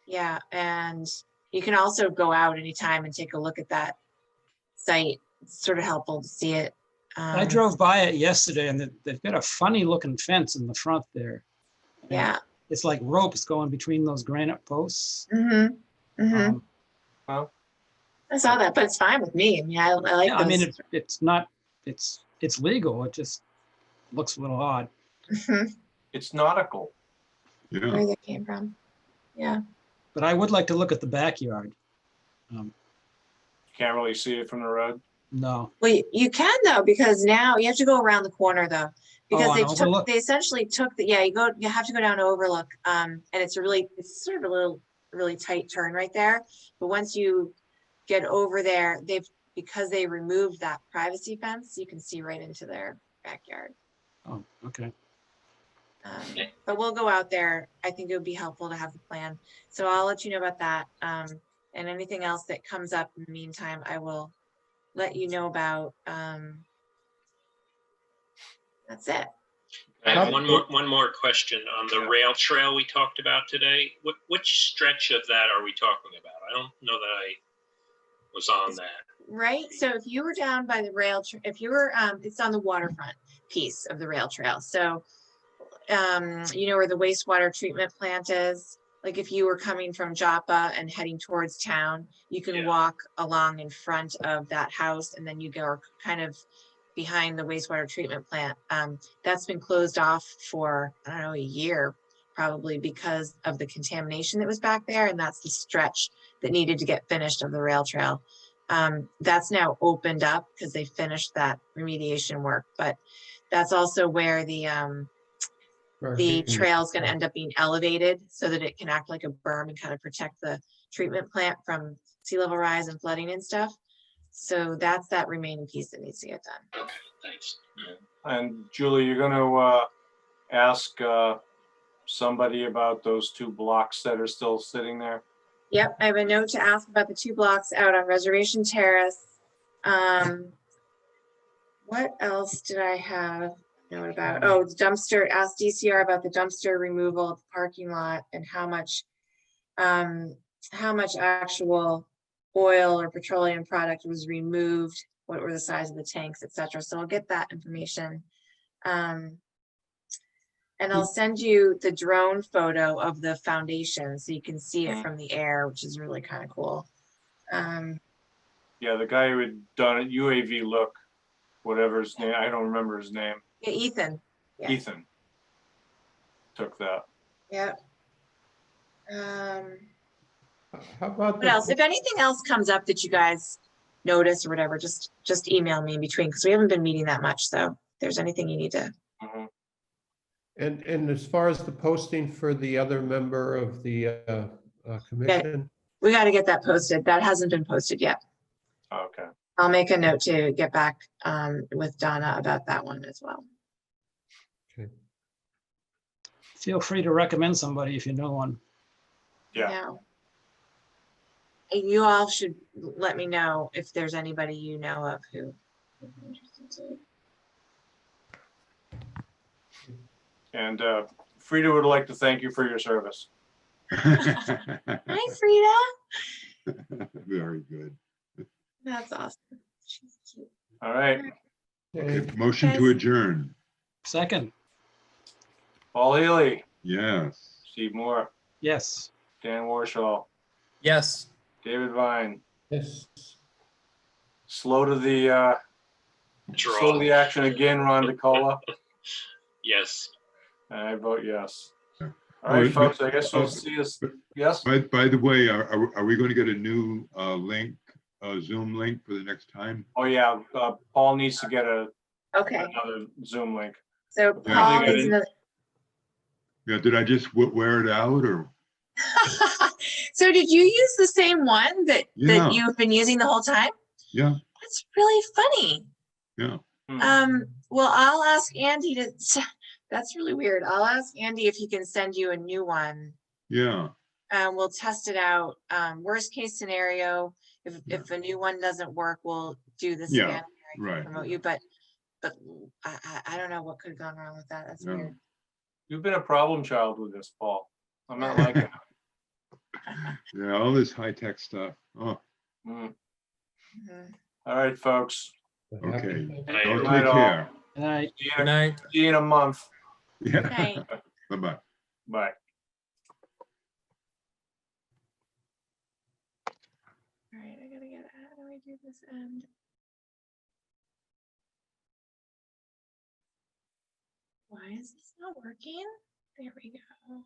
Yeah, and you can also go out anytime and take a look at that site. It's sort of helpful to see it. I drove by it yesterday and they've got a funny looking fence in the front there. Yeah. It's like ropes going between those granite posts. Mm-hmm. Mm-hmm. Well, I saw that, but it's fine with me. I mean, I like Yeah, those. I mean, it's not, it's legal. It just looks a little odd. Mhm. it's nautical. Yeah. Where they came from. Yeah. But I would like to look at the backyard. Can't really see it from the road. No. Well, you can though, because now you have to go around the corner though. Because on Overlook? they essentially took you have to go down Overlook. And it's sort of a little really tight turn right there. But once you get over there, because they removed that privacy fence, you can see right into their backyard. Oh, okay. But we'll go out there. I think it would be helpful to have the plan. So I'll let you know about that. And anything else that comes up in the meantime, I will let you know about. That's it. I have one more question on the rail trail we talked about today. Which stretch of that are we talking about? I don't know that I was on that. Right. So if you were down by the rail, if you were, it's on the waterfront piece of the rail trail. So, you know where the wastewater treatment plant is? Like if you were coming from Joppa and heading towards town, you can walk along in front of that house and then you go kind of behind the wastewater treatment plant. That's been closed off for, I don't know, a year probably because of the contamination that was back there. And that's the stretch that needed to get finished of the rail trail. That's now opened up because they finished that remediation work, but that's also where the trail is going to end up being elevated so that it can act like a berm and kind of protect the treatment plant from sea level rise and flooding and stuff. So that's that remaining piece that needs to get done. Okay, thanks. And Julie, you're gonna ask somebody about those 2 blocks that are still sitting there? Yep, I have a note to ask about the 2 blocks out on Reservation Terrace. What else did I have a note about? Oh, the dumpster, asked DCR about the dumpster removal of the parking lot and how much actual oil or petroleum product was removed, what were the size of the tanks, etc. So I'll get that information. And I'll send you the drone photo of the foundation so you can see it from the air, which is really kind of cool. Yeah, the guy who had done it, UAV look, whatever his name, I don't remember his name. Yeah, Ethan. Yeah. Ethan took that. Yep. How about What else? If anything else comes up that you guys notice or whatever, just email me in between because we haven't been meeting that much. So if there's anything you need to. Mhm. And as far as the posting for the other member of the commission, We got to get that posted. That hasn't been posted yet. Okay. I'll make a note to get back with Donna about that one as well. Feel free to recommend somebody if you know one. Yeah. Now, and you all should let me know if there's anybody you know of who is interested too. And Frida would like to thank you for your service. Hi, Frida. Very good. That's awesome. She's cute. All right. Okay, motion to adjourn. Second, Paul Healy, Yes. Steve Moore, yes. Dan Warshall, Yes. David Vine. yes. Slow to the Draw. action again, Ron DeCola. Yes. I vote yes. Yeah. All right, Oh, folks, I guess we'll oh, see us. Yes? By the way, are we going to get a new link, Zoom link for the next time? Oh, yeah. Paul needs to get Okay, another Zoom link. so Yeah. Paul I think is I the. Yeah, did I just wear it out or? So did you use the same one that Yeah. you've been using the whole time? Yeah, That's really funny. yeah. Well, I'll ask Andy to. That's really weird. I'll ask Andy if he can send you a new one. Yeah. We'll test it out. Worst case scenario, if a new one doesn't work, we'll do this Yeah, again. I can right. promote you, but I don't know what could have gone wrong with that. That's Yeah. weird. You've been a problem child with this, Paul. I'm not liking it. Yeah, all this high-tech stuff. Oh, Mm. Mhm. All right, folks. okay. Night. Y'all Good take night, all. care. Good night. See Good night. you in a month. Yeah. Night. Bye-bye. Bye. All right, I gotta get. How do I do this end? Why is this not working? There we go.